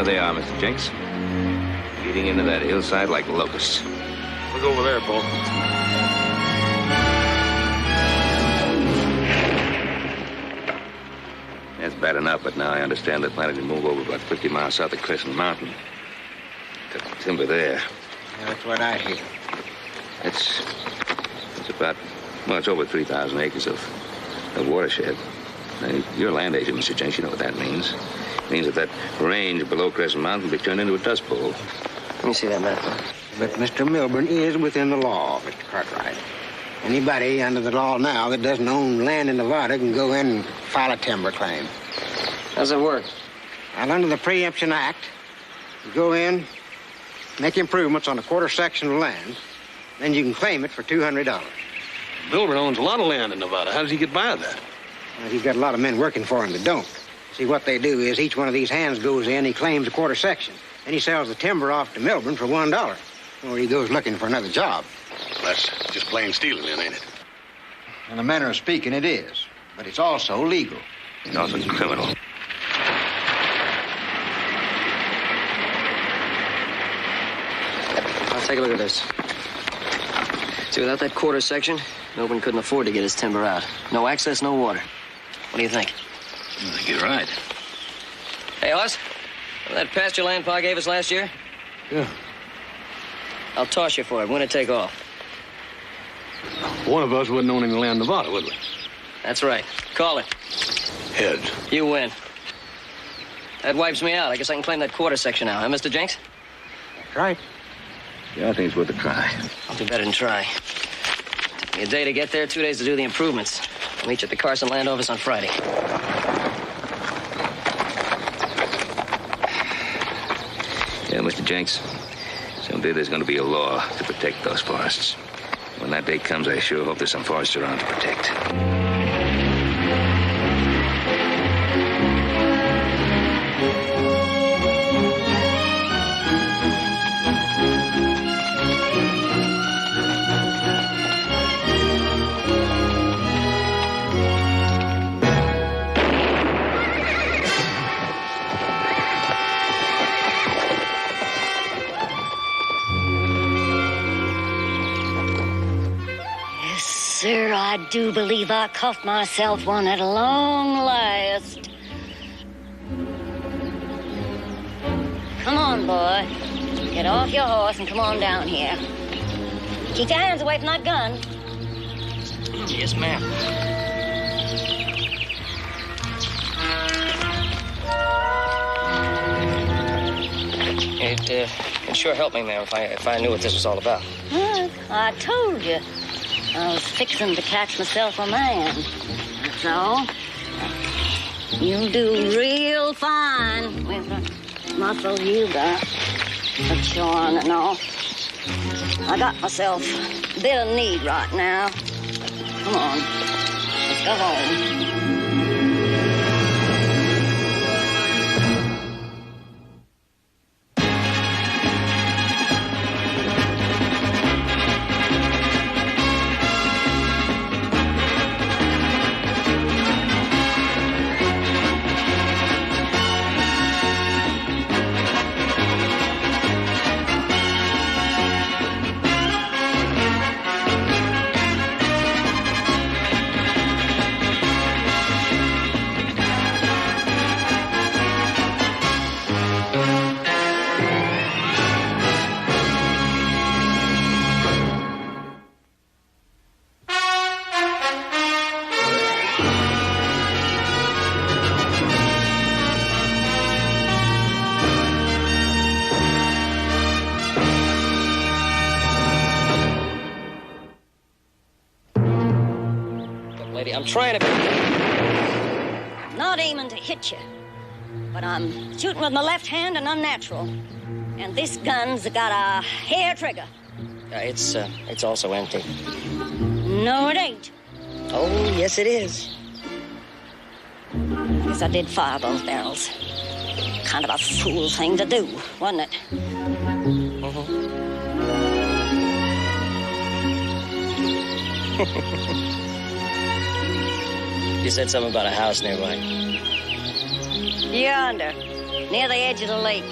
There they are, Mr. Jenks. Eating into that hillside like locusts. Look over there, Paul. That's bad enough, but now I understand they're planning to move over about 50 miles south of Crescent Mountain. Cut the timber there. Yeah, that's what I hear. It's about, well, it's over 3,000 acres of watershed. Now, you're a land agent, Mr. Jenks. You know what that means. It means that range below Crescent Mountain will be turned into a dust bowl. Let me see that map. But Mr. Milburn is within the law, Mr. Cartwright. Anybody under the law now that doesn't own land in Nevada can go in and file a timber claim. How's it work? And under the Preemption Act, you go in, make improvements on a quarter section of land, then you can claim it for $200. Milburn owns a lot of land in Nevada. How does he get by that? Well, he's got a lot of men working for him that don't. See, what they do is each one of these hands goes in, he claims a quarter section. Then he sells the timber off to Milburn for $1. Or he goes looking for another job. That's just plain stealing, then, ain't it? In a manner of speaking, it is. But it's also legal. It's also criminal. I'll take a look at this. See, without that quarter section, Milburn couldn't afford to get his timber out. No access, no water. What do you think? I think you're right. Hey, Hoss, that pasture land Pa gave us last year? Yeah. I'll toss you for it. Winner take all. One of us wouldn't own any land in Nevada, would we? That's right. Call it. Heads. You win. That wipes me out. I guess I can claim that quarter section now, huh, Mr. Jenks? That's right. Yeah, I think it's worth a try. I'll do better than try. Took me a day to get there, 2 days to do the improvements. I'll meet you at the Carson Land Office on Friday. Yeah, Mr. Jenks, someday there's going to be a law to protect those forests. When that day comes, I sure hope there's some forests around to protect. Sir, I do believe I cuffed myself one at long last. Come on, boy. Get off your horse and come on down here. Keep your hands away from that gun. Yes, ma'am. It'd sure help me, ma'am, if I knew what this was all about. I told you. I was fixing to catch myself a man. That's all. You'll do real fine with the muscle you got. The chawing and all. I got myself a bit of need right now. Come on. Let's go home. I'm trying to... Not aiming to hit you, but I'm shooting with my left hand and unnatural. And this gun's got a hair trigger. It's also empty. No, it ain't. Oh, yes, it is. I guess I did fire both barrels. Kind of a fool thing to do, wasn't it? You said something about a house nearby. Yonder. near the edge of the lake.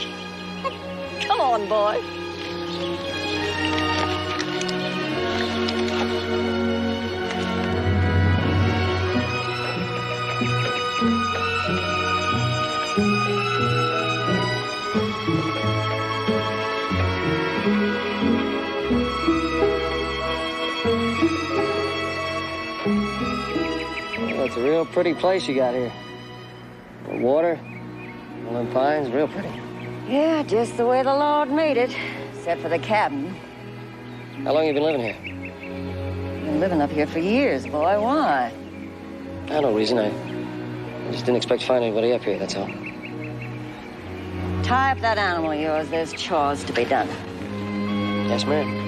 Come on, boy. Well, it's a real pretty place you got here. The water, all them pines, real pretty. Yeah, just the way the Lord made it, except for the cabin. How long you been living here? Been living up here for years, boy. Why? No reason. I just didn't expect to find anybody up here, that's all. Tie up that animal of yours. There's chores to be done. Yes, ma'am.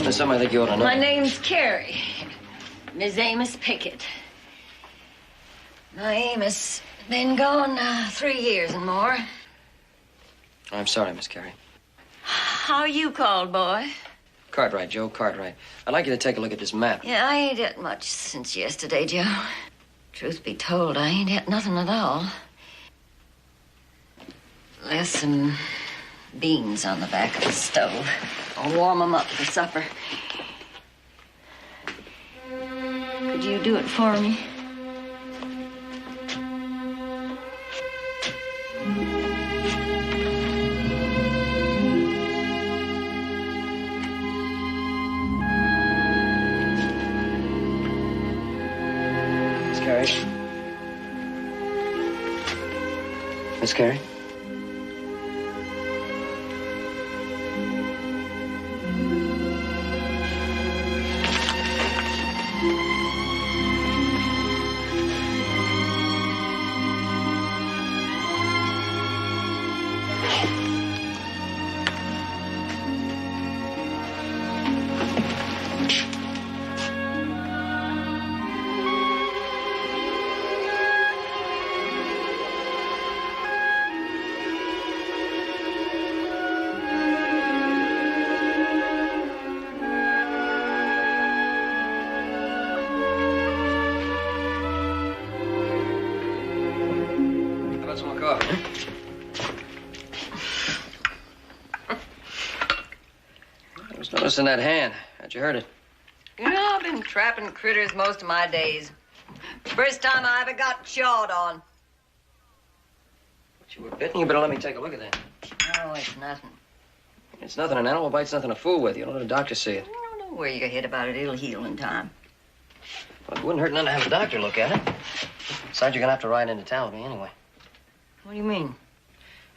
There's something I think you ought to know. My name's Carrie. Miss Amos Pickett. My Amos been gone 3 years and more. I'm sorry, Miss Carey. How are you called, boy? Cartwright, Joe Cartwright. I'd like you to take a look at this map. Yeah, I ain't had much since yesterday, Joe. Truth be told, I ain't had nothing at all. There's some beans on the back of the stove. I'll warm them up for supper. Could you do it for me? Miss Carey? Miss Carey? What's in that hand? How'd you hurt it? You know, I've been trapping critters most of my days. First time I ever got chawed on. But you were bitten. You better let me take a look at that. No, it's nothing. It's nothing. An animal bite's nothing to fool with. You don't let a doctor see it. I don't know where you get hit about it. It'll heal in time. Well, it wouldn't hurt none to have a doctor look at it. Besides, you're gonna have to ride into town with me anyway. What do you mean?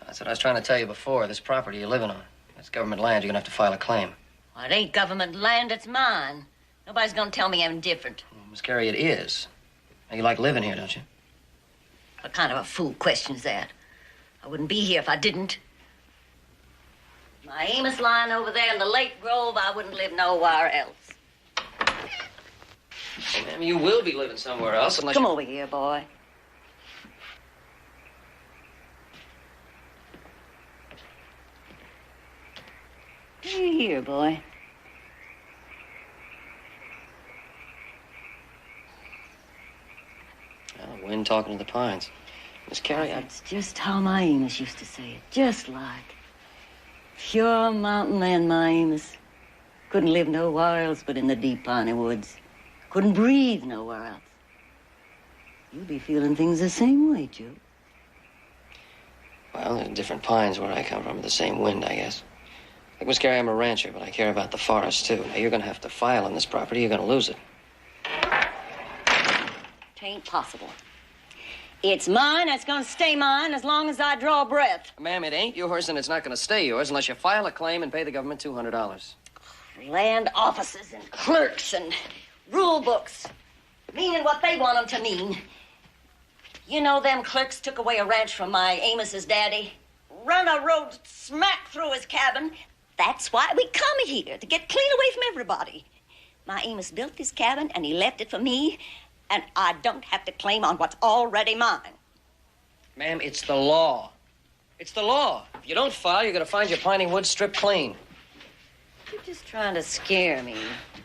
That's what I was trying to tell you before. This property you're living on. That's government land. You're gonna have to file a claim. Well, it ain't government land, it's mine. Nobody's gonna tell me I'm different. Well, Miss Carey, it is. Now, you like living here, don't you? What kind of a fool question's that? I wouldn't be here if I didn't. My Amos lying over there in the Lake Grove, I wouldn't live nowhere else. Well, ma'am, you will be living somewhere else unless Come you... over here, boy. Here, boy. Well, the wind talking to the pines. Miss Carey, That's just how my Amos used to say it. Just like. Pure mountain land, my Amos. Couldn't live nowhere else but in the deep piney woods. Couldn't breathe nowhere else. You'll be feeling things the same way, Joe. Well, there's different pines where I come from, the same wind, I guess. Like Miss Carey, I'm a rancher, but I care about the forest, too. Now, you're gonna have to file on this property. You're gonna lose it. Tain't possible. It's mine. It's gonna stay mine as long as I draw breath. Ma'am, it ain't yours, and it's not gonna stay yours unless you file a claim and pay the government $200. Land offices and clerks and rule books. Meaning what they want 'em to mean. You know them clerks took away a ranch from my Amos's daddy, run a road smack through his cabin. That's why we come here, to get clean away from everybody. My Amos built this cabin, and he left it for me, and I don't have to claim on what's already mine. Ma'am, it's the law. It's the law. If you don't file, you're going to find your piney woods stripped clean. You're just trying to scare me.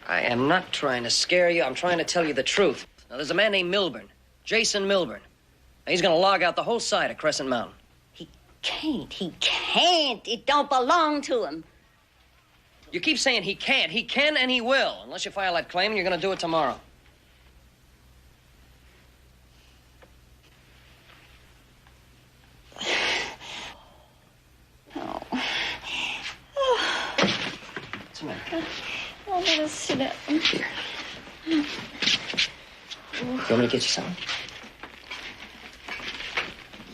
I am not trying to scare you. I'm trying to tell you the truth. Now, there's a man named Milburn, Jason Milburn. Now, he's going to log out the whole side of Crescent Mountain. He can't. It don't belong to him. You keep saying he can't. He can and he will, unless you file that claim, and you're going to do it tomorrow. Oh. What's the matter? Oh, let us sit down. Here. You want me to get you something?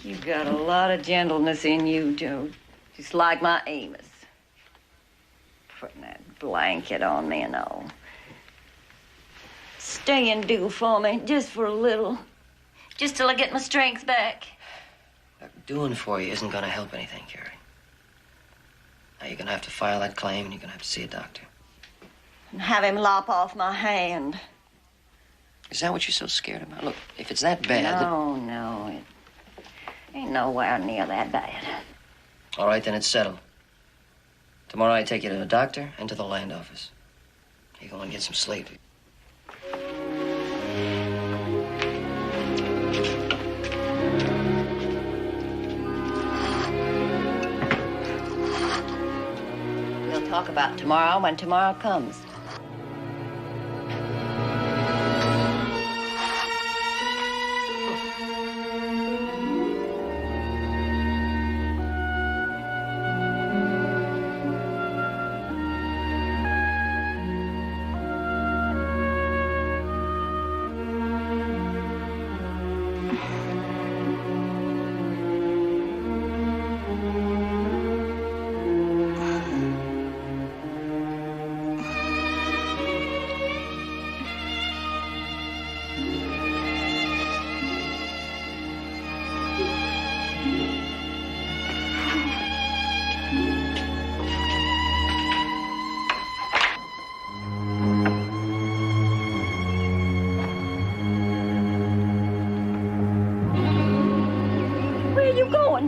You got a lot of gentleness in you, Joe. Just like my Amos. Putting that blanket on me and all. Stay and do for me, just for a little. Just till I get my strength back. Doing for you isn't going to help anything, Carrie. Now, you're going to have to file that claim, and you're going to have to see a doctor. And have him lop off my hand. Is that what you're so scared about? Look, if it's that bad... No, it ain't nowhere near that bad. All right, then it's settled. Tomorrow I take you to the doctor and to the land office. You go and get some sleep. We'll talk about tomorrow when tomorrow comes.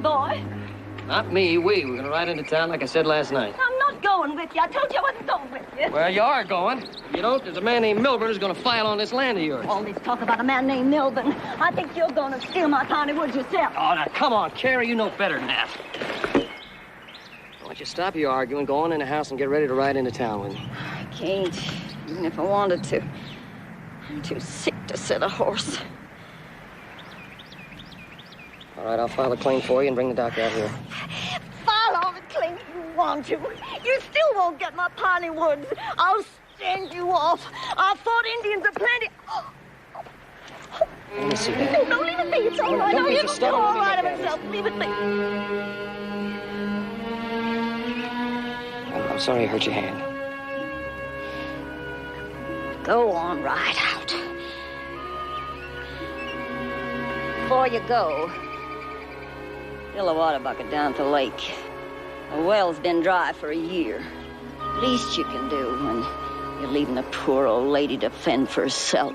Boy. Not me, we. We're going to ride into town like I said last night. I'm not going with you. I told you I wasn't going with you. Well, you are going. You don't. There's a man named Milburn who's going to file on this land of yours. All this talk about a man named Milburn. I think you're going to steal my piney woods yourself. Oh, now, come on, Carrie. You know better than that. Why don't you stop your arguing, go on in the house, and get ready to ride into town with me? I can't, even if I wanted to. I'm too sick to sit a horse. All right, I'll file a claim for you and bring the doctor out here. File all the claims you want to. You still won't get my piney woods. I'll send you off. I fought Indians aplenty. Let me see that. No, leave it be. It's all right. Don't be It'll just do stubborn. all right of itself. Leave it be. I'm sorry I hurt your hand. Go on right out. Before you go, fill a water bucket down at the lake. The well's been dry for a year. Least you can do when you're leaving a poor old lady to fend for herself.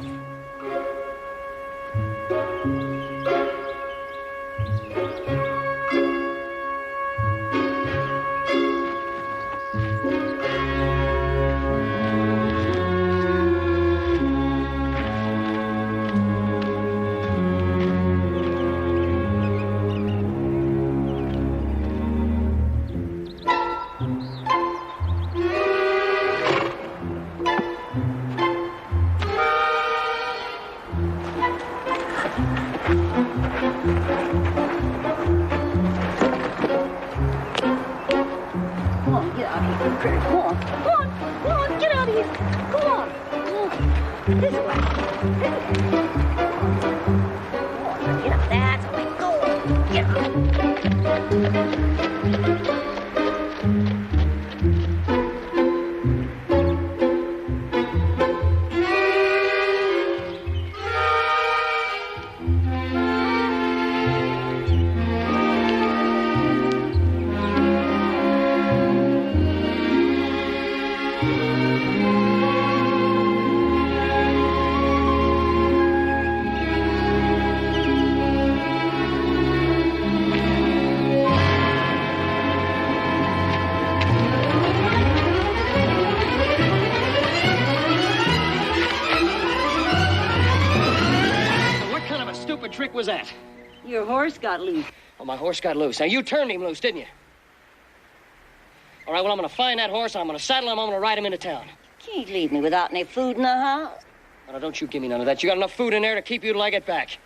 was that? Your horse got loose. Oh, my horse got loose. Now, you turned him loose, didn't you? All right, well, I'm going to find that horse, I'm going to saddle him, I'm going to ride him into town. Can't leave me without any food in the house. Now, don't you give me none of that. You got enough food in there to keep you till I get back.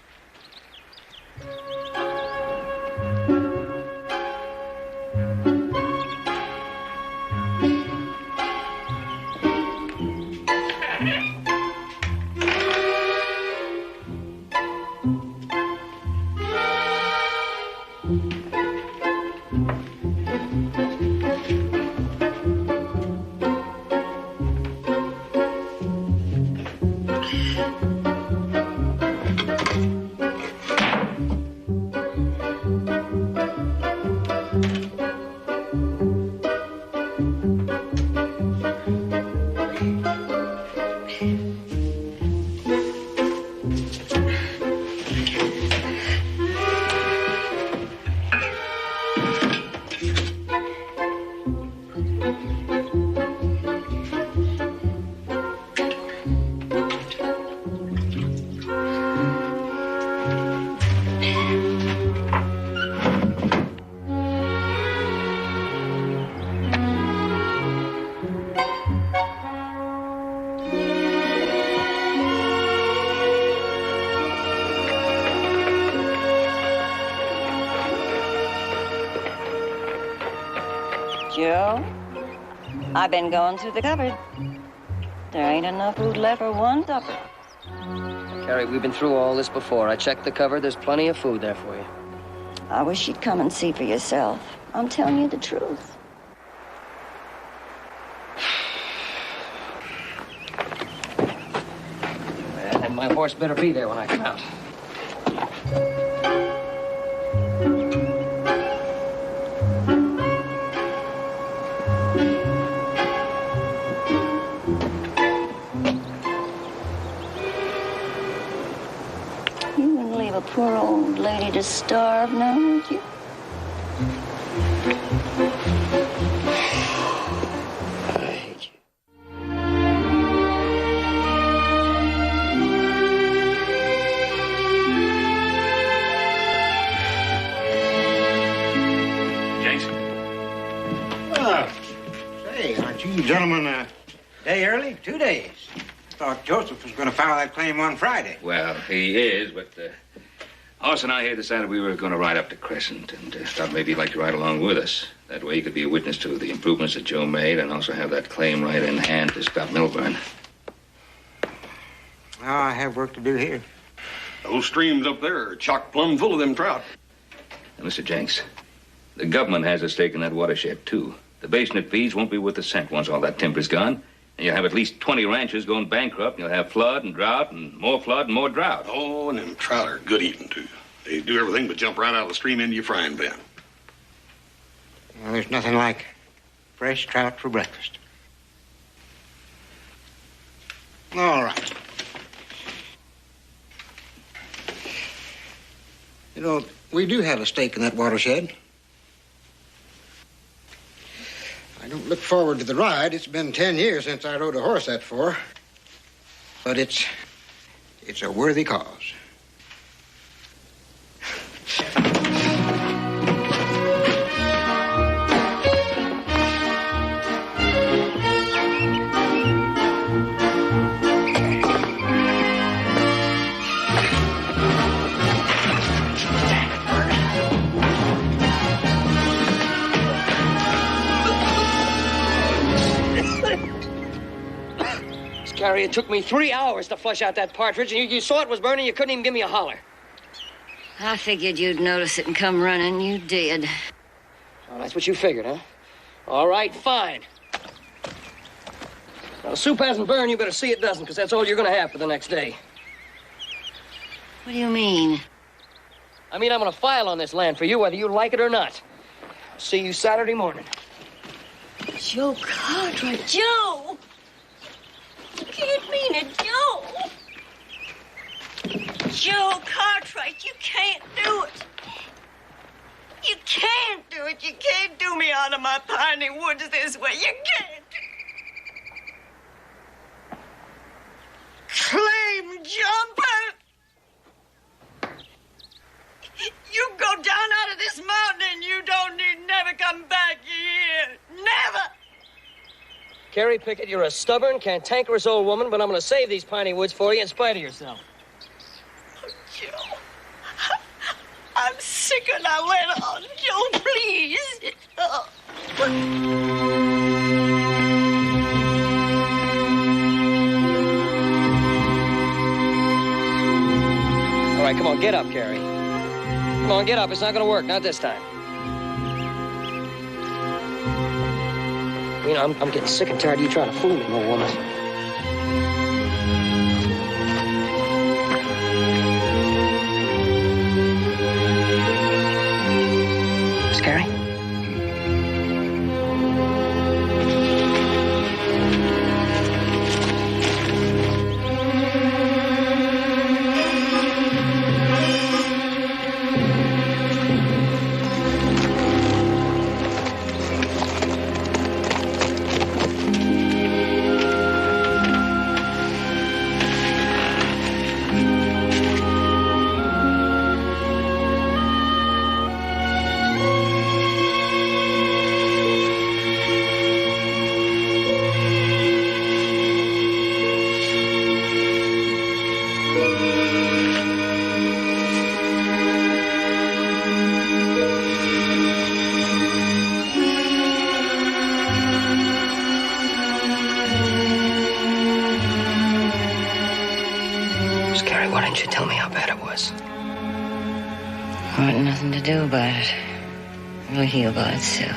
Joe, I've been going through the cupboard. There ain't enough food left for one supper. Carrie, we've been through all this before. I checked the cupboard. There's plenty of food there for you. I wish you'd come and see for yourself. I'm telling you the truth. Well, and my horse better be there when I come out. You wouldn't leave a poor old lady to starve now, would you? I hate you. Jason. Say, aren't you gentlemen a day early? 2 days. Thought Joseph was going to file that claim on Friday. Well, he is, but Hoss and I here decided we were going to ride up to Crescent and thought maybe you'd like to ride along with us. That way you could be a witness to the improvements that Joe made and also have that claim right in hand to stop Milburn. Well, I have work to do here. Those streams up there are chock plumb full of them trout. And Mr. Jenks, the government has a stake in that watershed, too. The basin it feeds won't be worth a cent once all that timber's gone. And you'll have at least 20 ranches going bankrupt, and you'll have flood and drought and more flood and more drought. Oh, and them trout are good eating, too. They do everything but jump right out of the stream into your frying pan. Well, there's nothing like fresh trout for breakfast. All right. You know, we do have a stake in that watershed. I don't look forward to the ride. It's been 10 years since I rode a horse that far. But it's a worthy cause. Carrie, it took me 3 hours to flush out that partridge, and you saw it was burning. You couldn't even give me a holler. I figured you'd notice it and come running. You did. Oh, that's what you figured, huh? All right, fine. Now, the soup hasn't burned. You better see it doesn't, because that's all you're going to have for the next day. What do you mean? I mean, I'm going to file on this land for you, whether you like it or not. I'll see you Saturday morning. Joe Cartwright. Joe! You can't mean it, Joe. Joe Cartwright, you can't do it. You can't do it. You can't do me out of my piney woods this way. You can't. Claim jumper. Carrie Pickett. You're a stubborn, cantankerous old woman, but I'm going to save these piney woods for you in spite of yourself. Joe, I'm sick and I went on. Joe, please. All right, come on, get up, Carrie. Come on, get up. It's not going to work. Not this time. You know, I'm getting sick and tired of you trying to fool me, old woman. Miss Carrie? Why didn't you tell me how bad it was? There ain't nothing to do about it. It'll heal by itself.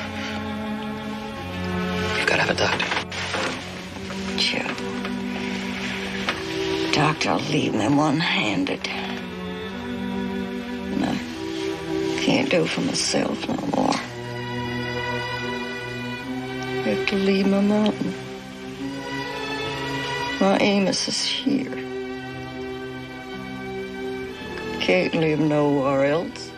You've got to have a doctor. Joe. Doctor'll leave me one-handed. And I can't do for myself no more. I have to leave my mountain. My Amos is here. Can't live nowhere else.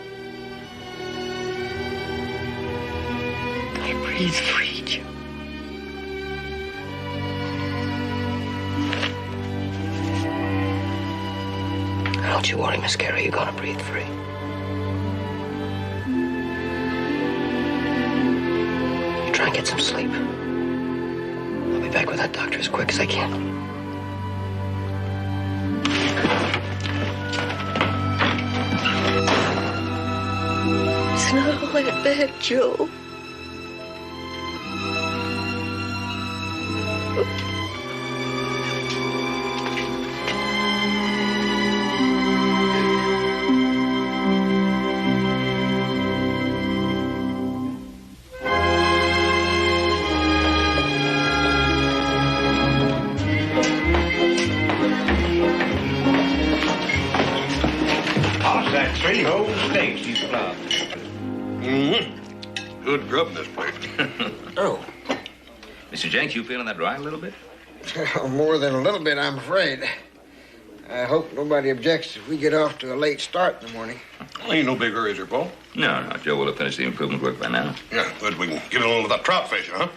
Gotta breathe free, Joe. Don't you worry, Miss Carrie. You're gonna breathe free. You try and get some sleep. I'll be back with that doctor as quick as I can. It's not all that bad, Joe. How's that 3 whole steaks you plowed? Good grub in this place. Oh. Mr. Jenks, you feeling that dry a little bit? More than a little bit, I'm afraid. I hope nobody objects if we get off to a late start in the morning. Well, ain't no big hurry, is there, Paul? No, Joe will have finished the improvement work by now. Yeah, good. We can get along with that trout fishing, huh?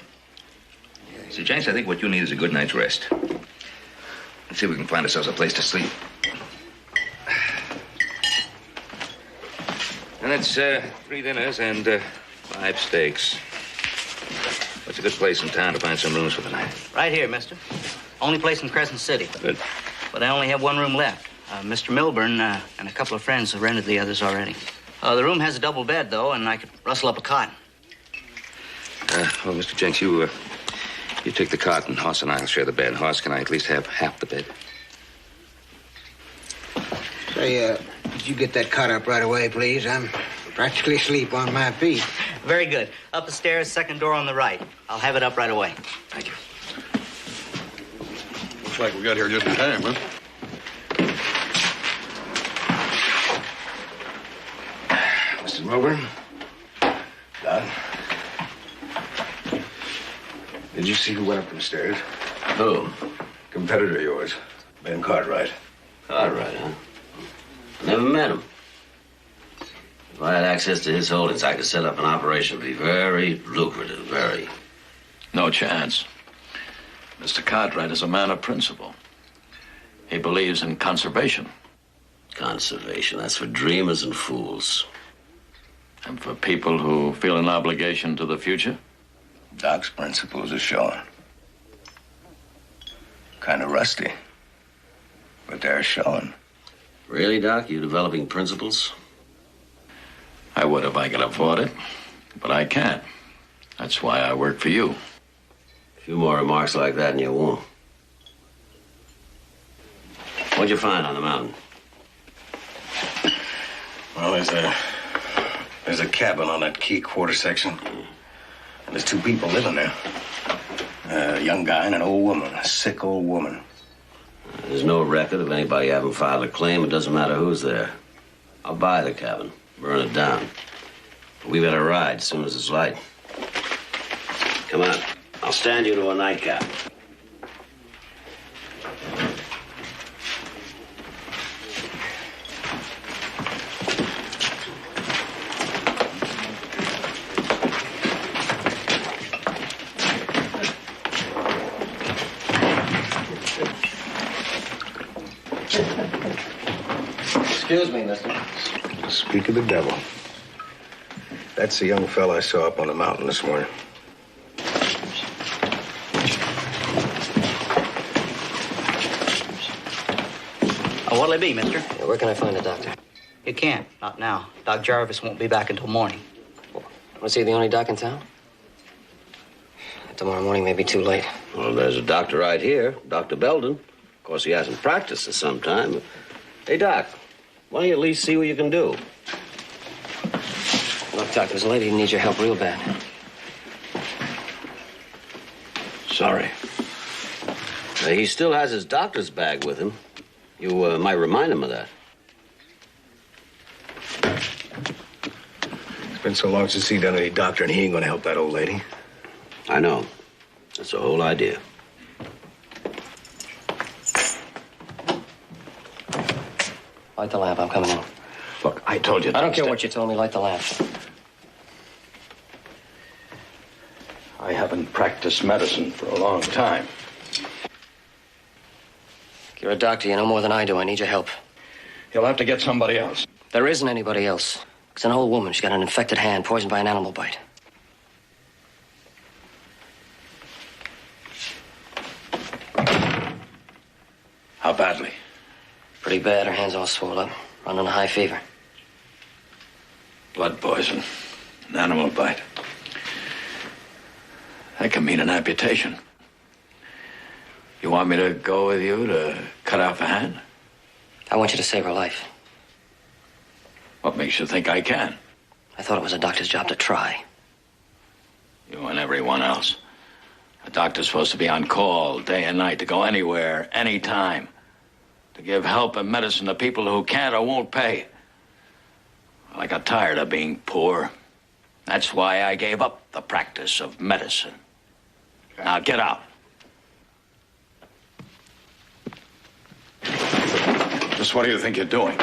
Mr. Jenks, I think what you need is a good night's rest. Let's see if we can find ourselves a place to sleep. And that's 3 dinners and 5 steaks. What's a good place in town to find some rooms for the night? Right here, mister. Only place in Crescent City. Good. But I only have 1 room left. Mr. Milburn and a couple of friends have rented the others already. The room has a double bed, though, and I could rustle up a cot. Well, Mr. Jenks, you take the cot, and Hoss and I'll share the bed. Hoss, can I at least have half the bed? Say, could you get that cot up right away, please? I'm practically asleep on my feet. Very good. Up the stairs, second door on the right. I'll have it up right away. Thank you. Looks like we got here just in time, huh? Mr. Milburn? Don? Did you see who went up them stairs? Who? Competitor of yours. Ben Cartwright. Cartwright, huh? Never met him. If I had access to his holdings, I could set up an operation. Be very lucrative, very. No chance. Mr. Cartwright is a man of principle. He believes in conservation. Conservation, that's for dreamers and fools. And for people who feel an obligation to the future? Doc's principles are showing. Kind of rusty. But they're showing. Really, Doc? You developing principles? I would if I could afford it, but I can't. That's why I work for you. A few more remarks like that and you won't. What'd you find on the mountain? Well, there's a cabin on that key quarter section. And there's two people living there. A young guy and an old woman, a sick old woman. There's no record of anybody having filed a claim. It doesn't matter who's there. I'll buy the cabin, burn it down. But we better ride as soon as it's light. Come on. I'll stand you to a nightcap. Excuse me, mister. Speak of the devil. That's the young fella I saw up on the mountain this morning. What'll it be, mister? Yeah, where can I find a doctor? You can't. Not now. Doc Jarvis won't be back until morning. Was he the only doc in town? Tomorrow morning may be too late. Well, there's a doctor right here, Dr. Belden. Of course, he hasn't practiced for some time. Hey, Doc, why don't you at least see what you can do? Look, Doc, there's a lady who needs your help real bad. Sorry. He still has his doctor's bag with him. You might remind him of that. It's been so long since he done any doctoring, he ain't gonna help that old lady. I know. That's the whole idea. Light the lamp. I'm coming in. Look, I told you. I don't care what you told me. Light the lamp. I haven't practiced medicine for a long time. You're a doctor. You know more than I do. I need your help. You'll have to get somebody else. There isn't anybody else. It's an old woman. She's got an infected hand, poisoned by an animal bite. How badly? Pretty bad. Her hand's all swollen up, running a high fever. Blood poison. An animal bite. That can mean an amputation. You want me to go with you to cut off a hand? I want you to save her life. What makes you think I can? I thought it was a doctor's job to try. You and everyone else. A doctor's supposed to be on call day and night, to go anywhere, anytime, to give help and medicine to people who can't or won't pay. Well, I got tired of being poor. That's why I gave up the practice of medicine. Now get out. Just what do you think you're doing?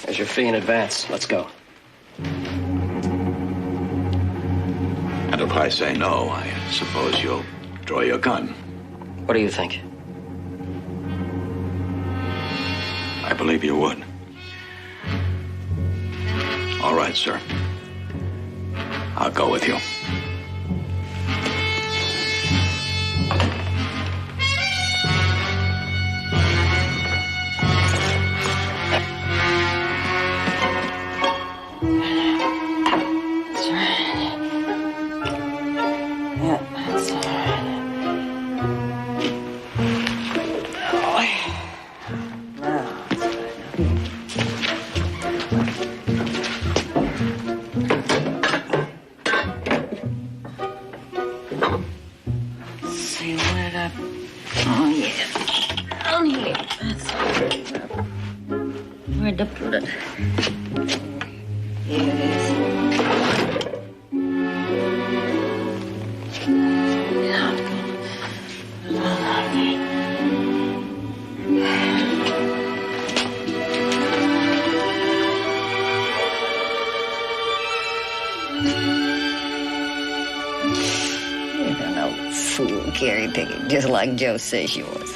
There's your fee in advance. Let's go. And if I say no, I suppose you'll draw your gun. What do you think? I believe you would. All right, sir. I'll go with you. Where'd I put it? Here it is. You're an old fool, Carrie Pickett, just like Joe says she was.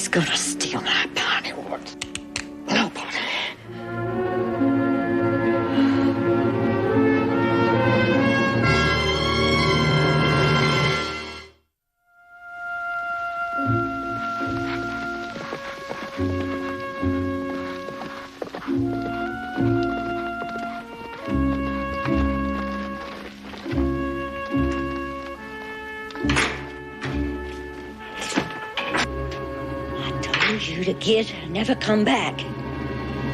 gonna steal my pony horse? Nobody. You to get and never come back.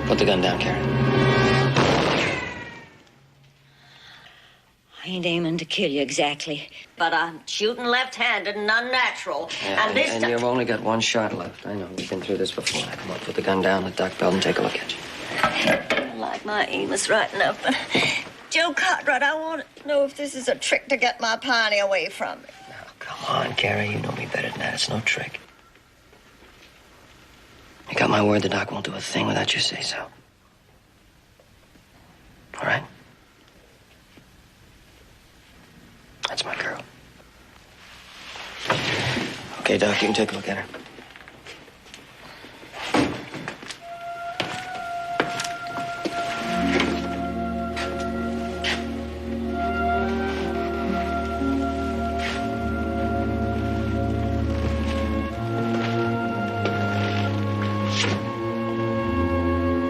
Put the gun down, Carrie. I ain't aiming to kill you exactly, but I'm shooting left-handed and unnatural. Yeah, and this and time... you've only got one shot left. I know. We've been through this before. Now, come on, put the gun down, let Doc Belden take a look at you. I like my Amos right enough, but Joe Cartwright, I want to know if this is a trick to get my pony away from me. Now, come on, Carrie. You know me better than that. It's no trick. You got my word the Doc won't do a thing without your say-so. All right? That's my girl. Okay, Doc, you can take a look at her.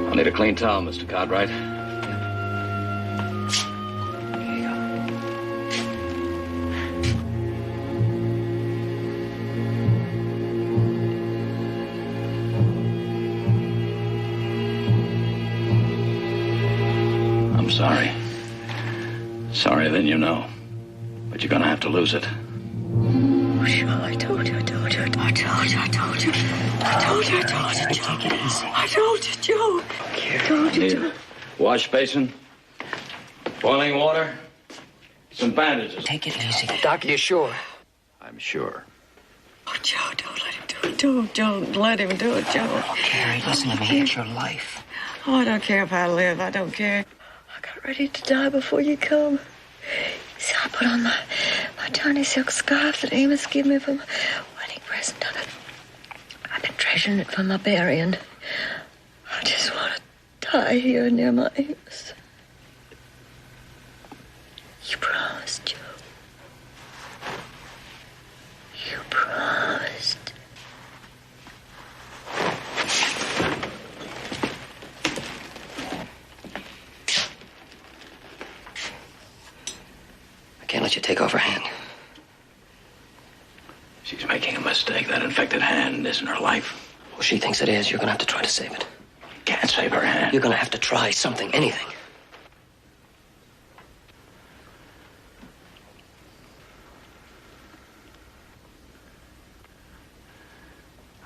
I need a clean towel, Mr. Cartwright. I'm sorry. Sorrier than you know. But you're gonna have to lose it. Oh, sure, I told you. Take it easy. I told you, Joe. I told you, Joe. Wash basin, boiling water, some bandages. Take it easy. Doc, are you sure? I'm sure. Oh, Joe, don't let him do it. Don't let him do it, Joe. Oh, Carrie, listen to me. It's your life. Oh, I don't care if I live. I don't care. I got ready to die before you come. So I put on my tiny silk scarf that Amos gave me for my wedding present. I've been treasuring it for my burying. I just want to die here near my Amos. You promised, Joe. You promised. I can't let you take off her hand. She's making a mistake. That infected hand isn't her life. Well, she thinks it is. You're gonna have to try to save it. Can't save her hand. You're gonna have to try something, anything.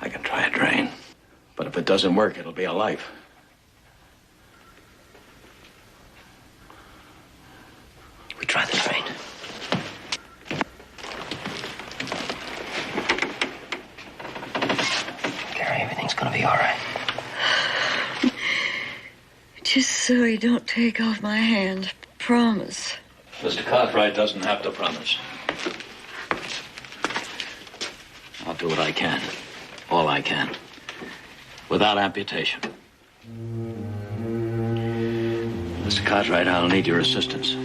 I can try a drain. But if it doesn't work, it'll be a life. We try the drain. Gary, everything's gonna be all right. Just so you don't take off my hand. Promise. Mr. Cartwright doesn't have to promise. I'll do what I can. All I can. Without amputation. Mr. Cartwright, I'll need your assistance.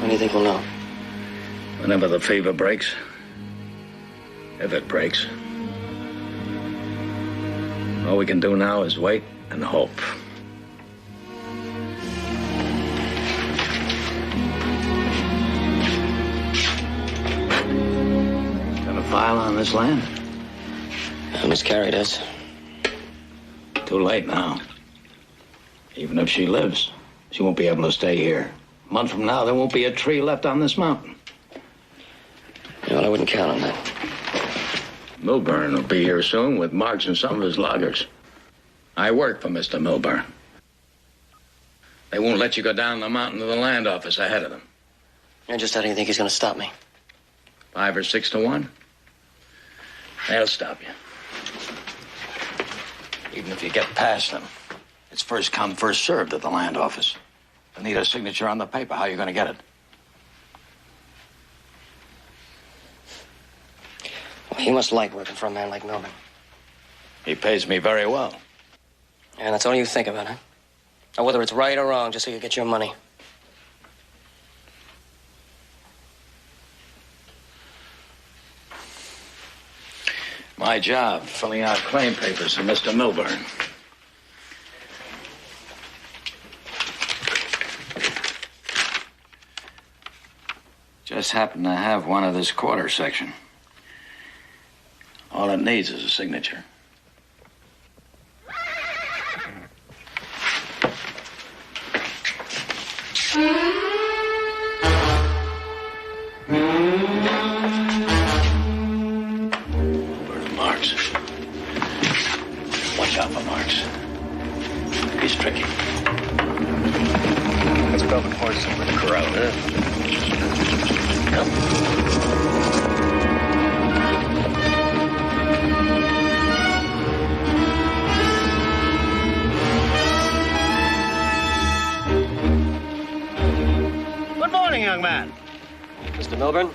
When do you think we'll know? Whenever the fever breaks. If it breaks. All we can do now is wait and hope. Got a file on this land? Miss Carrie does. Too late now. Even if she lives, she won't be able to stay here. A month from now, there won't be a tree left on this mountain. I wouldn't count on that. Milburn will be here soon with marks in some of his loggers. I work for Mr. Milburn. They won't let you go down the mountain to the land office ahead of them. And just how do you think he's going to stop me? 5 or 6 to 1. They'll stop you. Even if you get past them, it's first come, first served at the land office. They need a signature on the paper. How are you going to get it? Well, you must like working for a man like Milburn. He pays me very well. And that's all you think about, huh? Or whether it's right or wrong, just so you get your money. My job, filling out claim papers for Mr. Milburn. Just happen to have one of this quarter section. All it needs is a signature. Marks. Watch out for Marks. He's tricky. Let's build the horses over the corral, huh? Good morning, young man. Mr. Milburn?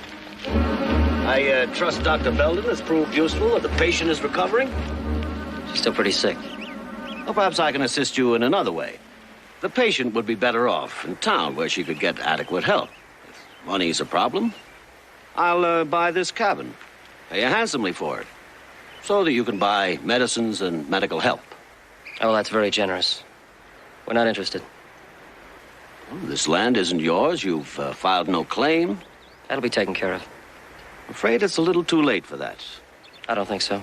I trust Dr. Belden has proved useful and the patient is recovering. She's still pretty sick. Well, perhaps I can assist you in another way. The patient would be better off in town where she could get adequate help. If money's a problem, I'll buy this cabin, pay you handsomely for it, so that you can buy medicines and medical help. Oh, well, that's very generous. We're not interested. Well, this land isn't yours. You've filed no claim. That'll be taken care of. I'm afraid it's a little too late for that. I don't think so.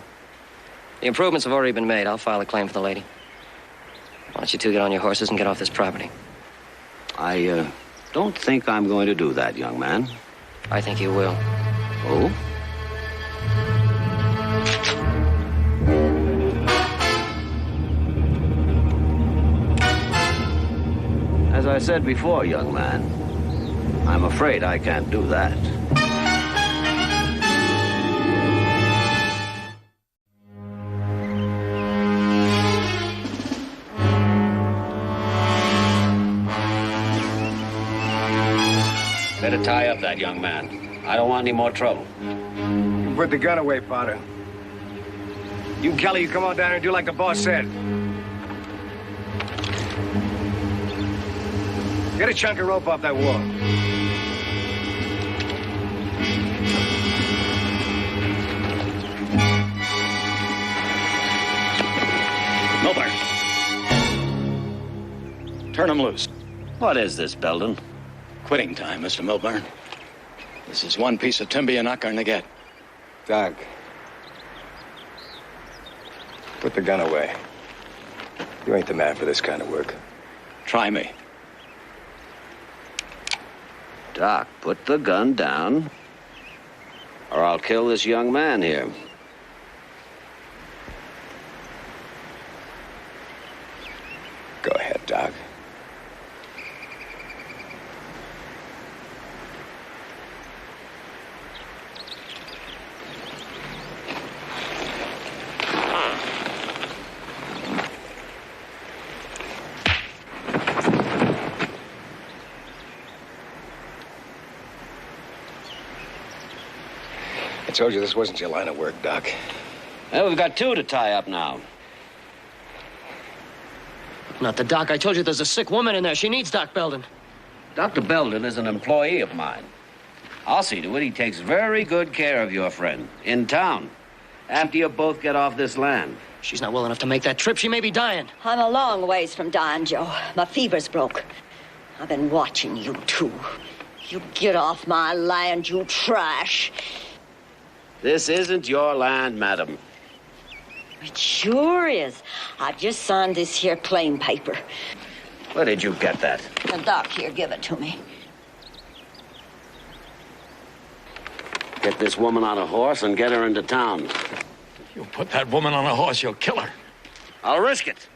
The improvements have already been made. I'll file a claim for the lady. Why don't you two get on your horses and get off this property? I don't think I'm going to do that, young man. I think you will. Oh? As I said before, young man, I'm afraid I can't do that. Better tie up that young man. I don't want any more trouble. You put the gun away, Potter. You and Kelly, you come on down here and do like the boss said. Get a chunk of rope off that wall. Milburn. Turn him loose. What is this, Belden? Quitting time, Mr. Milburn. This is one piece of timber you're not going to get. Doc. Put the gun away. You ain't the man for this kind of work. Try me. Doc, put the gun down, or I'll kill this young man here. Go ahead, Doc. I told you this wasn't your line of work, Doc. Well, we've got two to tie up now. Not the doc. I told you there's a sick woman in there. She needs Doc Belden. Dr. Belden is an employee of mine. I'll see to it he takes very good care of your friend in town after you both get off this land. She's not well enough to make that trip. She may be dying. I'm a long ways from dying, Joe. My fever's broke. I've been watching you two. You get off my land, you trash. This isn't your land, madam. It sure is. I just signed this here claim paper. Where did you get that? The doc here give it to me. Get this woman on a horse and get her into town. You put that woman on a horse, you'll kill her. I'll risk it.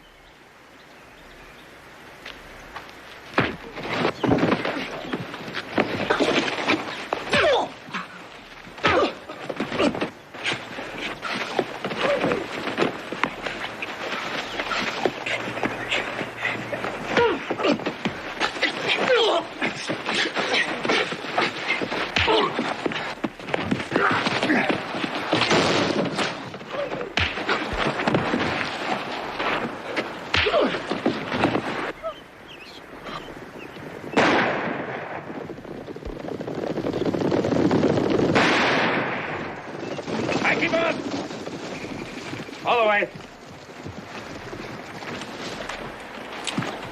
All the way.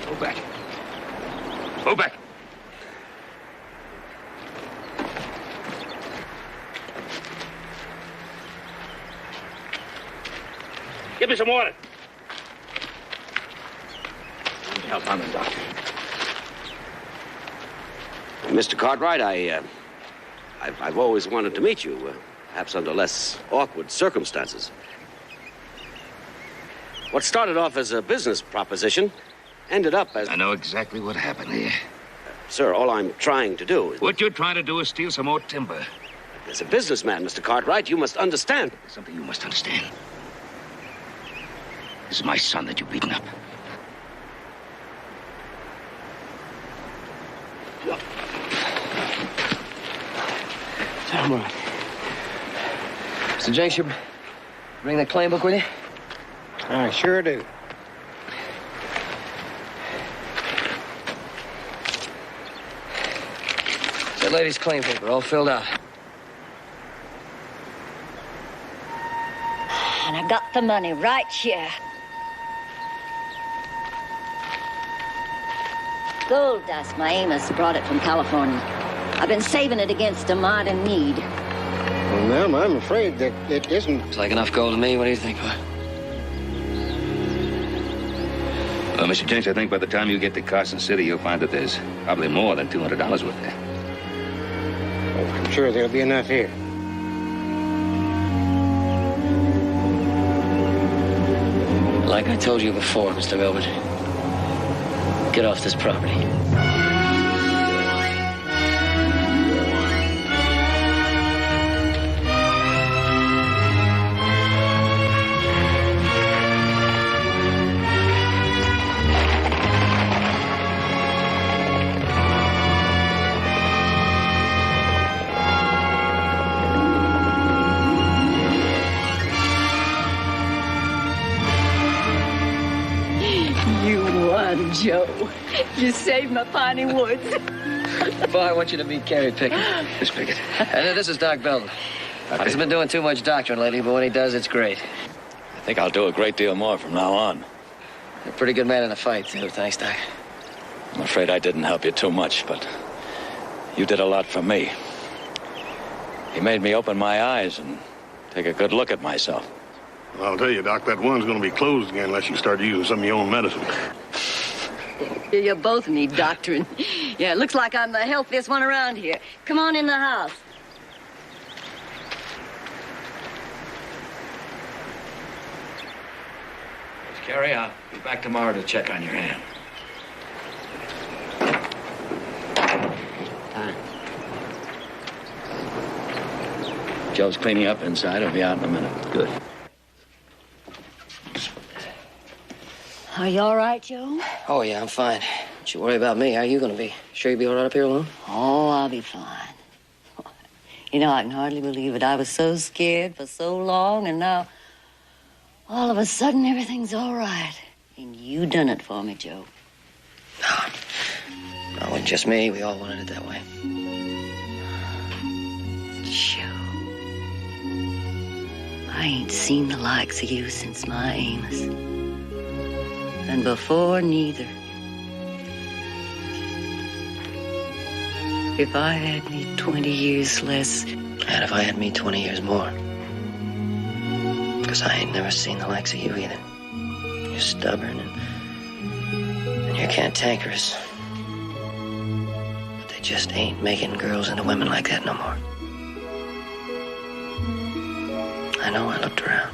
Go back. Go back. Give me some water. Help on the doctor. Mr. Cartwright, I've always wanted to meet you, perhaps under less awkward circumstances. What started off as a business proposition ended up as... I know exactly what happened here. Sir, all I'm trying to do is... What you're trying to do is steal some more timber. As a businessman, Mr. Cartwright, you must understand. There's something you must understand. This is my son that you've beaten up. I'm right. Mr. Jenks, you bring that claim book with you? I sure do. That lady's claim paper, all filled out. And I got the money right here. Gold dust. My Amos brought it from California. I've been saving it against a modern need. Well, ma'am, I'm afraid that it isn't... It's like enough gold to me. What do you think, Bud? Well, Mr. Jenks, I think by the time you get to Carson City, you'll find that there's probably more than $200 worth there. Oh, I'm sure there'll be enough here. Like I told you before, Mr. Milburn, get off this property. Joe, you saved my piney woods. Boy, I want you to meet Carrie Pickett. Miss Pickett. And this is Doc Belton. Okay. He's been doing too much doctoring lately, but when he does, it's great. I think I'll do a great deal more from now on. You're a pretty good man in a fight, too. Thanks, Doc. I'm afraid I didn't help you too much, but you did a lot for me. You made me open my eyes and take a good look at myself. Well, I'll tell you, Doc, that one's going to be closed again unless you start using some of your own medicine. You both need doctoring. Yeah, it looks like I'm the healthiest one around here. Come on in the house. Miss Carrie, I'll be back tomorrow to check on your hand. Joe's cleaning up inside. He'll be out in a minute. Good. Are you all right, Joe? Oh, yeah, I'm fine. Don't you worry about me. How are you going to be? Sure you'll be all right up here alone? Oh, I'll be fine. You know, I can hardly believe it. I was so scared for so long, and now, all of a sudden, everything's all right. And you done it for me, Joe. No, it wasn't just me. We all wanted it that way. Joe. I ain't seen the likes of you since my Amos. And before, neither. If I had me 20 years less... And if I had me 20 years more. Because I ain't never seen the likes of you either. You're stubborn and you're cantankerous. But they just ain't making girls into women like that no more. I know, I looked around.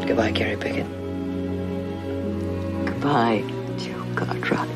Goodbye, Carrie Pickett. Goodbye, Joe Cartwright.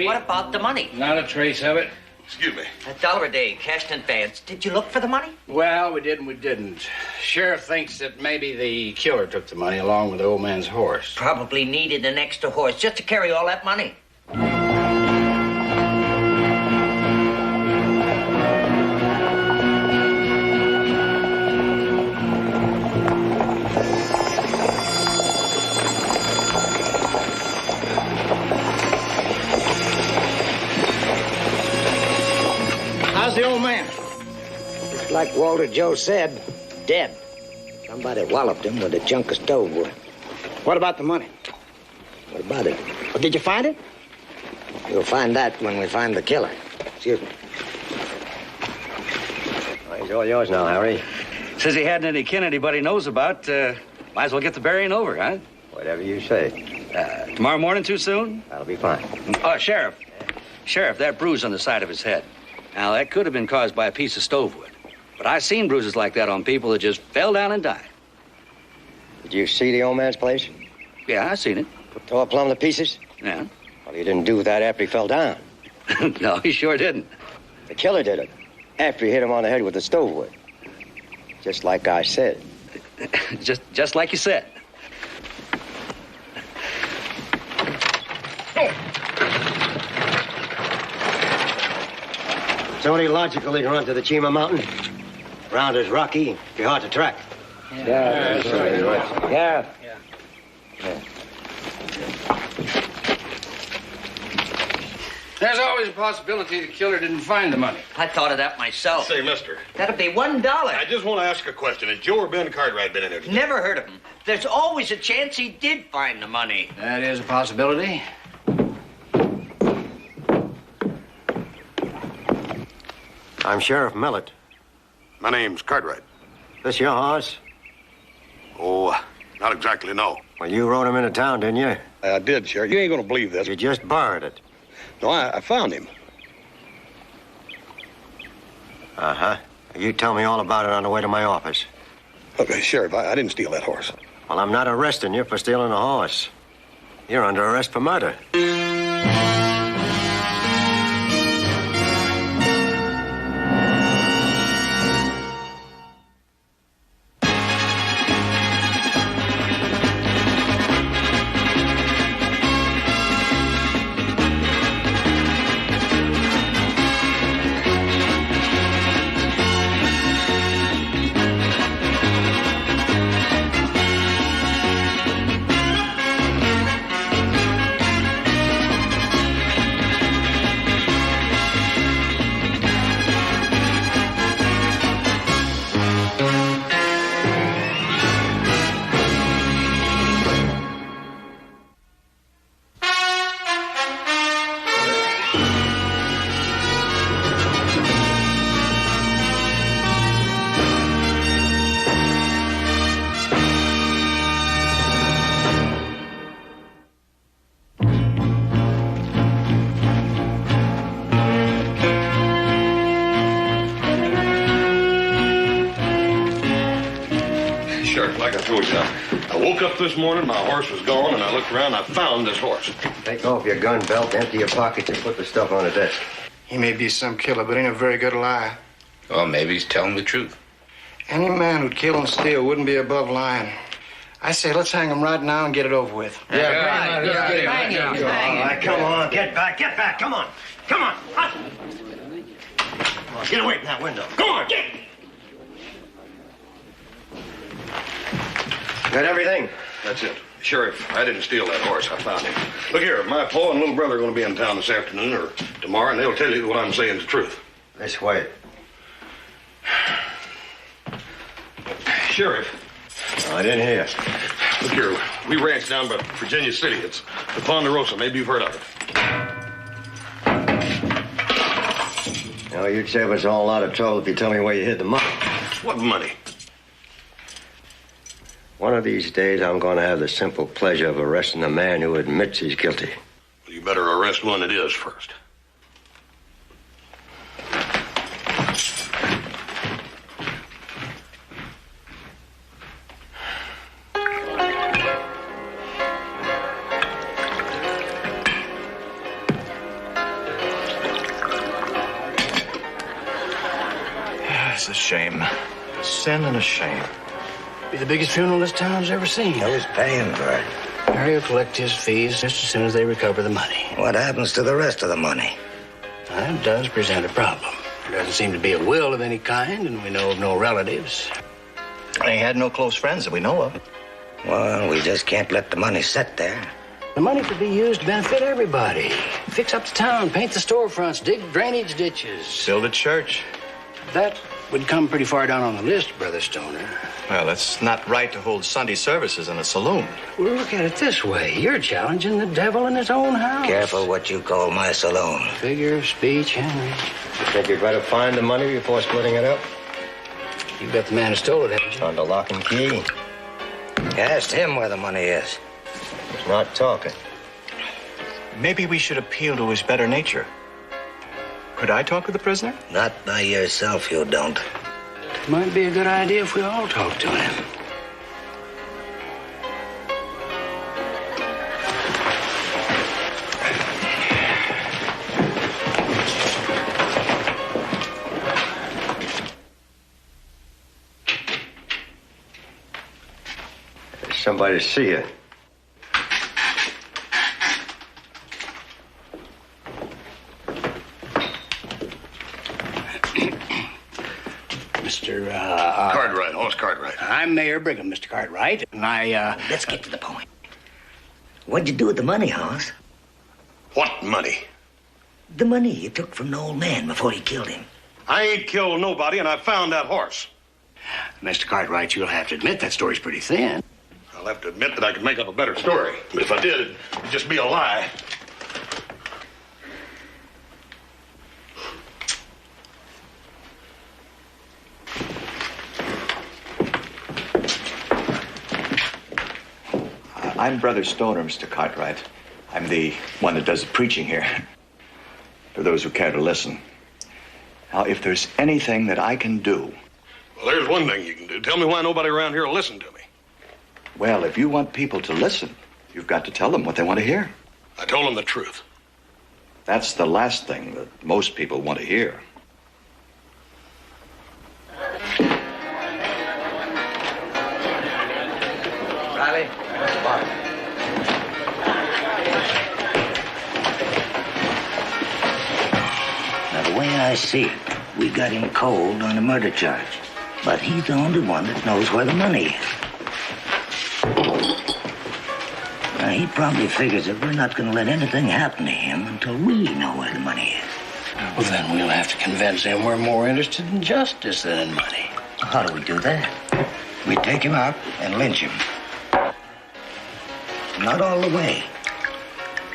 What about the money? Not a trace of it. Excuse me. $1 a day, cashed in advance. Did you look for the money? Well, we did and we didn't. Sheriff thinks that maybe the killer took the money along with the old man's horse. Probably needed an extra horse just to carry all that money. How's the old man? Just like Walter Joe said, dead. Somebody walloped him with a chunk of stove wood. What about the money? What about it? Well, did you find it? You'll find that when we find the killer. Excuse me. Well, he's all yours now, Harry. Says he hadn't any kin anybody knows about. Might as well get the burying over, huh? Whatever you say. Tomorrow morning too soon? That'll be fine. Sheriff. Sheriff, that bruise on the side of his head. Now, that could have been caused by a piece of stove wood. But I've seen bruises like that on people that just fell down and died. Did you see the old man's place? Yeah, I seen it. Tore plumb to pieces? Yeah. Well, he didn't do that after he fell down. No, he sure didn't. The killer did it. After he hit him on the head with the stove wood. Just like I said. just like you said. It's only logical he'd run to the Chima Mountain. Ground is rocky, it'd be hard to track. Yeah. There's always a possibility the killer didn't find the money. I thought of that myself. Say, mister. That'd be $1. I just want to ask a question. Has Joe or Ben Cartwright been in there today? Never heard of him. There's always a chance he did find the money. That is a possibility. I'm Sheriff Millett. My name's Cartwright. This your horse? Oh, not exactly, no. Well, you rode him into town, didn't you? I did, Sheriff. You ain't gonna believe this. You just borrowed it. No, I found him. Uh-huh. You tell me all about it on the way to my office. Okay, Sheriff, I didn't steal that horse. Well, I'm not arresting you for stealing a horse. You're under arrest for murder. told you. I woke up this morning, my horse was gone, and I looked around, I found this horse. Take off your gun belt, empty your pockets, and put the stuff on the desk. He may be some killer, but ain't a very good liar. Well, maybe he's telling the truth. Any man who'd kill and steal wouldn't be above lying. I say, let's hang him right now and get it over with. All right, come on, get back, come on. Come on, get away from that window. Come on, get! Got everything? That's it. Sheriff, I didn't steal that horse. I found him. Look here, my pa and little brother are going to be in town this afternoon or tomorrow, and they'll tell you what I'm saying is the truth. This way. Sheriff. I didn't hear. Look here, we ranch down by Virginia City. It's the Ponderosa. Maybe you've heard of it. Now, you'd save us all a lot of trouble if you tell me where you hid the money. What money? One of these days, I'm going to have the simple pleasure of arresting a man who admits he's guilty. Well, you better arrest one that is first. It's a shame. A sin and a shame. Be the biggest funeral this town's ever seen. Who's paying for it? Harry will collect his fees just as soon as they recover the money. What happens to the rest of the money? That does present a problem. There doesn't seem to be a will of any kind, and we know of no relatives. He had no close friends that we know of. Well, we just can't let the money sit there. The money could be used to benefit everybody. Fix up the town, paint the storefronts, dig drainage ditches. Build a church. That would come pretty far down on the list, Brother Stoner. Well, it's not right to hold Sunday services in a saloon. Well, look at it this way. You're challenging the devil in his own house. Careful what you call my saloon. Figure of speech, Henry. You think you'd better find the money before splitting it up? You got the man who stole it, haven't you? Under lock and key. You asked him where the money is. He's not talking. Maybe we should appeal to his better nature. Could I talk with the prisoner? Not by yourself, you don't. Might be a good idea if we all talk to him. There's somebody to see you. Mr. Cartwright, horse Cartwright. I'm Mayor Brigham, Mr. Cartwright, and Let's get to the point. What'd you do with the money, Hoss? What money? The money you took from the old man before he killed him. I ain't killed nobody, and I found that horse. Mr. Cartwright, you'll have to admit that story's pretty thin. I'll have to admit that I could make up a better story. But if I did, it'd just be a lie. I'm Brother Stoner, Mr. Cartwright. I'm the one that does the preaching here. For those who care to listen. Now, if there's anything that I can do... Well, there's one thing you can do. Tell me why nobody around here will listen to me. Well, if you want people to listen, you've got to tell them what they want to hear. I told them the truth. That's the last thing that most people want to hear. Riley, Now, the way I see it, we got him cold on a murder charge. But he's the only one that knows where the money is. Now, he probably figures that we're not going to let anything happen to him until we know where the money is. Well, then we'll have to convince him we're more interested in justice than in money. How do we do that? We take him out and lynch him. Not all the way.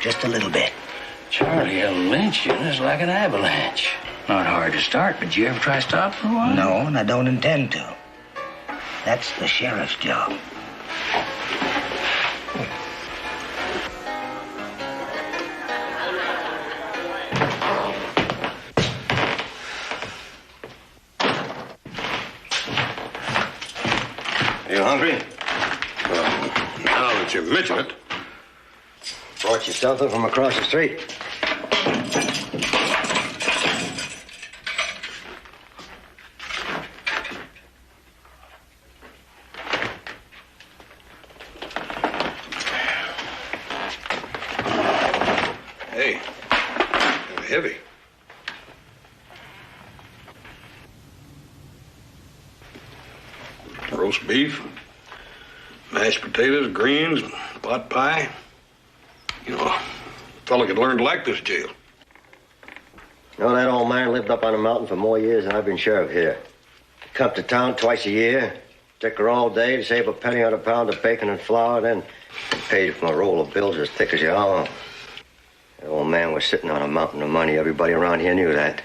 Just a little bit. Charlie, a lynching is like an avalanche. Not hard to start, but you ever try stopping one? No, and I don't intend to. That's the sheriff's job. You hungry? that you mention it. Brought you something from across the street. Hey, heavy. Roast beef, mashed potatoes, greens, pot pie. You know, a fella could learn to like this jail. You know, that old man lived up on the mountain for more years than I've been sheriff here. Come to town twice a year, stick her all day to save a penny on a pound of bacon and flour, then paid from a roll of bills as thick as your arm. That old man was sitting on a mountain of money. Everybody around here knew that.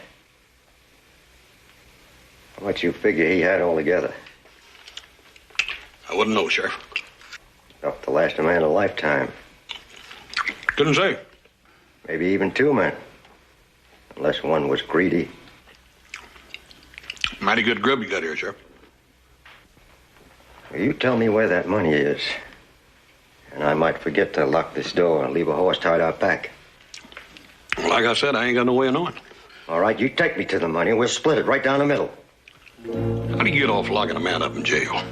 How much you figure he had altogether? I wouldn't know, Sheriff. Enough to last a man a lifetime. Couldn't say. Maybe even two men. Unless one was greedy. Mighty good grub you got here, Sheriff. You tell me where that money is, and I might forget to lock this door and leave a horse tied out back. Well, like I said, I ain't got no way of knowing. All right, you take me to the money, and we'll split it right down the middle. How do you get off locking a man up in jail?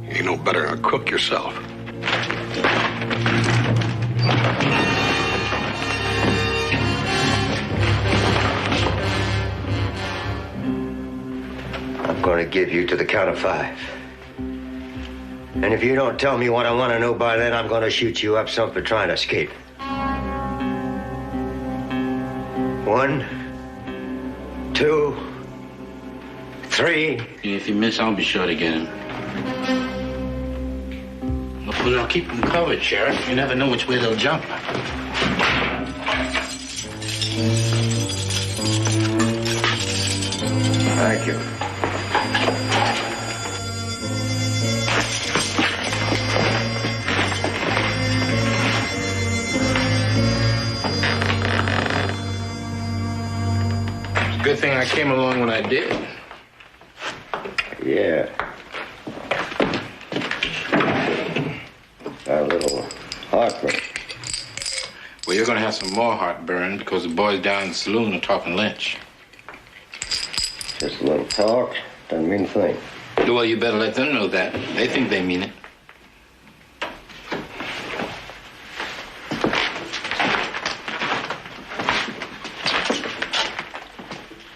You ain't no better than a cook yourself. I'm going to give you to the count of 5. And if you don't tell me what I want to know by then, I'm going to shoot you up some for trying to escape. 1, 2, 3. If you miss, I'll be sure to get him. Well, I'll keep them covered, Sheriff. You never know which way they'll jump. Thank you. Good thing I came along when I did. Yeah. Got a little heartburn. Well, you're going to have some more heartburn because the boys down in the saloon are talking lynch. Just a little talk. Doesn't mean a thing. Well, you better let them know that. They think they mean it.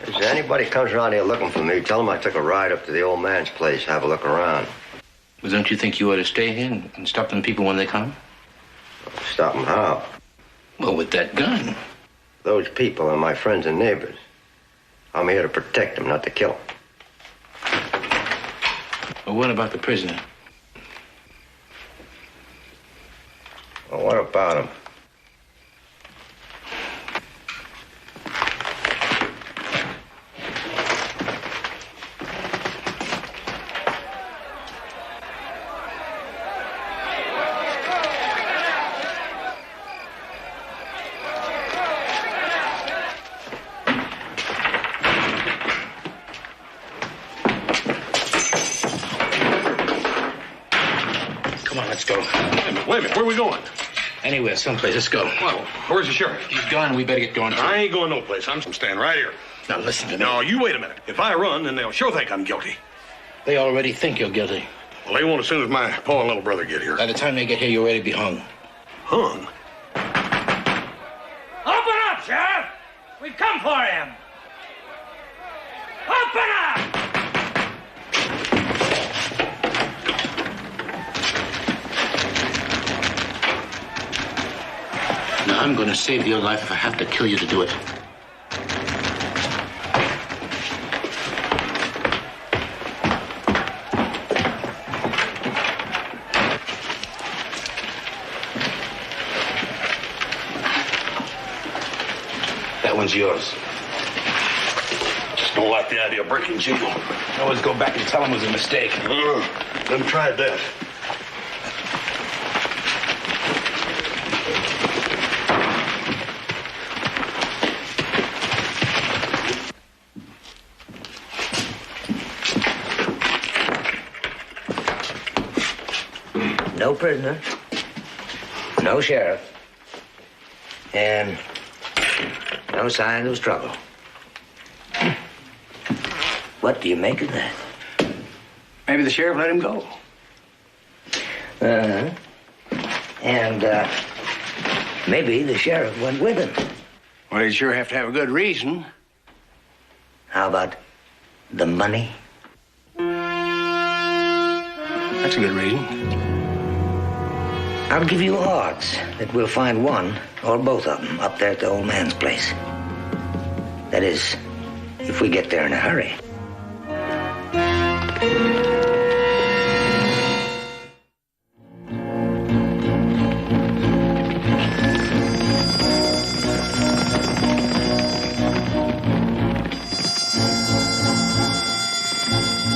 If anybody comes around here looking for me, tell them I took a ride up to the old man's place, have a look around. Well, don't you think you ought to stay here and stop them people when they come? Stop them how? Well, with that gun. Those people are my friends and neighbors. I'm here to protect them, not to kill them. Well, what about the prisoner? Well, what about him? Wait a minute, where are we going? Anywhere, someplace. Let's go. Well, where's the sheriff? He's gone. We better get going. I ain't going no place. I'm staying right here. Now, listen to me. No, you wait a minute. If I run, then they'll sure think I'm guilty. They already think you're guilty. Well, they won't as soon as my pa and little brother get here. By the time they get here, you're ready to be hung. Hung? Open up, Sheriff! We've come for him! Open up! Now, I'm going to save your life if I have to kill you to do it. That one's yours. Just don't like the idea of breaking jail. Always go back and tell him it was a mistake. Never tried that. No prisoner. No sheriff. And no signs of trouble. What do you make of that? Maybe the sheriff let him go. Uh-huh. And, maybe the sheriff went with him. Well, he'd sure have to have a good reason. How about the money? That's a good reason. I'll give you odds that we'll find one or both of them up there at the old man's place. That is, if we get there in a hurry.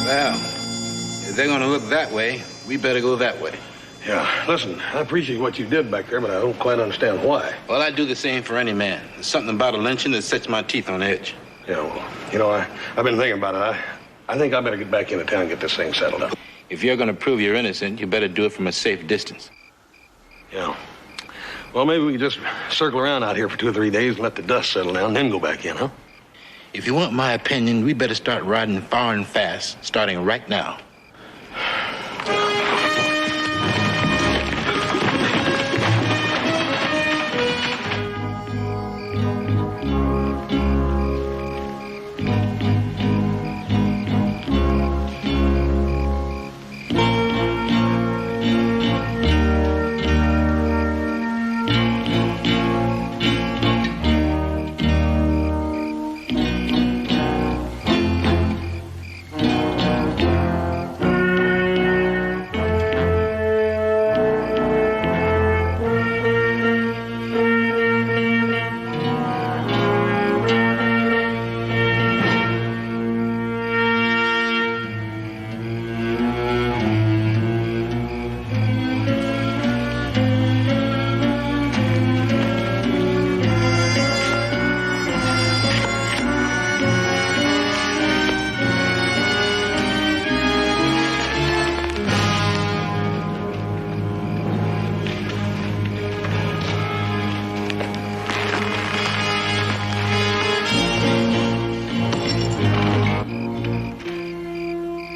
Well, if they're gonna look that way, we better go that way. Yeah, listen, I appreciate what you did back there, but I don't quite understand why. Well, I do the same for any man. There's something about a lynching that sets my teeth on edge. Yeah, well, I've been thinking about it. I think I better get back into town and get this thing settled up. If you're gonna prove you're innocent, you better do it from a safe distance. Yeah. Well, maybe we can just circle around out here for 2 or 3 days and let the dust settle down, then go back in, huh? If you want my opinion, we better start riding far and fast, starting right now.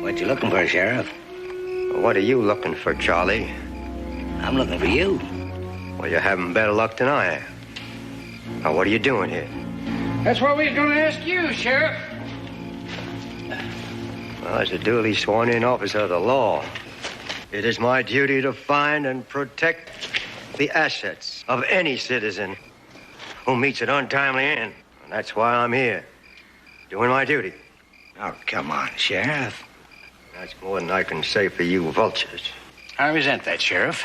What you looking for, Sheriff? What are you looking for, Charlie? I'm looking for you. Well, you're having better luck than I am. Now, what are you doing here? That's what we was going to ask you, Sheriff. Well, as a duly sworn-in officer of the law, it is my duty to find and protect the assets of any citizen who meets an untimely end. And that's why I'm here, doing my duty. Oh, come on, Sheriff. That's more than I can say for you vultures. I resent that, Sheriff.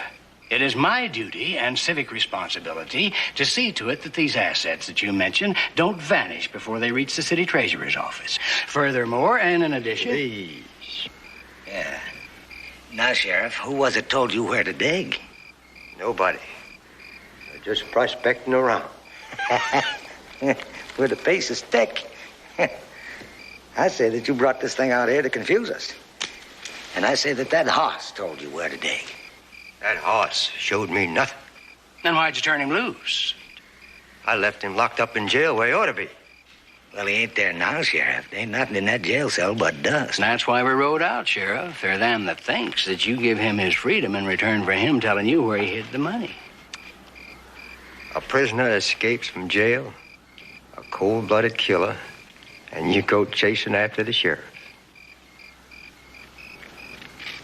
It is my duty and civic responsibility to see to it that these assets that you mentioned don't vanish before they reach the city treasurer's office. Furthermore, and in addition... Please. Yeah. Now, Sheriff, who was it told you where to dig? Nobody. They're just prospecting around. With a piece of stick. I say that you brought this thing out here to confuse us. And I say that horse told you where to dig. That horse showed me nothing. Then why'd you turn him loose? I left him locked up in jail where he ought to be. Well, he ain't there now, Sheriff. There ain't nothing in that jail cell but dust. And that's why we rode out, Sheriff. There are them that thinks that you give him his freedom in return for him telling you where he hid the money. A prisoner escapes from jail, a cold-blooded killer, and you go chasing after the sheriff.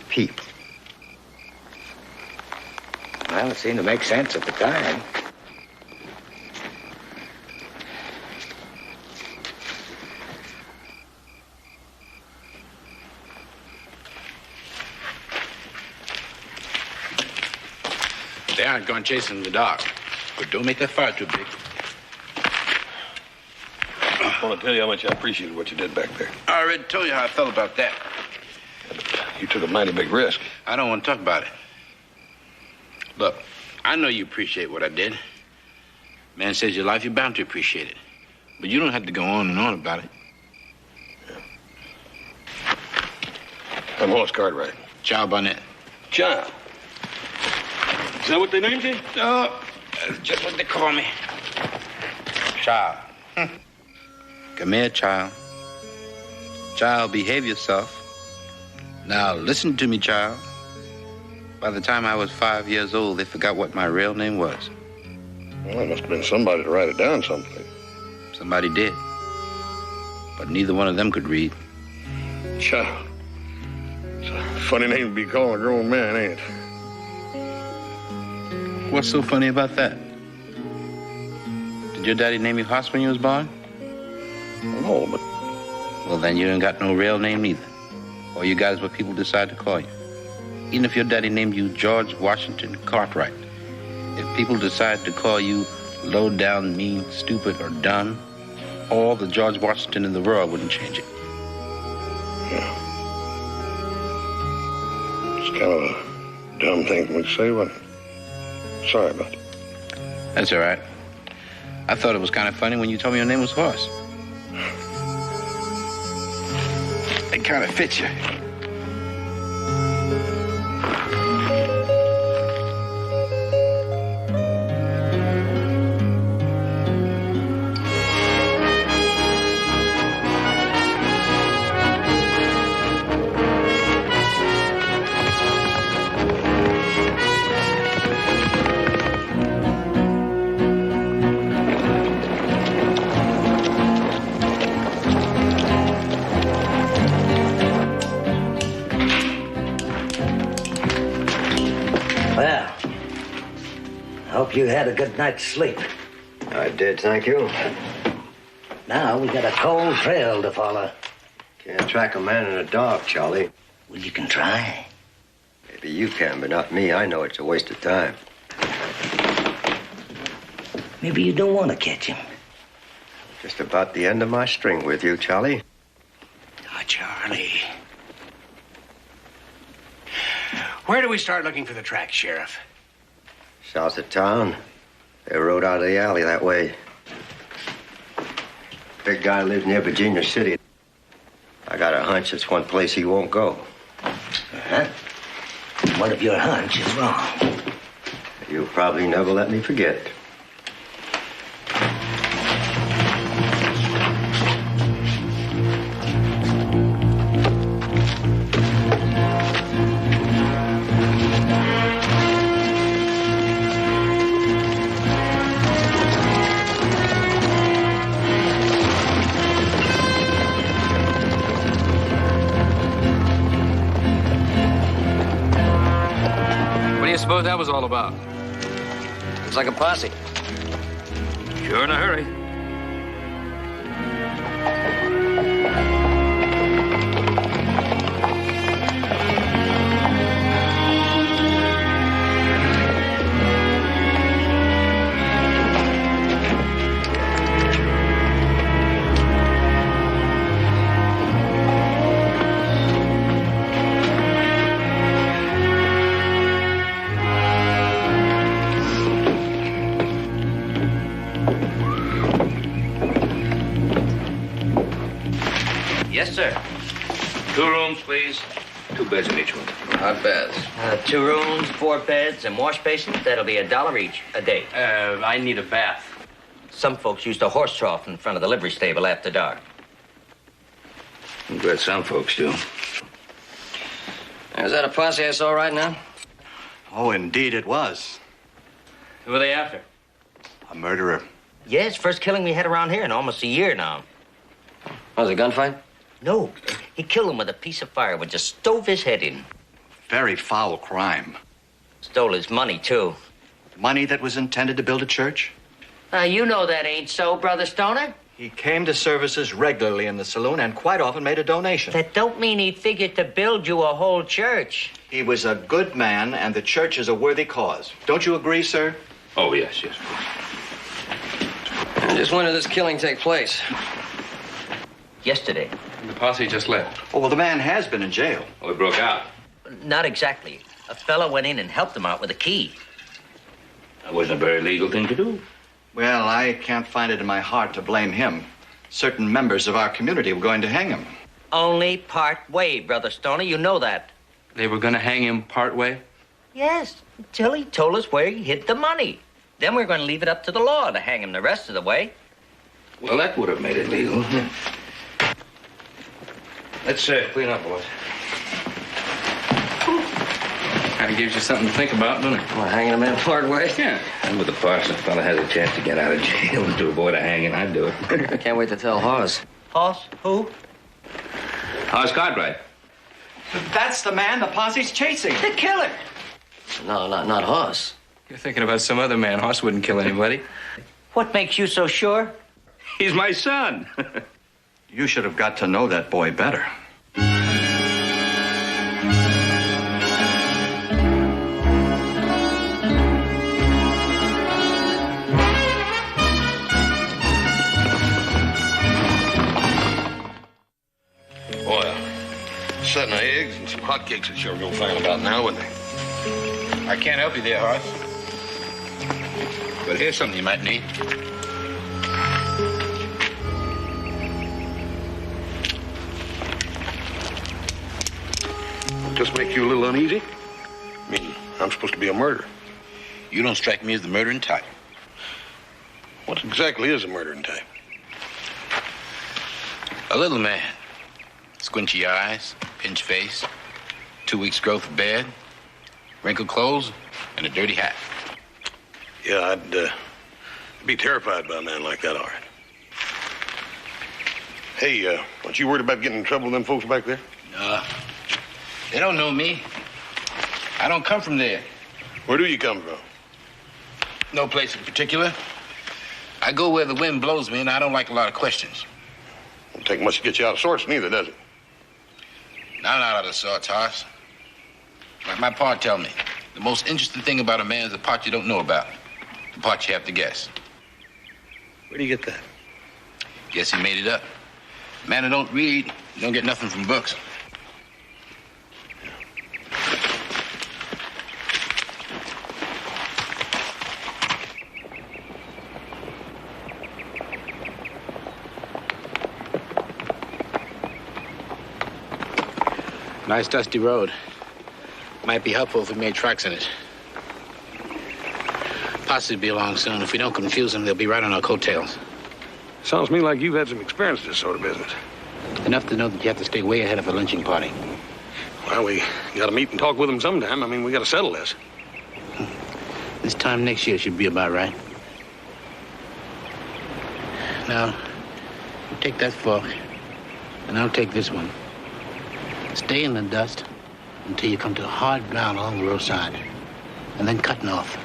People. Well, it seemed to make sense at the time. They aren't going chasing the dog, but don't make that fire too big. I want to tell you how much I appreciated what you did back there. I already told you how I felt about that. You took a mighty big risk. I don't want to talk about it. Look, I know you appreciate what I did. Man saves your life, you're bound to appreciate it. But you don't have to go on and on about it. Yeah. I'm Hollis Cartwright. Ciao, Barnett. Ciao. Is that what they named you? No, that's just what they call me. Child. Come here, child. Child, behave yourself. Now, listen to me, child. By the time I was 5 years old, they forgot what my real name was. Well, there must have been somebody to write it down someplace. Somebody did. But neither one of them could read. Child. It's a funny name to be calling a grown man, ain't it? What's so funny about that? Did your daddy name you Hoss when you was born? No, but... Well, then you ain't got no real name neither. All you got is what people decide to call you. Even if your daddy named you George Washington Cartwright, if people decide to call you low down, mean, stupid, or dumb, all the George Washington in the world wouldn't change it. Yeah. It's kind of a dumb thing for me to say, but sorry about it. That's all right. I thought it was kind of funny when you told me your name was Hoss. It kind of fits you. Well, I hope you had a good night's sleep. I did, thank you. Now we got a cold trail to follow. Can't track a man in a dog, Charlie. Well, you can try. Maybe you can, but not me. I know it's a waste of time. Maybe you don't want to catch him. Just about the end of my string with you, Charlie. Oh, Charlie. Where do we start looking for the tracks, Sheriff? South of town. They rode out of the alley that way. Big guy lives near Virginia City. I got a hunch it's one place he won't go. Uh-huh. What if your hunch is wrong? You'll probably never let me forget. What do you suppose that was all about? Looks like a posse. You're in a hurry. Yes, sir. 2 rooms, please. 2 beds in each one. Not beds. 2 rooms, 4 beds, and wash basins. That'll be $1 each a day. I need a bath. Some folks use the horse trough in front of the livery stable after dark. I'm glad some folks do. Is that a posse I saw right now? Oh, indeed it was. Who are they after? A murderer. Yes, first killing we had around here in almost a year now. Was it a gunfight? No, he killed him with a piece of firewood, just stove his head in. Very foul crime. Stole his money, too. Money that was intended to build a church? You know that ain't so, Brother Stoner. He came to services regularly in the saloon and quite often made a donation. That don't mean he figured to build you a whole church. He was a good man, and the church is a worthy cause. Don't you agree, sir? Oh, yes. And just when did this killing take place? Yesterday. The posse just left. Oh, well, the man has been in jail. Oh, he broke out. Not exactly. A fella went in and helped him out with a key. That wasn't a very legal thing to do. Well, I can't find it in my heart to blame him. Certain members of our community were going to hang him. Only part way, Brother Stoner. You know that. They were going to hang him part way? Yes, till he told us where he hid the money. Then we're going to leave it up to the law to hang him the rest of the way. Well, that would have made it legal. Let's clean up, boys. Kind of gives you something to think about, doesn't it? Well, hanging a man hard way? Yeah. And with the parts, if a fella has a chance to get out of jail to avoid a hanging, I'd do it. I can't wait to tell Hoss. Hoss? Who? Hoss Cartwright. That's the man the posse's chasing. The killer. No, not Hoss. You're thinking about some other man. Hoss wouldn't kill anybody. What makes you so sure? He's my son. You should have got to know that boy better. Boy, a set of eggs and some hotcakes that sure go fine about now, wouldn't they? I can't help you there, Hoss. But here's something you might need. Just make you a little uneasy? I mean, I'm supposed to be a murderer. You don't strike me as the murdering type. What exactly is a murdering type? A little man. Squinchy eyes, pinched face, 2 weeks growth of beard, wrinkled clothes, and a dirty hat. Yeah, I'd be terrified by a man like that, all right. Hey, aren't you worried about getting in trouble with them folks back there? They don't know me. I don't come from there. Where do you come from? No place in particular. I go where the wind blows me, and I don't like a lot of questions. Don't take much to get you out of sorts, neither, does it? I'm not out of sorts, Hoss. Like my pa tell me, the most interesting thing about a man is the part you don't know about. The part you have to guess. Where do you get that? Guess he made it up. A man who don't read, don't get nothing from books. Nice dusty road. Might be helpful if we made tracks in it. Posse will be along soon. If we don't confuse them, they'll be right on our coattails. Sounds to me like you've had some experience in this sort of business. Enough to know that you have to stay way ahead of a lynching party. Well, we gotta meet and talk with them sometime. I mean, we gotta settle this. This time next year should be about right. Now, you take that fork, and I'll take this one. Stay in the dust until you come to hard ground along the roadside, and then cut north.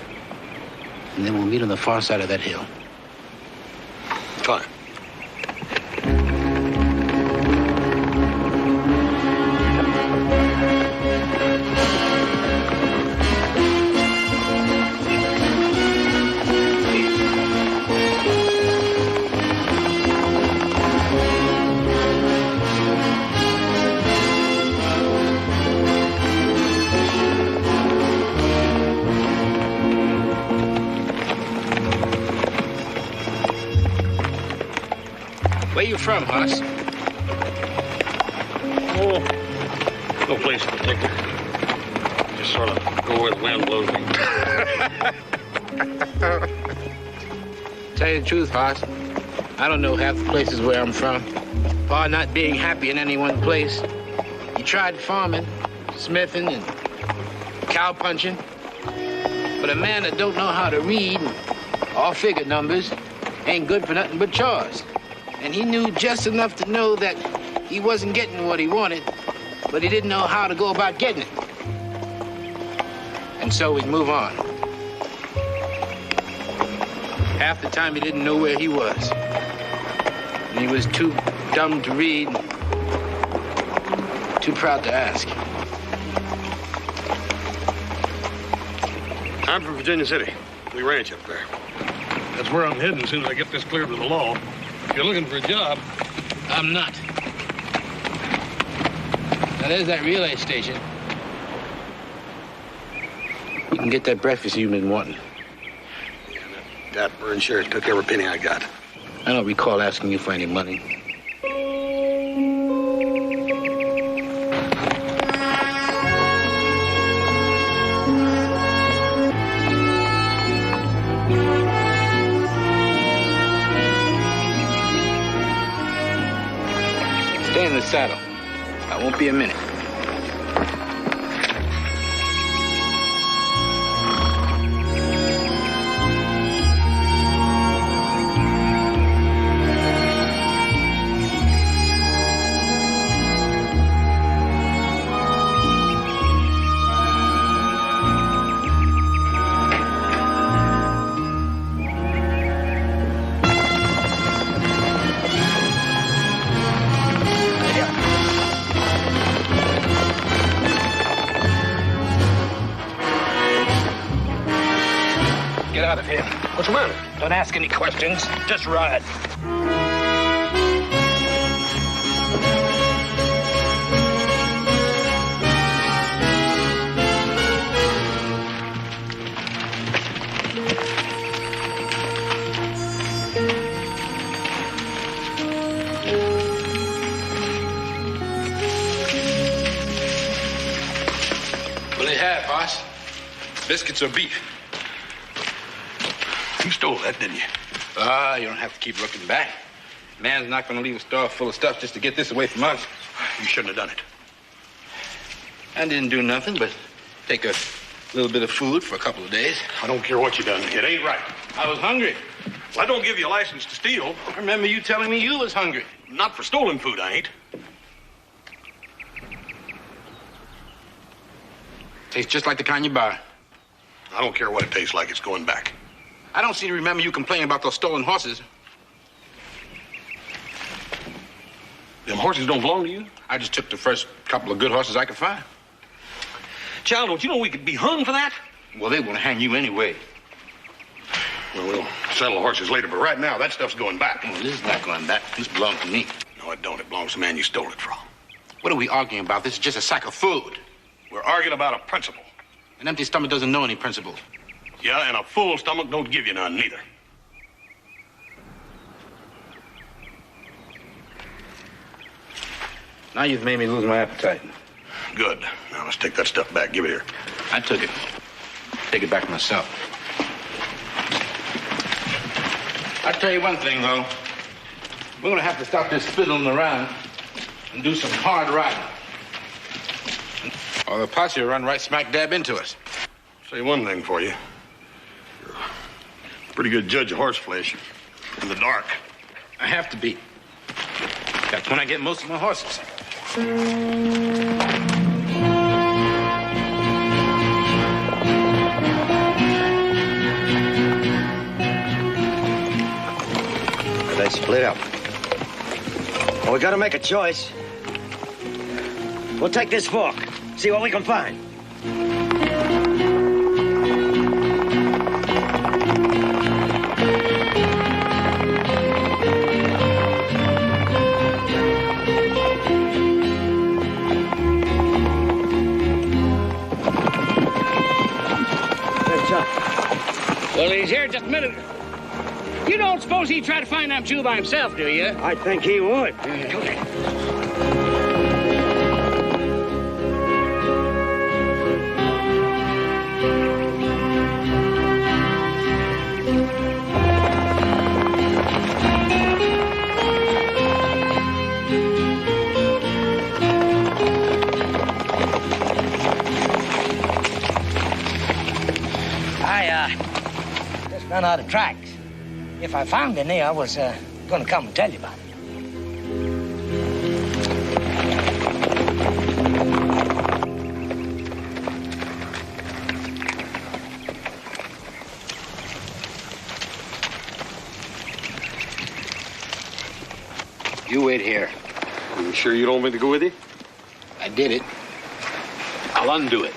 And then we'll meet on the far side of that hill. Fine. Where you from, Hoss? Oh, no place in particular. Just sort of go where the wind blows me. Tell you the truth, Hoss, I don't know half the places where I'm from. Pa not being happy in any one place. He tried farming, smithing, and cow punching. But a man that don't know how to read or figure numbers ain't good for nothing but chores. And he knew just enough to know that he wasn't getting what he wanted, but he didn't know how to go about getting it. And so we'd move on. Half the time he didn't know where he was. And he was too dumb to read, too proud to ask. I'm from Virginia City. We ranch up there. That's where I'm heading as soon as I get this cleared with the law. If you're looking for a job... I'm not. Now, there's that relay station. You can get that breakfast you've been wanting. Yeah, that burn sure took every penny I got. I don't recall asking you for any money. Stay in the saddle. I won't be a minute. Get out of here. What's the matter? Don't ask any questions. Just ride. What do they have, boss? Biscuits or beef? You stole that, didn't you? Ah, you don't have to keep looking back. Man's not going to leave a store full of stuff just to get this away from us. You shouldn't have done it. I didn't do nothing but take a little bit of food for a couple of days. I don't care what you done. It ain't right. I was hungry. Well, I don't give you a license to steal. I remember you telling me you was hungry. Not for stolen food, I ain't. Tastes just like the kind you buy. I don't care what it tastes like. It's going back. I don't seem to remember you complaining about those stolen horses. Them horses don't belong to you? I just took the first couple of good horses I could find. Child, don't you know we could be hung for that? Well, they want to hang you anyway. Well, we'll settle the horses later, but right now, that stuff's going back. Well, this is not going back. This belongs to me. No, it don't. It belongs to the man you stole it from. What are we arguing about? This is just a sack of food. We're arguing about a principle. An empty stomach doesn't know any principles. Yeah, and a full stomach don't give you none, neither. Now you've made me lose my appetite. Good. Now let's take that stuff back. Give it here. I took it. Take it back myself. I'll tell you one thing, though. We're going to have to stop this fiddling around and do some hard riding. Or the posse will run right smack dab into us. Say one thing for you. You're a pretty good judge of horse flesh in the dark. I have to be. That's when I get most of my horses. They split up. Well, we gotta make a choice. We'll take this fork, see what we can find. Well, he's here just a minute. You don't suppose he'd try to find them two by himself, do you? I think he would. Just run out of tracks. If I found any, I was going to come and tell you about it. You wait here. You sure you don't want me to go with you? I did it. I'll undo it.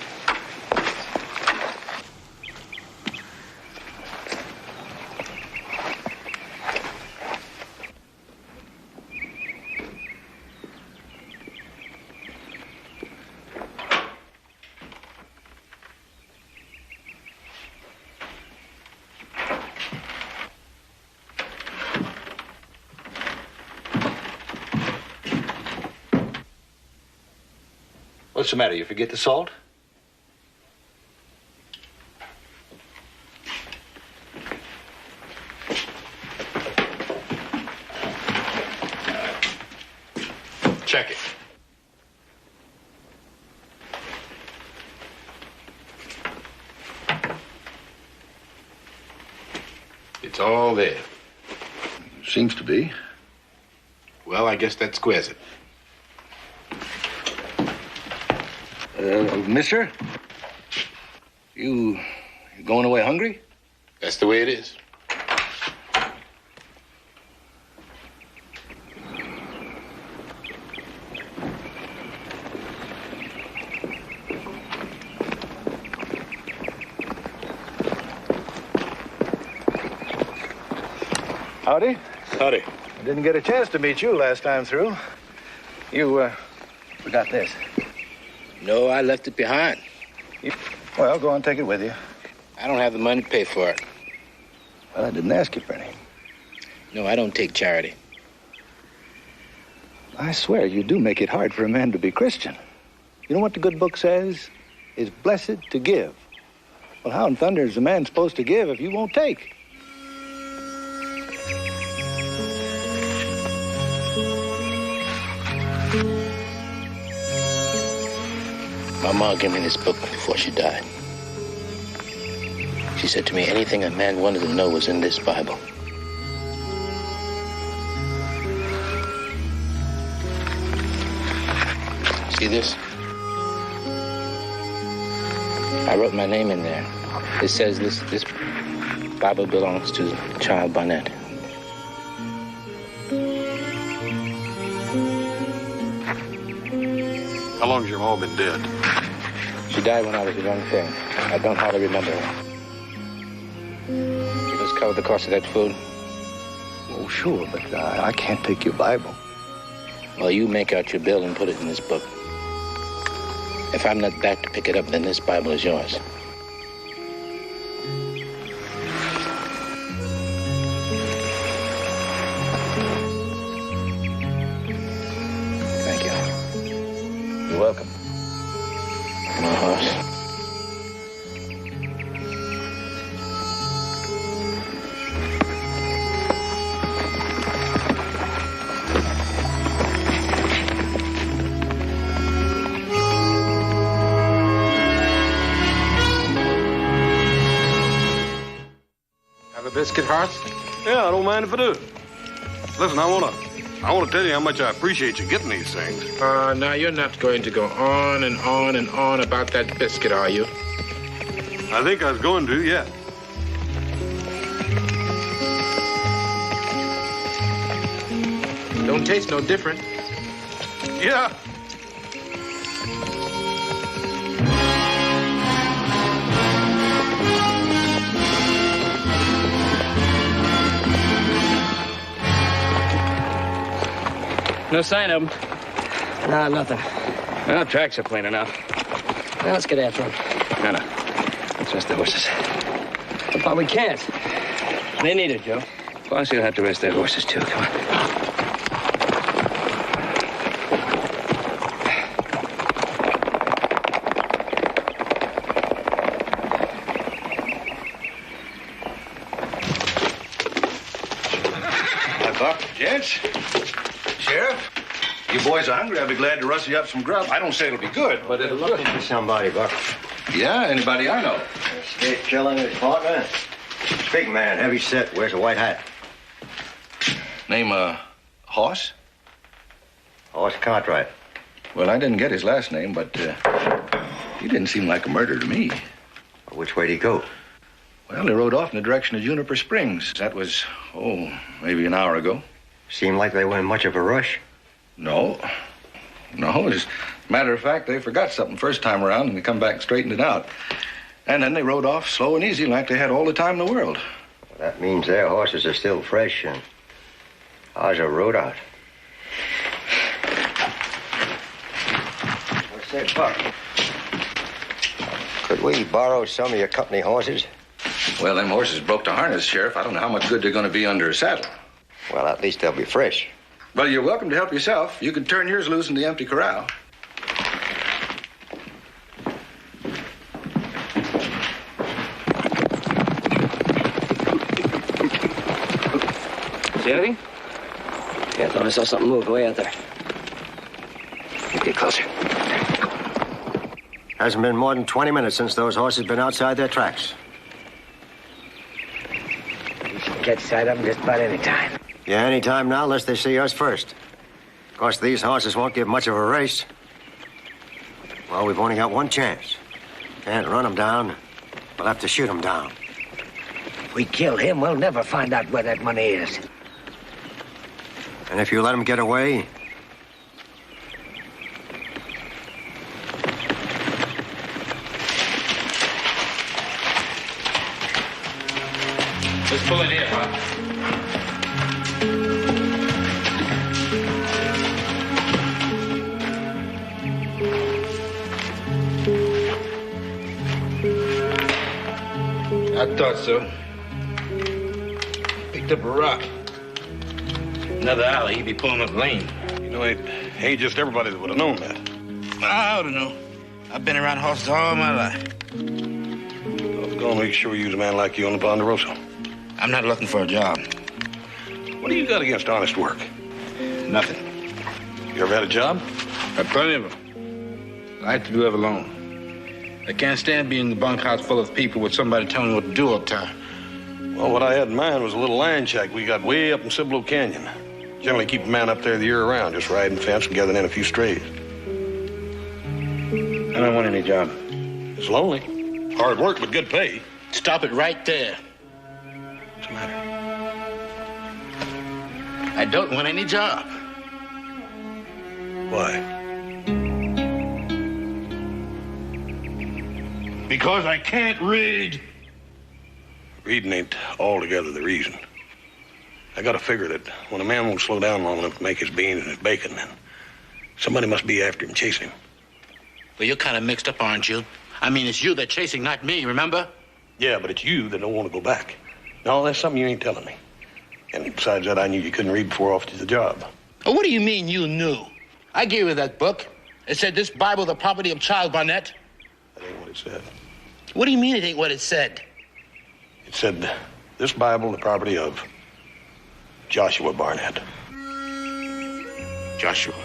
What's the matter? You forget the salt? check it. It's all there. Seems to be. Well, I guess that squares it. Mister? You going away hungry? That's the way it is. Howdy. Howdy. I didn't get a chance to meet you last time through. You, forgot this. No, I left it behind. Well, go on, take it with you. I don't have the money to pay for it. Well, I didn't ask you for any. No, I don't take charity. I swear, you do make it hard for a man to be Christian. You know what the good book says? It's blessed to give. Well, how in thunder is a man supposed to give if you won't take? My mom gave me this book before she died. She said to me, anything a man wanted to know was in this Bible. See this? I wrote my name in there. It says this Bible belongs to Child Barnett. How long has your mom been dead? She died when I was a young thing. I don't hardly remember her. You just covered the cost of that food? Oh, sure, but I can't take your Bible. Well, you make out your bill and put it in this book. If I'm not back to pick it up, then this Bible is yours. Thank you. You're welcome. My horse. Have a biscuit, Horace? Yeah, I don't mind if I do. Listen, I want to tell you how much I appreciate you getting these things. Now you're not going to go on and on and on about that biscuit, are you? I think I was going to, yeah. Don't taste no different. Yeah. No sign of him. Nah, nothing. Well, tracks are plain enough. Now, let's get after him. No. Let's rest the horses. But we can't. They need it, Joe. Boss, you'll have to rest their horses, too. Come on. Hi, Buck. Gents. Sheriff. You boys are hungry. I'll be glad to rustle you up some grub. I don't say it'll be good, but it'll look Looking for somebody, Buck. Yeah, anybody I know. Escape killing his partner. Big man, heavy set, wears a white hat. Name, Hoss? Hoss Cartwright. Well, I didn't get his last name, but he didn't seem like a murder to me. Which way'd he go? Well, he rode off in the direction of Juniper Springs. That was, maybe an hour ago. Seemed like they were in much of a rush. No. As a matter of fact, they forgot something first time around, and they come back and straightened it out. And then they rode off slow and easy, like they had all the time in the world. Well, that means their horses are still fresh, and ours are rode out. What's that, Buck? Could we borrow some of your company horses? Well, them horses broke the harness, Sheriff. I don't know how much good they're going to be under a saddle. Well, at least they'll be fresh. Well, you're welcome to help yourself. You can turn yours loose in the empty corral. See anything? Yeah, I thought I saw something move way out there. Get closer. Hasn't been more than 20 minutes since those horses been outside their tracks. We should catch sight of them just about any time. Yeah, any time now, unless they see us first. Of course, these horses won't give much of a race. Well, we've only got one chance. Can't run them down. We'll have to shoot them down. If we kill him, we'll never find out where that money is. And if you let them get away, let's pull in here, Pop. I thought so. Picked up a rock. Another alley, he'd be pulling up lane. You know, it ain't just everybody that would have known that. I ought to know. I've been around horses all my life. I was gonna make sure you was a man like you on the Ponderosa. I'm not looking for a job. What do you got against honest work? Nothing. You ever had a job? Got plenty of them. I like to do it alone. I can't stand being in the bunkhouse full of people with somebody telling me what to do all the time. Well, what I had in mind was a little land shack we got way up in Cibolo Canyon. Generally keep a man up there the year around, just riding fence and gathering in a few strays. I don't want any job. It's lonely. Hard work, but good pay. Stop it right there. What's the matter? I don't want any job. Why? Because I can't read. Reading ain't altogether the reason. I gotta figure that when a man won't slow down long enough to make his beans and his bacon, then somebody must be after him, chasing him. Well, you're kind of mixed up, aren't you? I mean, it's you they're chasing, not me, remember? Yeah, but it's you that don't want to go back. No, that's something you ain't telling me. And besides that, I knew you couldn't read before I offered you the job. Oh, what do you mean you knew? I gave you that book. It said this Bible, the property of Charles Barnett. That ain't what it said. What do you mean it ain't what it said? It said, this Bible, the property of Joshua Barnett. Joshua.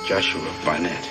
Joshua Barnett.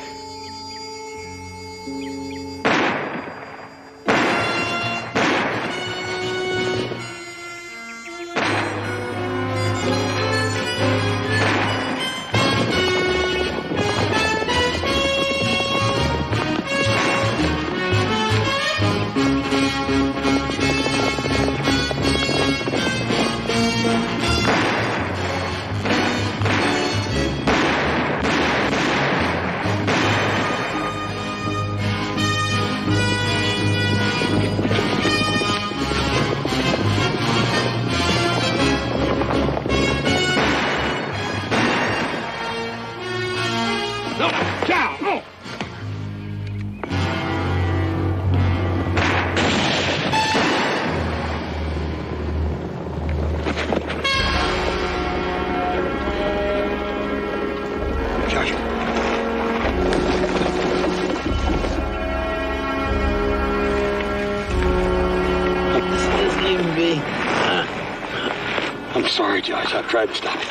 I'm sorry, Josh. I've tried to stop you.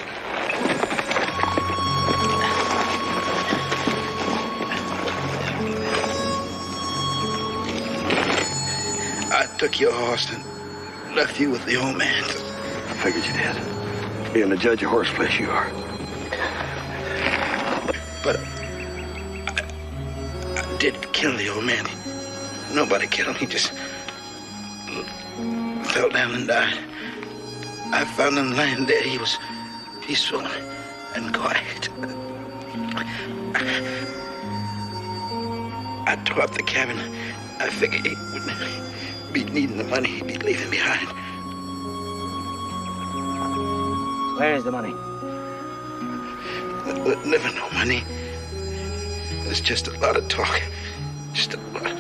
I took your horse and left you with the old man. I figured you did. Being the judge of horseflesh, you are. But I did kill the old man. Nobody killed him. He just fell down and died. I found him lying dead. He was peaceful and quiet. I tore up the cabin. I figured he wouldn't be needing the money he'd be leaving behind. Where is the money? Never no money. It's just a lot of talk. Just a lot.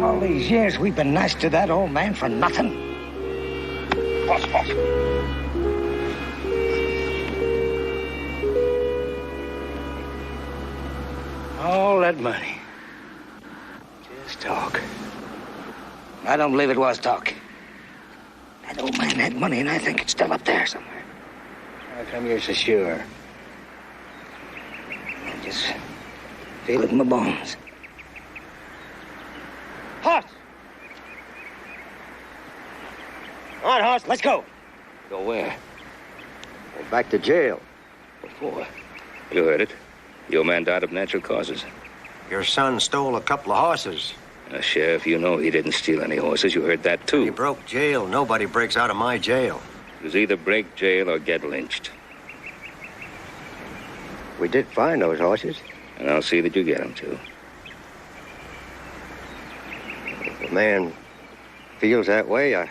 All these years we've been nice to that old man for nothing. Boss. All that money. Just talk. I don't believe it was talk. That old man had money, and I think it's still up there somewhere. How come you're so sure? I just feel it in my bones. Horse! All right, Horse, let's go. Go where? Go back to jail. What for? You heard it. Your man died of natural causes. Your son stole a couple of horses. Sheriff, you know he didn't steal any horses. You heard that, too. He broke jail. Nobody breaks out of my jail. It was either break jail or get lynched. We did find those horses. And I'll see that you get them, too. If a man feels that way, I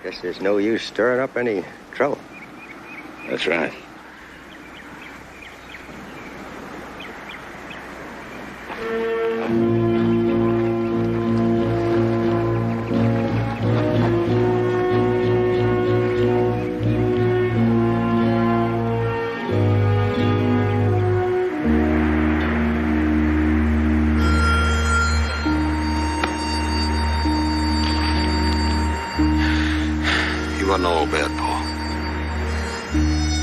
guess there's no use stirring up any trouble. That's right. He wasn't all bad, Paul.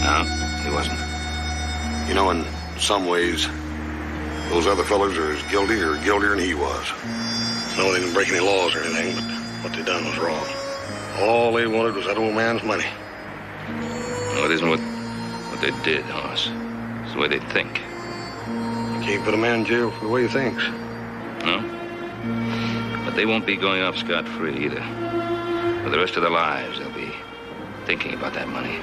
No, he wasn't. You know, in some ways, those other fellas are as guilty or guiltier than he was. No, they didn't break any laws or anything, but what they done was wrong. All they wanted was that old man's money. No, it isn't what they did, Hoss. It's the way they think. You can't put a man in jail for the way he thinks. No? But they won't be going off scot-free either. For the rest of their lives, they'll be thinking about that money.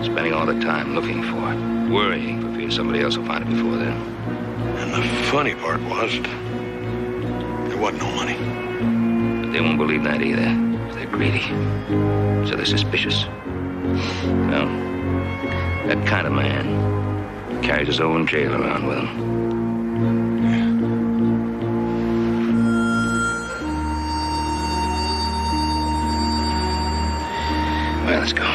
Spending all the time looking for it. Worrying for fear somebody else will find it before them. And the funny part was, there wasn't no money. But they won't believe that either. They're greedy. So they're suspicious. Well, that kind of man carries his own jail around with him. Well, let's go.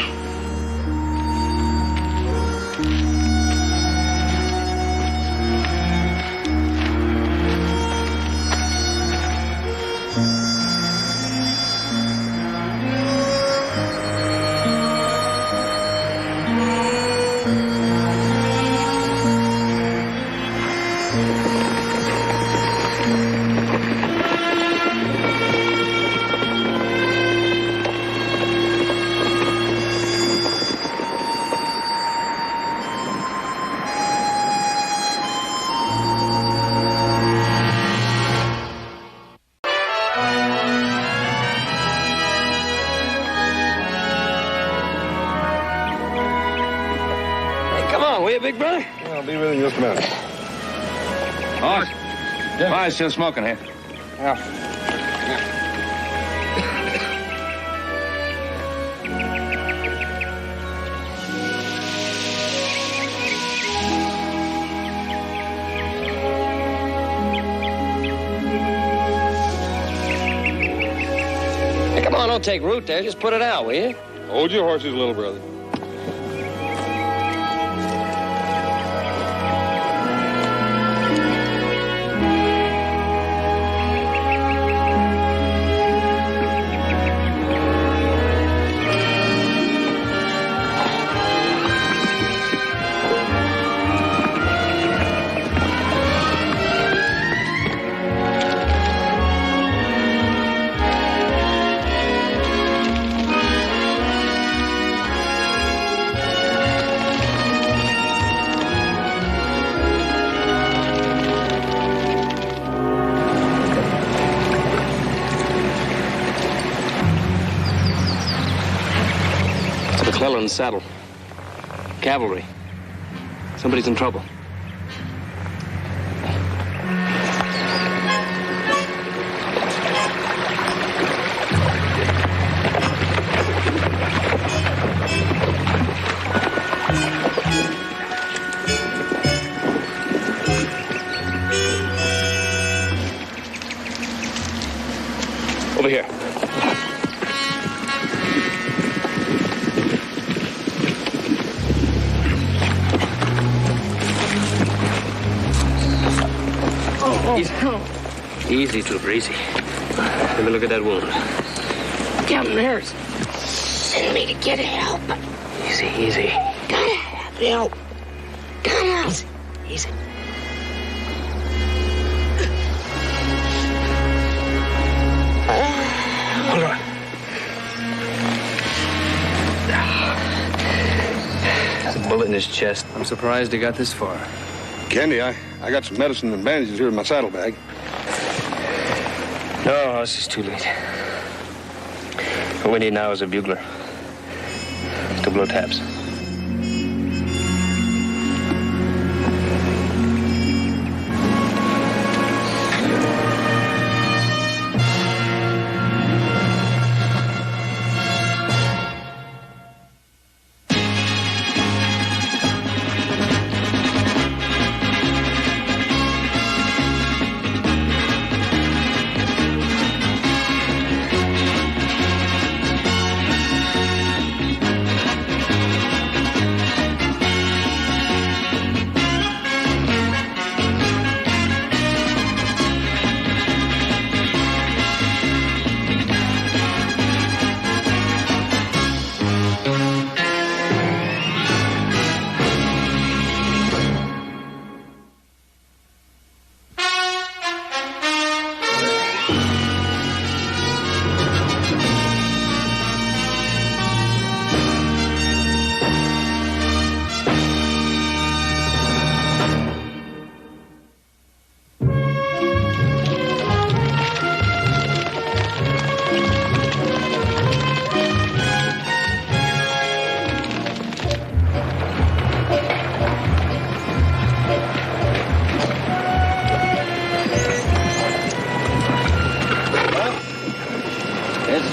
Big brother? I'll be with you in just a minute. Hoss, fire's still smoking here. Yeah. Hey, come on, don't take root there. Just put it out, will you? Hold your horses, little brother. McClellan's saddle. Cavalry. Somebody's in trouble. Over here. Easy, Trooper, easy. Let me look at that wound. Captain Harris, send me to get help. Easy, easy. Gotta have help. Gotta. Easy. Hold on. There's a bullet in his chest. I'm surprised he got this far. Candy, I got some medicine and bandages here in my saddlebag. No, this is too late. What we need now is a bugler to blow taps.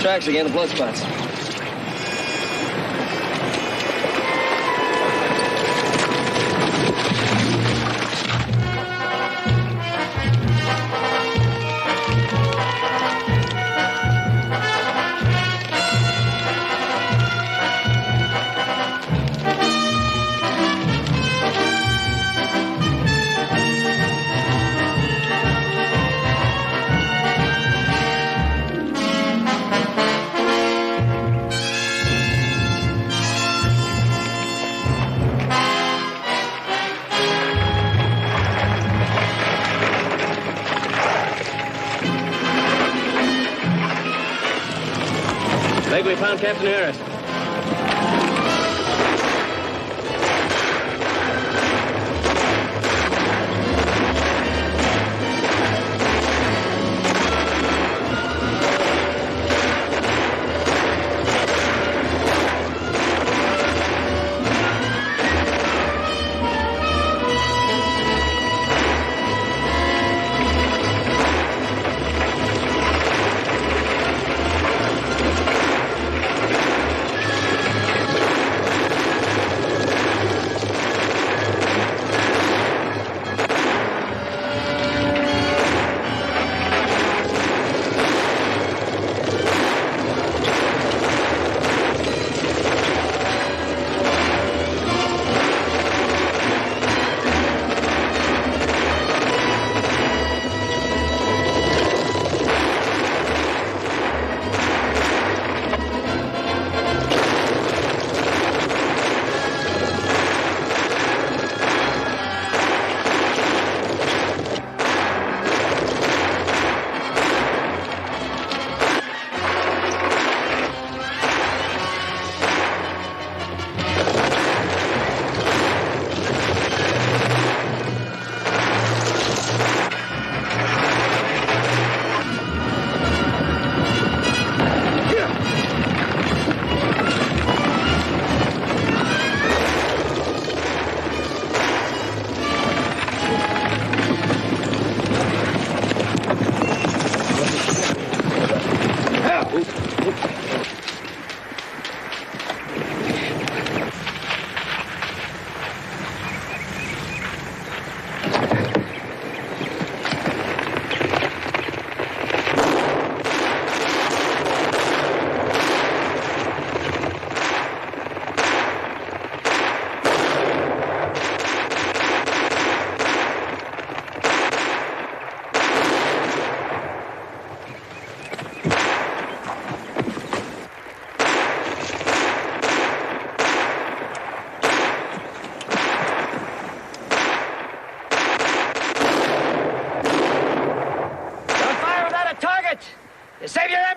Tracks again, the blood spots. We found Captain Harris.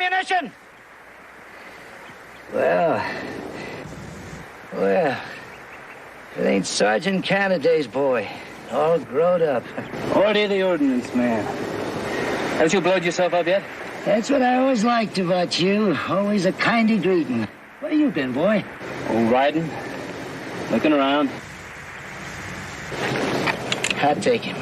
ammunition? Well, it ain't Sergeant Canada's boy. All grown up. Order the ordnance, man. Haven't you blowed yourself up yet? That's what I always liked about you. Always a kindly greeting. Where you been, boy? Oh, riding. Looking around. I'll take him.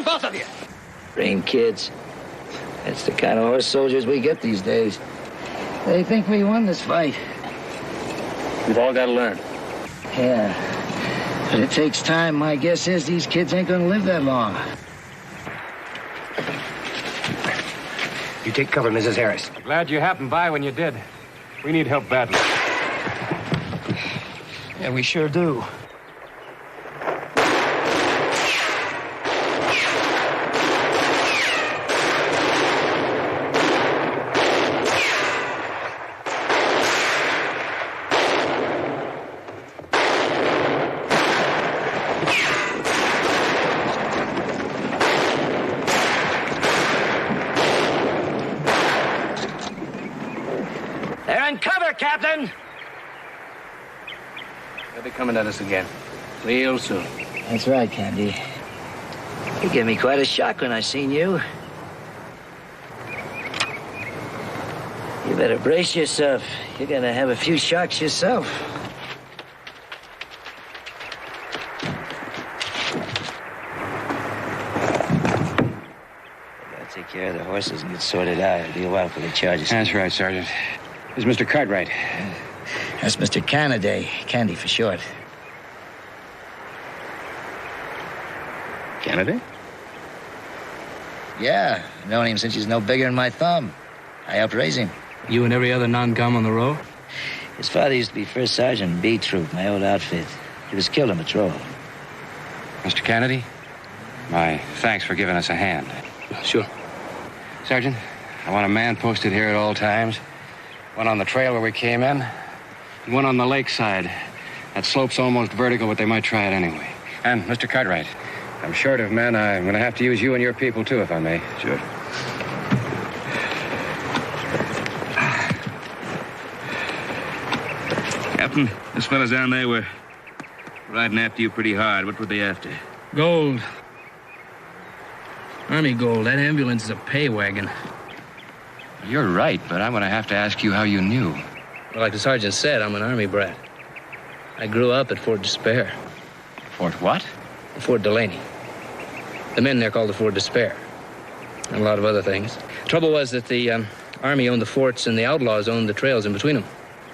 Both of you. Brain kids. That's the kind of horse soldiers we get these days. They think we won this fight. We've all got to learn. Yeah. But it takes time. My guess is these kids ain't gonna live that long. You take cover, Mrs. Harris. Glad you happened by when you did. We need help badly. Yeah, we sure do. Captain! They'll be coming at us again. Real soon. That's right, Candy. You gave me quite a shock when I seen you. You better brace yourself. You're gonna have a few shocks yourself. I gotta take care of the horses and get sorted out. It'll be a while for the charges. That's right, Sergeant. This is Mr. Cartwright. That's Mr. Canada. Candy for short. Canada? Yeah, I've known him since he's no bigger than my thumb. I helped raise him. You and every other non-com on the row? His father used to be First Sergeant in B Troop, my old outfit. He was killed on patrol. Mr. Kennedy, my thanks for giving us a hand. Sure. Sergeant, I want a man posted here at all times. One on the trail where we came in, and one on the lakeside. That slope's almost vertical, but they might try it anyway. And, Mr. Cartwright, I'm short of men. I'm going to have to use you and your people, too, if I may. Sure. Captain, those fellas down there were riding after you pretty hard. What were they after? Gold. Army gold. That ambulance is a pay wagon. You're right, but I'm going to have to ask you how you knew. Well, like the sergeant said, I'm an Army brat. I grew up at Fort Despair. Fort what? Fort Delaney. The men there called it Fort Despair. And a lot of other things. Trouble was that the Army owned the forts and the outlaws owned the trails in between them.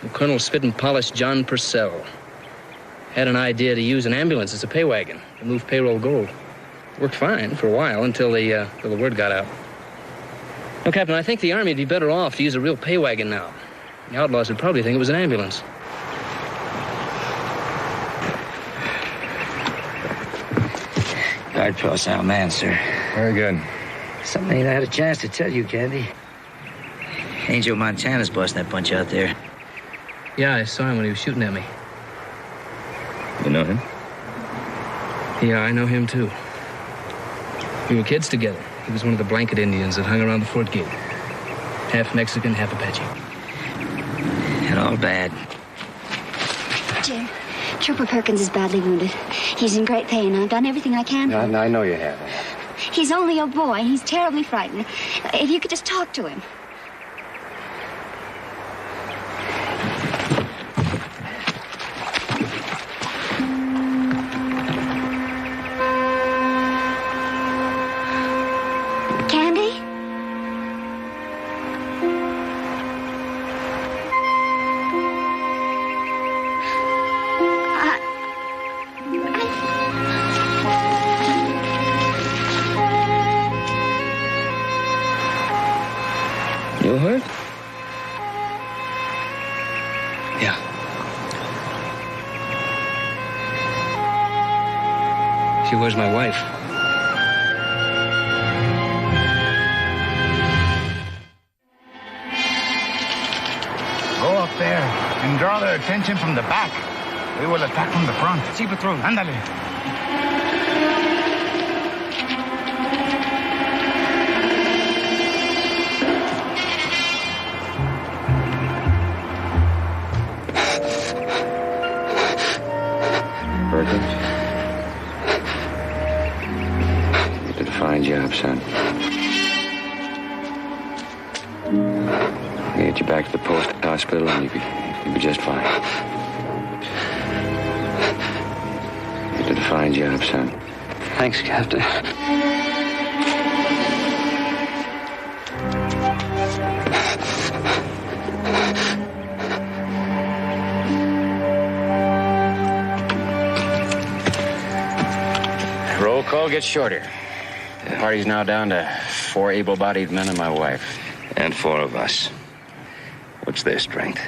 And Colonel Spit and Polish John Purcell had an idea to use an ambulance as a pay wagon to move payroll gold. Worked fine for a while until the word got out. Well, Captain, I think the Army would be better off to use a real pay wagon now. The outlaws would probably think it was an ambulance. Guard post our man, sir. Very good. Something I ain't had a chance to tell you, Candy. Angel Montana's bossing that bunch out there. Yeah, I saw him when he was shooting at me. You know him? Yeah, I know him, too. We were kids together. He was one of the blanket Indians that hung around the fort gate. Half Mexican, half Apache. And all bad. Jim, Trooper Perkins is badly wounded. He's in great pain. I've done everything I can. I know you have. He's only a boy, and he's terribly frightened. If you could just talk to him. You hurt? you where's my wife. Go up there and draw their attention from the back. We will attack from the front. Sí, patrón. Ándale. Perkins? You did a fine job, son. I'll get you back to the post hospital and you'll be just fine. You did a fine job, son. Thanks, Captain. Roll call gets shorter. The party's now down to 4 able-bodied men and my wife. And 4 of us. What's their strength?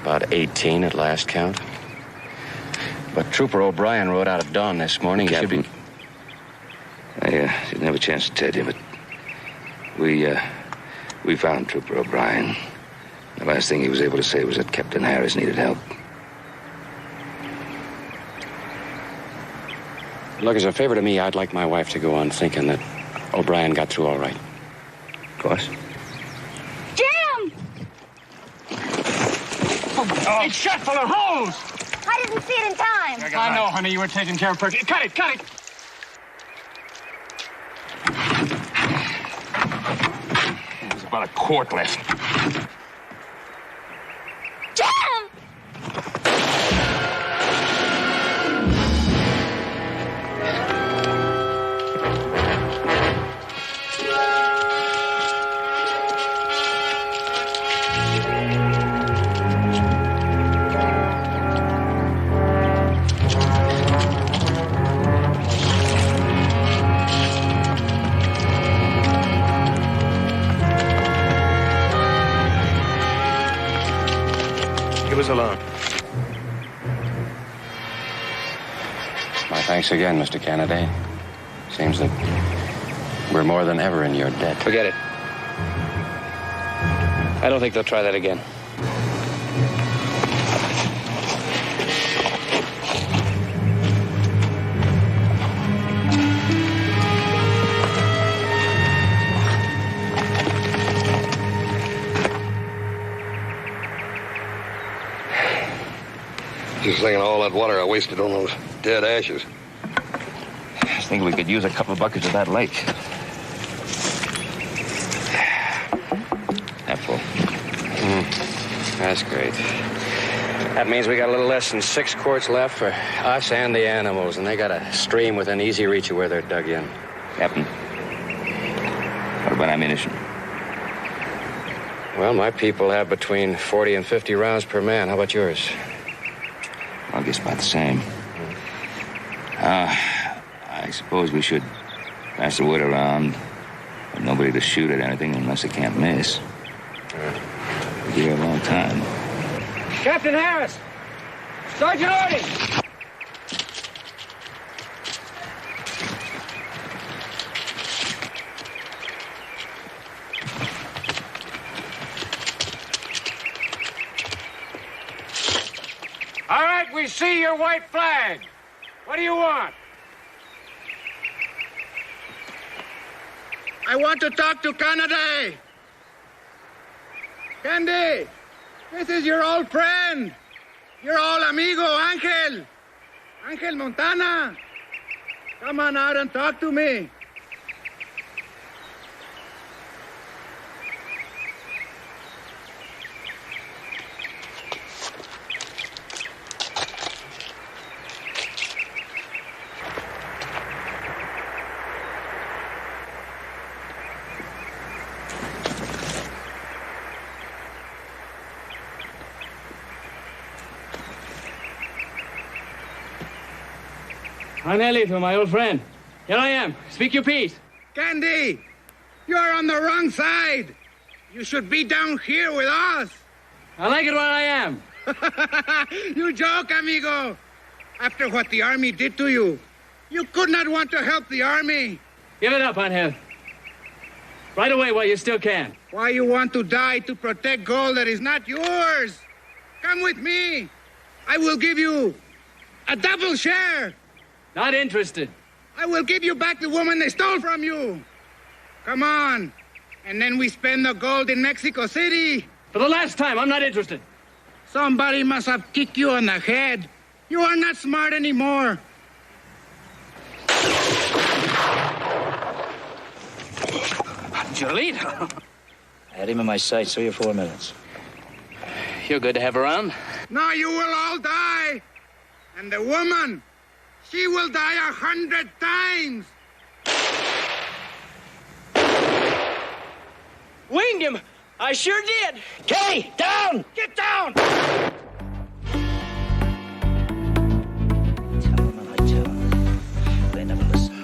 About 18 at last count. But Trooper O'Brien rode out at dawn this morning. Captain, I didn't have a chance to tell you, but we found Trooper O'Brien. The last thing he was able to say was that Captain Harris needed help. Look, as a favor to me, I'd like my wife to go on thinking that O'Brien got through all right. Of course. Jim! Oh, it's shot full of holes. I didn't see it in time. I know, honey. You were taking care of Perkins. Cut it, cut it. There's about a quart left. Jim! Leave us alone. My thanks again, Mr. Kennedy. Seems that we're more than ever in your debt. Forget it. I don't think they'll try that again. Just thinking of all that water I wasted on those dead ashes. I was thinking we could use a couple of buckets of that lake. Half full. That's great. That means we got a little less than 6 quarts left for us and the animals, and they got a stream within easy reach of where they're dug in. Captain, what about ammunition? Well, my people have between 40 and 50 rounds per man. How about yours? I guess about the same. I suppose we should pass the word around for nobody to shoot at anything unless they can't miss. We'll be here a long time. Captain Harris! Sergeant Ording! All right, we see your white flag. What do you want? I want to talk to Canada. Candy, this is your old friend. Your old amigo, Angel. Angel Montana. Come on out and talk to me. Anelito, my old friend. Here I am. Speak your piece. Candy, you're on the wrong side. You should be down here with us. I like it where I am. You joke, amigo. After what the army did to you, You could not want to help the army. Give it up, Angel. Right away while you still can. Why you want to die to protect gold that is not yours? Come with me. I will give you a double share. Not interested. I will give you back the woman they stole from you. Come on. And then we spend the gold in Mexico City. For the last time, I'm not interested. Somebody must have kicked you on the head. You are not smart anymore. Jolito. I had him in my sights 3 or 4 minutes. You're good to have around. Now you will all die. And the woman, she will die 100 times. Winged him. I sure did. Kenny, down! Get down! They never listen.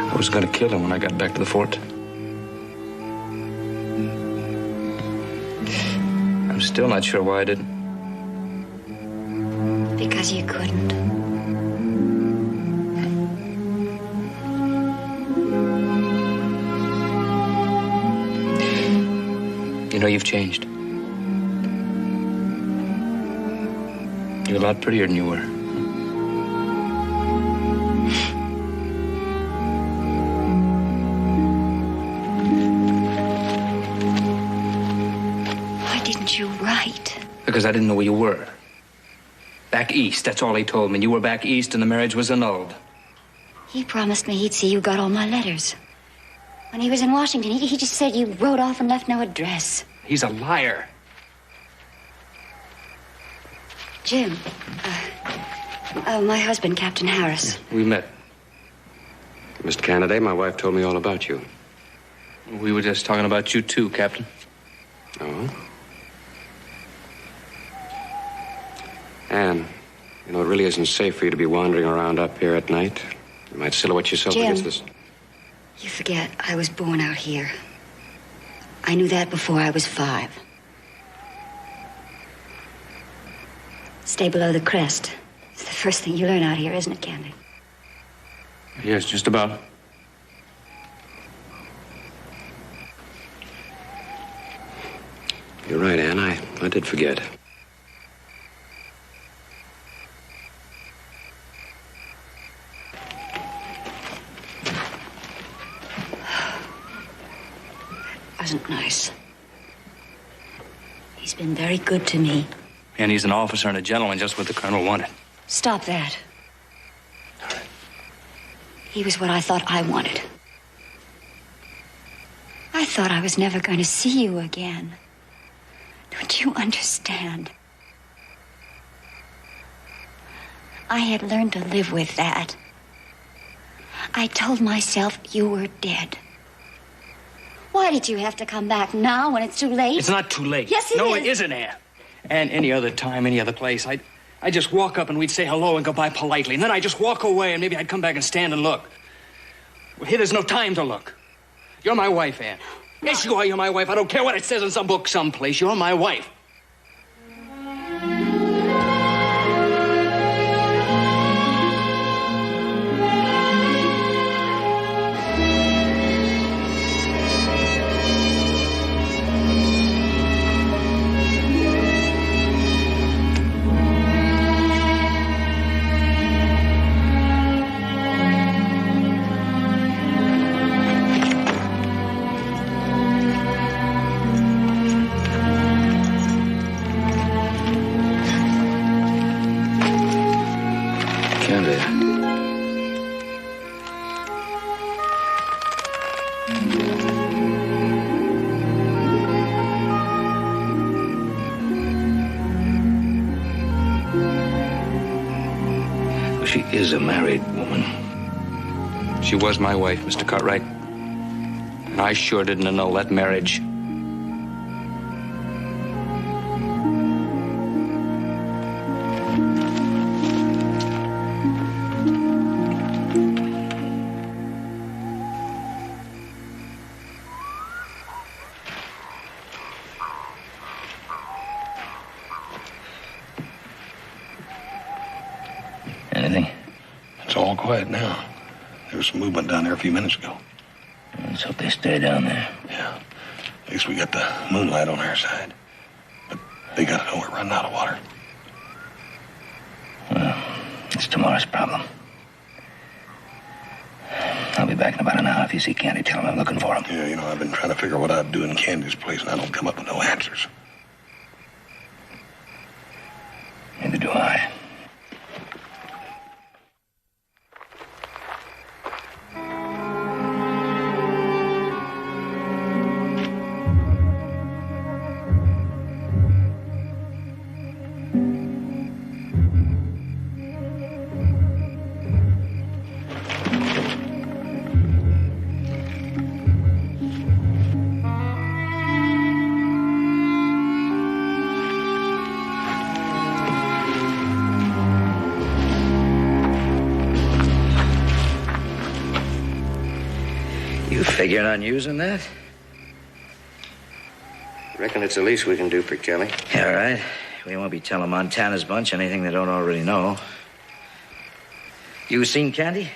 I was going to kill him when I got back to the fort. I'm still not sure why I didn't. Because you couldn't. You know, you've changed. You're a lot prettier than you were. Why didn't you write? Because I didn't know where you were. Back east, that's all he told me. You were back east and the marriage was annulled. He promised me he'd see you got all my letters. When he was in Washington, he just said you rode off and left no address. He's a liar. Jim, my husband, Captain Harris. We met. Mr. Kennedy, my wife told me all about you. We were just talking about you too, Captain. Oh? Anne, you know, it really isn't safe for you to be wandering around up here at night. You might silhouette yourself Jim, against this. You forget I was born out here. I knew that before I was 5. Stay below the crest. It's the first thing you learn out here, isn't it, Candy? Yes, just about. You're right, Anne. I did forget. Wasn't nice. He's been very good to me. And he's an officer and a gentleman, just what the colonel wanted. Stop that. He was what I thought I wanted. I thought I was never going to see you again. Don't you understand? I had learned to live with that. I told myself you were dead. Why did you have to come back now when it's too late? It's not too late. Yes, it No, is. it isn't, Anne. And any other time, any other place, I'd just walk up and we'd say hello and goodbye politely. And then I'd just walk away and maybe I'd come back and stand and look. Well, here, there's no time to look. You're my wife, Anne. Yes, you are. You're my wife. I don't care what it says in some book someplace. You're my wife. She is a married woman. She was my wife, Mr. Cartwright. And I sure didn't annul that marriage. Anything? It's all quiet now. There was some movement down there a few minutes ago. Let's hope they stay down there. Yeah. At least we got the moonlight on our side. But they gotta know we're running out of water. Well, it's tomorrow's problem. I'll be back in about an hour. If you see Candy, tell him I'm looking for him. Yeah, you know, I've been trying to figure what I'd do in Candy's place, and I don't come up with no answers. Neither do I. You figuring on using that? Reckon it's the least we can do for Kelly. All right. We won't be telling Montana's bunch anything they don't already know. You seen Candy?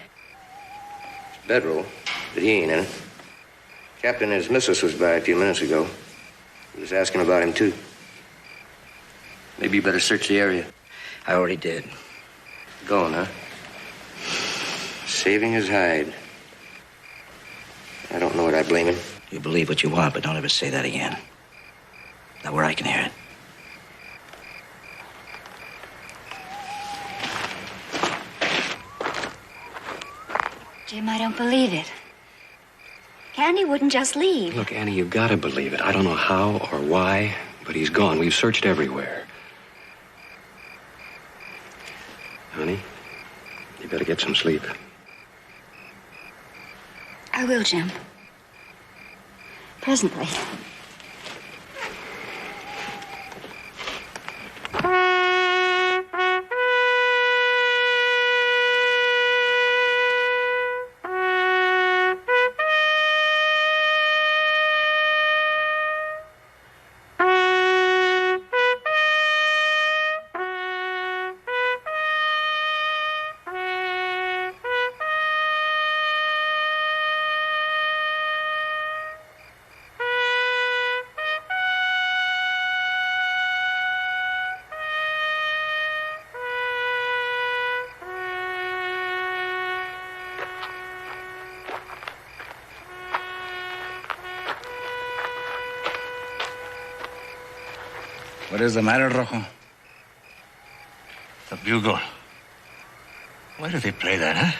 Bedroll, but he ain't in it. Captain and his missus was by a few minutes ago. He was asking about him, too. Maybe you better search the area. I already did. Going, huh? Saving his hide. I don't know what I blame him. You believe what you want, but don't ever say that again. Not where I can hear it. Jim, I don't believe it. Candy wouldn't just leave. Look, Annie, you've got to believe it. I don't know how or why, but he's gone. We've searched everywhere. Honey, you better get some sleep. I will, Jim. Presently. What is the matter, Rojo? The bugle. Why do they play that, huh?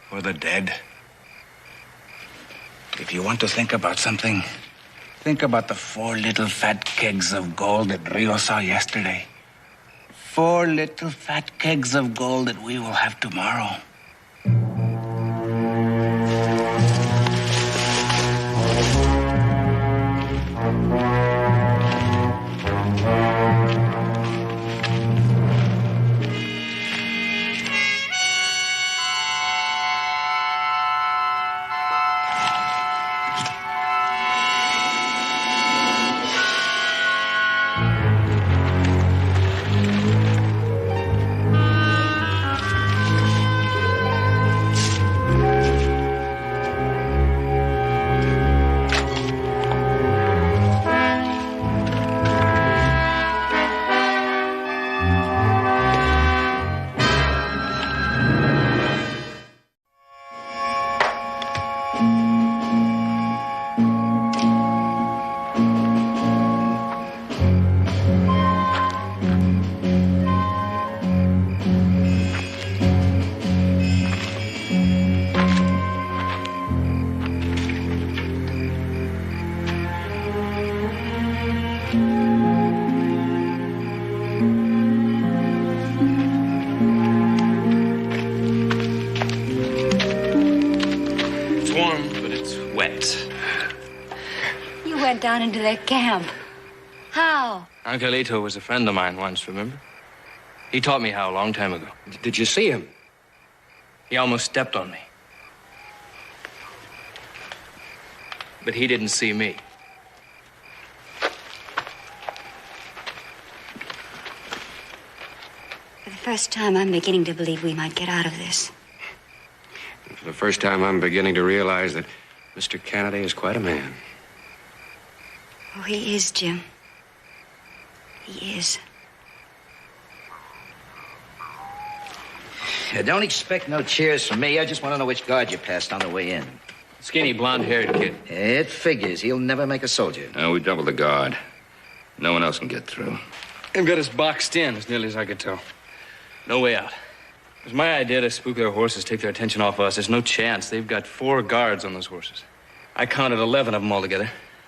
For the dead. If you want to think about something, think about the 4 little fat kegs of gold that Rio saw yesterday. 4 little fat kegs of gold that we will have tomorrow. Down into their camp. How? Uncle Ito was a friend of mine once, remember? He taught me how a long time ago. Did you see him? He almost stepped on me. But he didn't see me. For the first time, I'm beginning to believe we might get out of this. And for the first time, I'm beginning to realize that Mr. Kennedy is quite a man. Oh, he is, Jim. He is. Don't expect no cheers from me. I just want to know which guard you passed on the way in. Skinny, blonde-haired kid. It figures. He'll never make a soldier. No, we doubled the guard. No one else can get through. They've got us boxed in, as nearly as I could tell. No way out. It was my idea to spook their horses, take their attention off us. There's no chance. They've got 4 guards on those horses. I counted 11 of them altogether.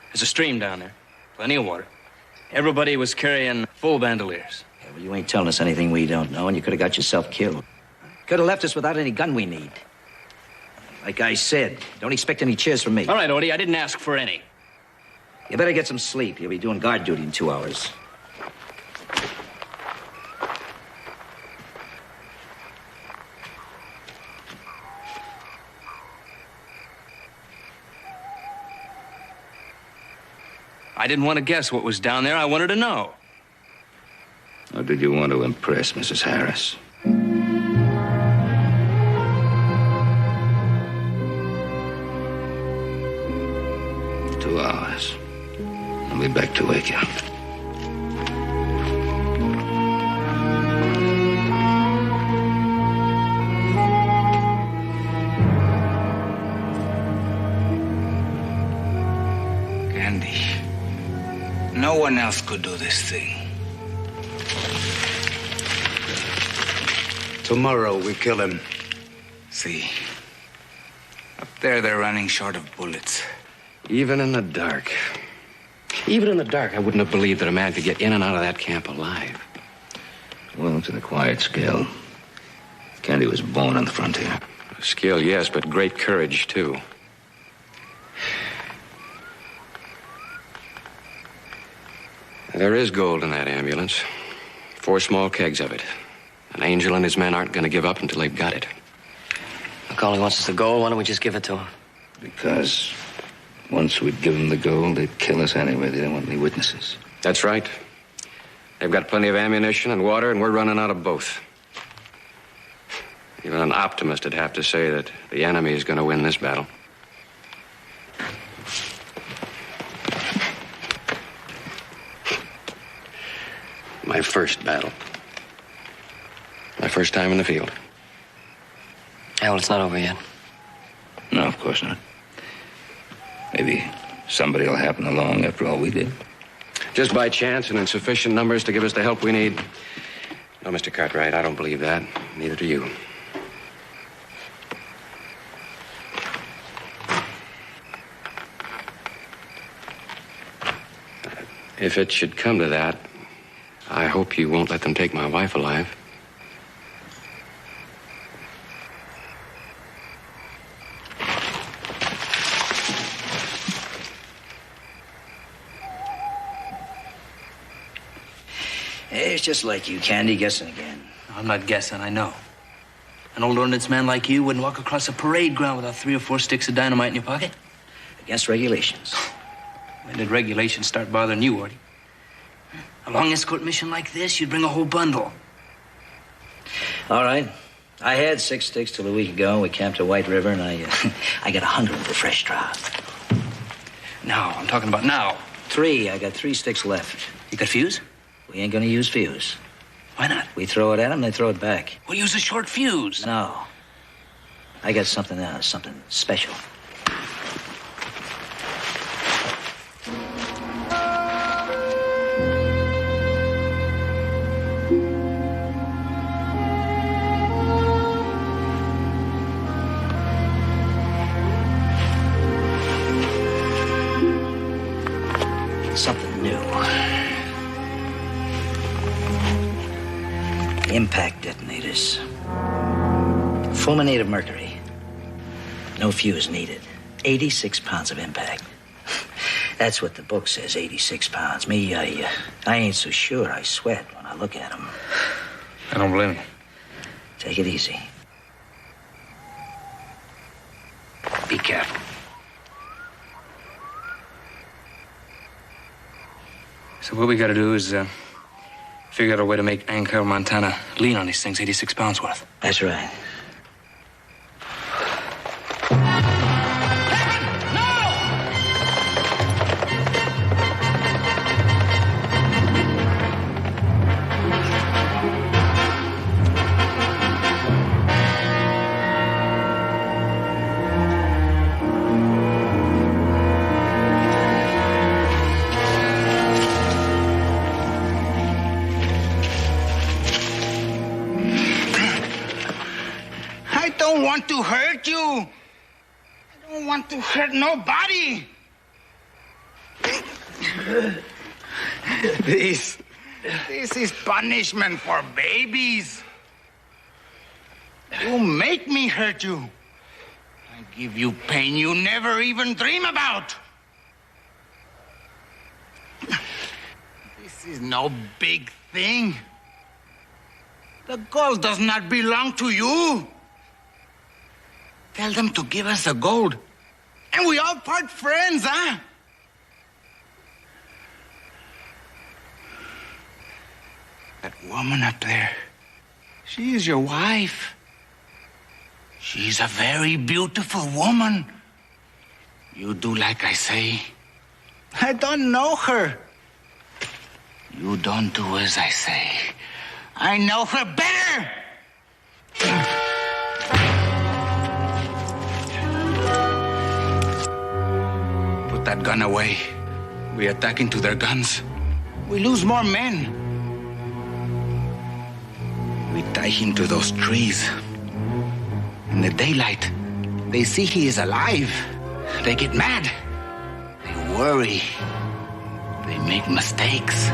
There's a stream down there. Plenty of water. Everybody was carrying full bandoliers. Yeah, well, you ain't telling us anything we don't know, and you could have got yourself killed. Could have left us without any gun we need. Like I said, don't expect any cheers from me. All right, Odie, I didn't ask for any. You better get some sleep. You'll be doing guard duty in 2 hours. I didn't want to guess what was down there. I wanted to know. Or did you want to impress Mrs. Harris? 2 hours. I'll be back to wake you. No one else could do this thing. Tomorrow we kill him. See, up there they're running short of bullets. Even in the dark. Even in the dark, I wouldn't have believed that a man could get in and out of that camp alive. Well, it's an acquired skill. Candy was born on the frontier. Skill, yes, but great courage, too. There is gold in that ambulance. 4 small kegs of it. An angel and his men aren't going to give up until they've got it. Look, all he wants is the gold. Why don't we just give it to him? Because once we'd give them the gold, they'd kill us anyway. They don't want any witnesses. That's right. They've got plenty of ammunition and water, and we're running out of both. Even an optimist would have to say that the enemy is going to win this battle. My first battle. My first time in the field. Yeah, well, it's not over yet. No, of course not. Maybe somebody will happen along after all we did. Just by chance and in sufficient numbers to give us the help we need. No, Mr. Cartwright, I don't believe that. Neither do you. If it should come to that, I hope you won't let them take my wife alive. It's just like you, Candy, guessing again. I'm not guessing, I know. An old ordnance man like you wouldn't walk across a parade ground without 3 or 4 sticks of dynamite in your pocket. Against regulations. When did regulations start bothering you, Artie? A long escort mission like this, you'd bring a whole bundle. All right. I had 6 sticks till a week ago. We camped at White River, and I got 100 with a fresh drop. Now, I'm talking about now. 3. I got 3 sticks left. You got fuse? We ain't gonna use fuse. Why not? We throw it at them, they throw it back. We'll use a short fuse. No. I got something special. Something new. Impact detonators. Fulminated mercury. No fuse needed. 86 pounds of impact. That's what the book says, 86 pounds. Me, I ain't so sure. I sweat when I look at them. I don't blame you. Take it easy. Be careful. So what we gotta do is figure out a way to make Anchor, Montana lean on these things 86 pounds worth. That's right. To hurt you. I don't want to hurt nobody. This is punishment for babies. You make me hurt you. I give you pain you never even dream about. This is no big thing. The gold does not belong to you. Tell them to give us the gold. And we all part friends, huh? That woman up there, she is your wife. She's a very beautiful woman. You do like I say. I don't know her. You don't do as I say. I know her better. Put that gun away. We attack into their guns. We lose more men. We tie him to those trees. In the daylight, they see he is alive. They get mad. worry. They make mistakes.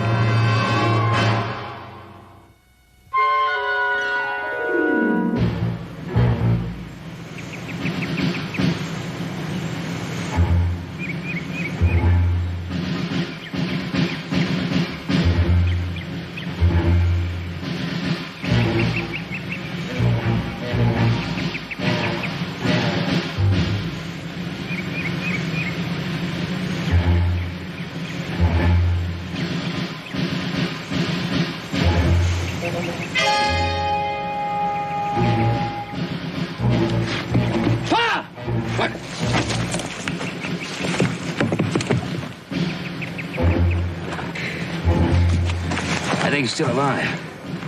I think he's still alive.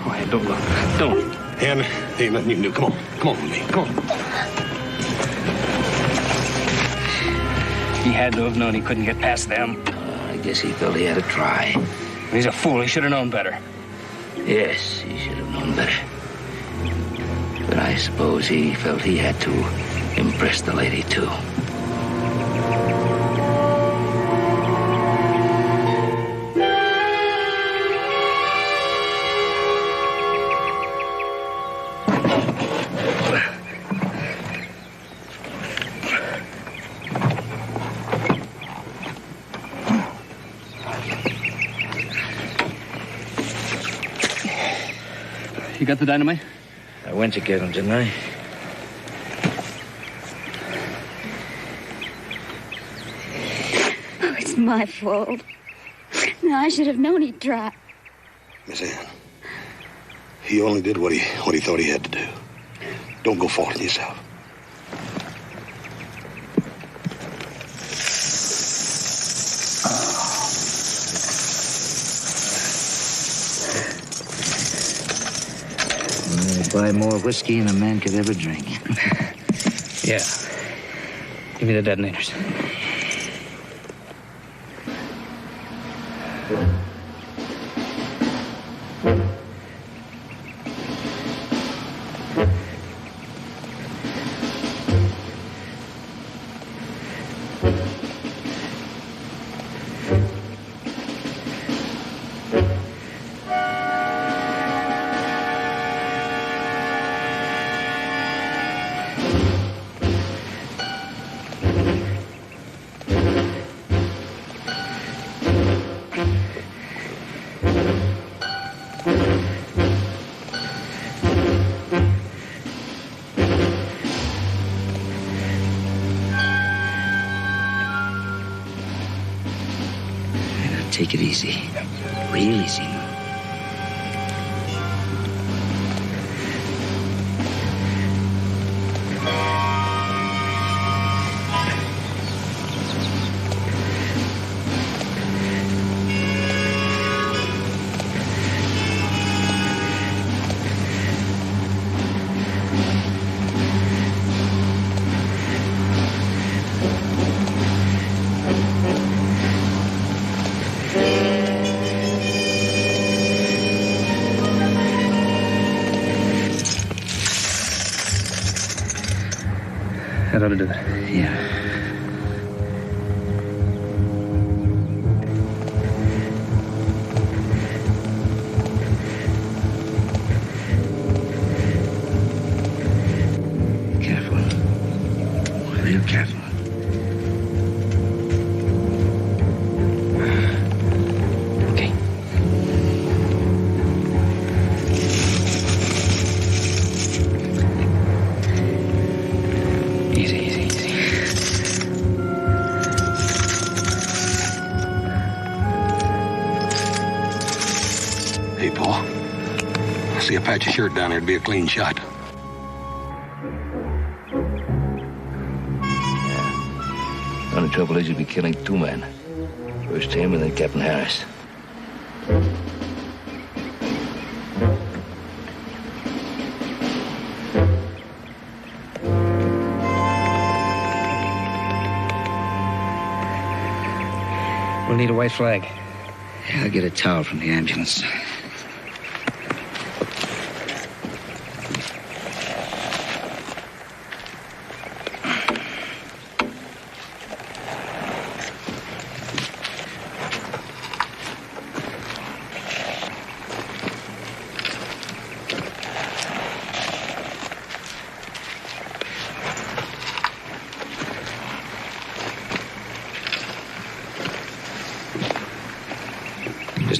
Quiet, don't look. Don't. Hen, ain't nothing you can do. Come on. Come on with me. Come on. He had to have known he couldn't get past them. I guess he felt he had to try. He's a fool. He should have known better. Yes, he should have known better. But I suppose he felt he had to impress the lady, too. You got the dynamite? I went to get him, didn't I? Oh, it's my fault. No, I should have known he'd try. Miss Ann, he only did what he thought he had to do. Don't go faulting yourself. Buy more whiskey than a man could ever drink. Yeah. Give me the detonators. Take it easy. Real easy. That ought to do it. Yeah. Careful. Real careful. Okay. Easy, easy, easy. Hey, Paul. I see a patch of shirt down there. It'd be a clean shot. Only trouble is you'd be killing two men. First him and then Captain Harris. We'll need a white flag. Yeah, I'll get a towel from the ambulance.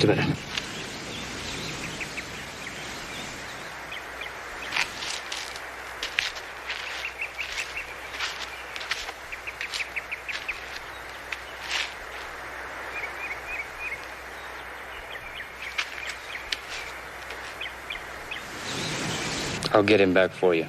a minute. I'll get him back for you.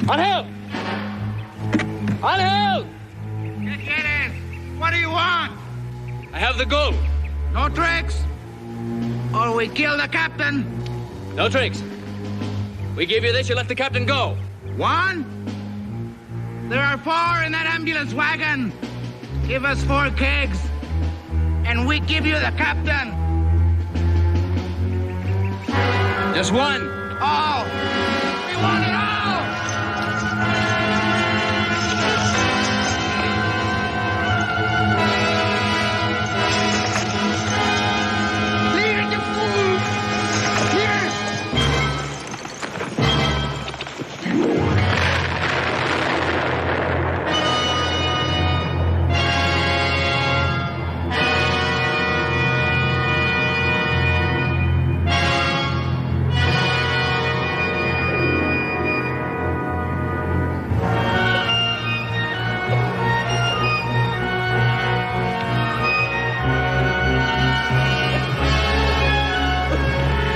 Unheld! Unheld! Get in! What do you want? I have the gold. No tricks? Or we kill the captain? No tricks. We give you this, you let the captain go. One? There are 4 in that ambulance wagon. Give us 4 kegs, and we give you the captain. Just one. All. We want it all.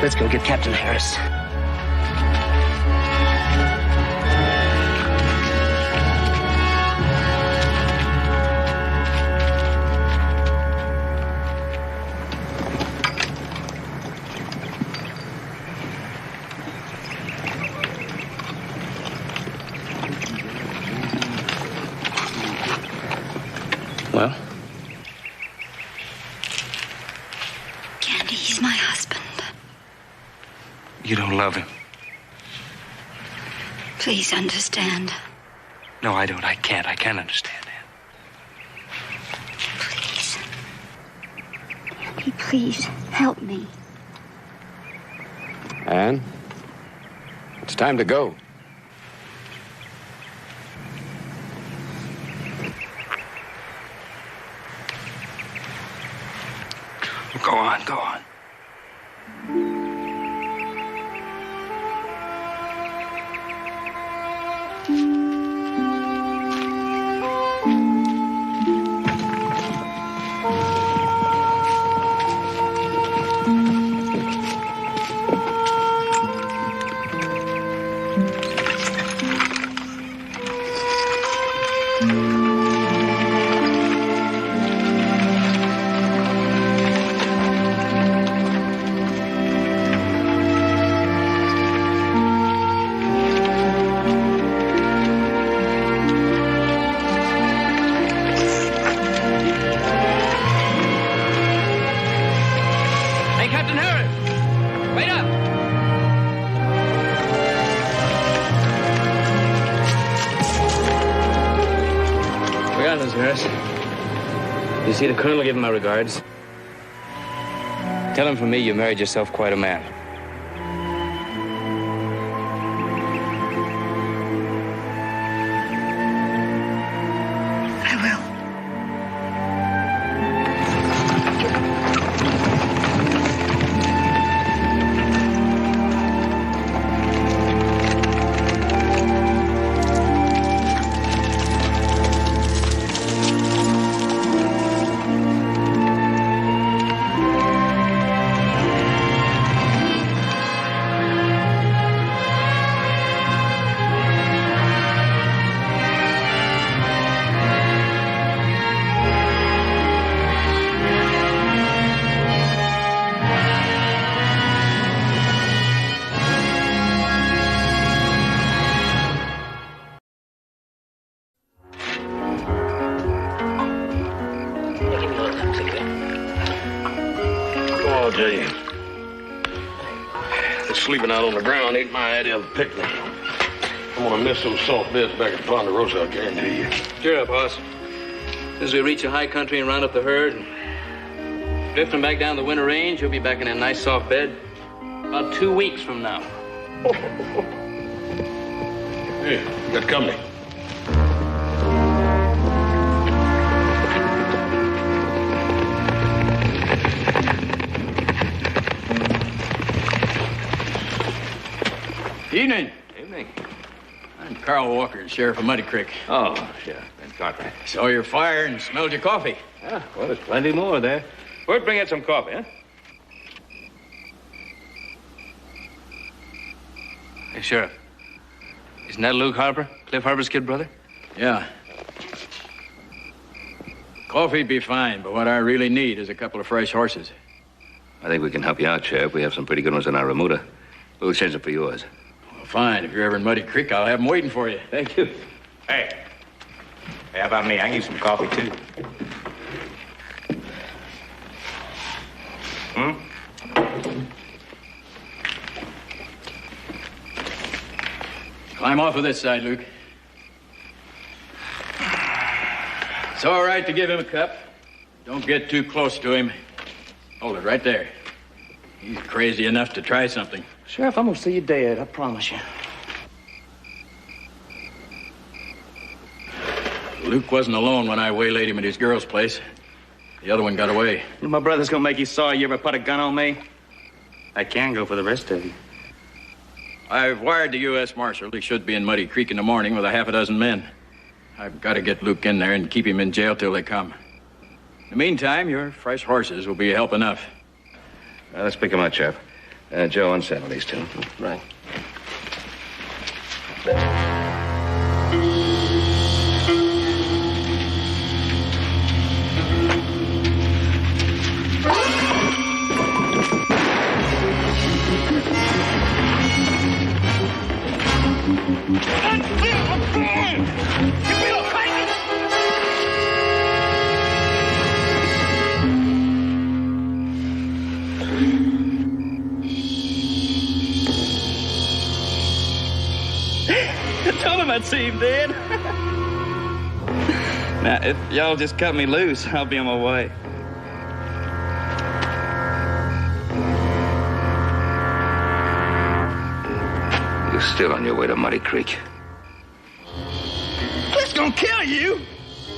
Let's go get Captain Harris. Well? Candy, he's my husband. You don't love him. Please understand. No, I don't. I can't. I can't understand it. Please. Candy, please, help me. Anne, it's time to go. Go on, go on. You see, the colonel give him my regards. Tell him from me you married yourself quite a man. I will. Sleeping out on the ground ain't my idea of a picnic. I'm gonna miss those soft beds back at Ponderosa, I guarantee you. Cheer up, Hoss. As we reach the high country and round up the herd and drifting back down the winter range, you'll be back in a nice soft bed about 2 weeks from now. Hey, you got company. Evening. Evening. I'm Carl Walker, Sheriff of Muddy Creek. Oh, Sheriff. Ben Cartwright. Saw your fire and smelled your coffee. Yeah, well, there's plenty more there. Bert, bring out some coffee, huh? Hey, Sheriff. Isn't that Luke Harper? Cliff Harper's kid brother? Yeah. Coffee'd be fine, but what I really need is a couple of fresh horses. I think we can help you out, Sheriff. We have some pretty good ones in our remuda. We'll change them for yours. Well, fine. If you're ever in Muddy Creek, I'll have them waiting for you. Thank you. Hey, how about me? I can use some coffee, too. Climb off of this side, Luke. It's all right to give him a cup. Don't get too close to him. Hold it right there. He's crazy enough to try something. Sheriff, I'm gonna see you dead, I promise you. Luke wasn't alone when I waylaid him at his girl's place. The other one got away. My brother's gonna make you sorry you ever put a gun on me. I can go for the rest of you. I've wired the U.S. Marshal. He should be in Muddy Creek in the morning with a half a dozen men. I've got to get Luke in there and keep him in jail till they come. In the meantime, your fresh horses will be help enough. Well, let's pick them up, Sheriff. Joe, unsaddle these two. Right. Told him I'd see him dead. Now, if y'all just cut me loose, I'll be on my way. You're still on your way to Muddy Creek. Cliff's gonna kill you.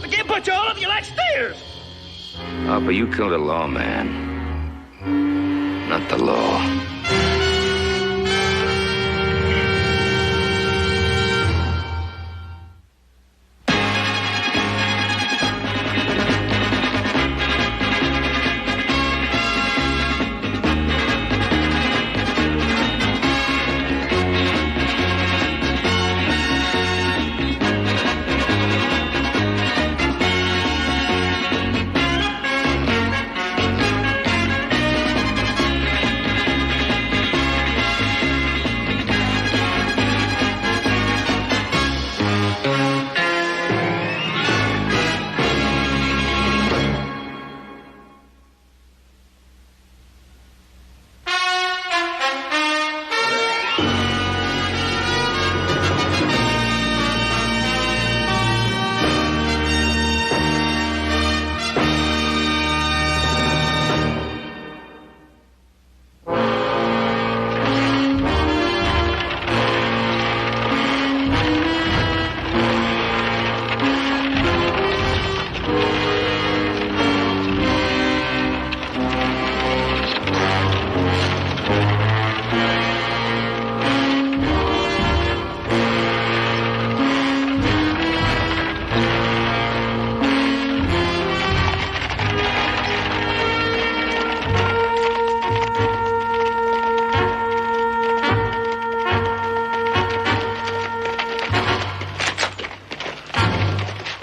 I can't put you all of you like steers. Harper, you killed a lawman. Not the law.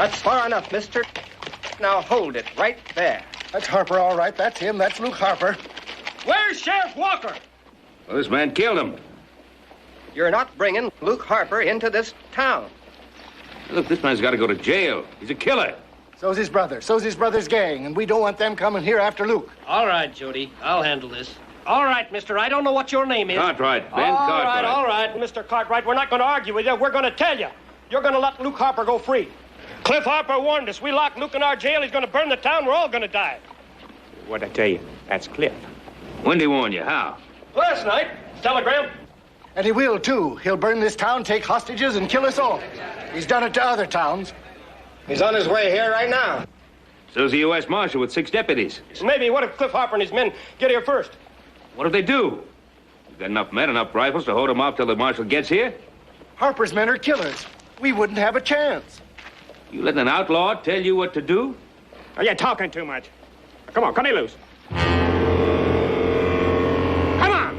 That's far enough, mister. Now hold it right there. That's Harper, all right. That's him. That's Luke Harper. Where's Sheriff Walker? Well, this man killed him. You're not bringing Luke Harper into this town. Look, this man's got to go to jail. He's a killer. So's his brother. So's his brother's gang, and we don't want them coming here after Luke. All right, Jody. I'll handle this. All right, mister. I don't know what your name is. Cartwright, Ben Cartwright. All right, Mr. Cartwright. We're not going to argue with you. We're going to tell you. You're going to let Luke Harper go free. Cliff Harper warned us. We lock Luke in our jail, he's going to burn the town. We're all going to die. What'd I tell you? That's Cliff. When did he warn you? How? Last night. Telegram. And he will, too. He'll burn this town, take hostages, and kill us all. He's done it to other towns. He's on his way here right now. So's the U.S. Marshal with 6 deputies. Maybe. What if Cliff Harper and his men get here first? What if they do? You've got enough men, enough rifles to hold them off till the Marshal gets here? Harper's men are killers. We wouldn't have a chance. You letting an outlaw tell you what to do? Are you talking too much? Come on, cut me loose. Come on!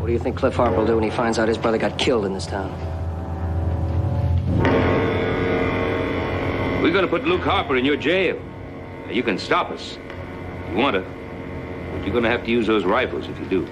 What do you think Cliff Harper will do when he finds out his brother got killed in this town? We're going to put Luke Harper in your jail. Now, you can stop us. If you want to. But you're going to have to use those rifles if you do.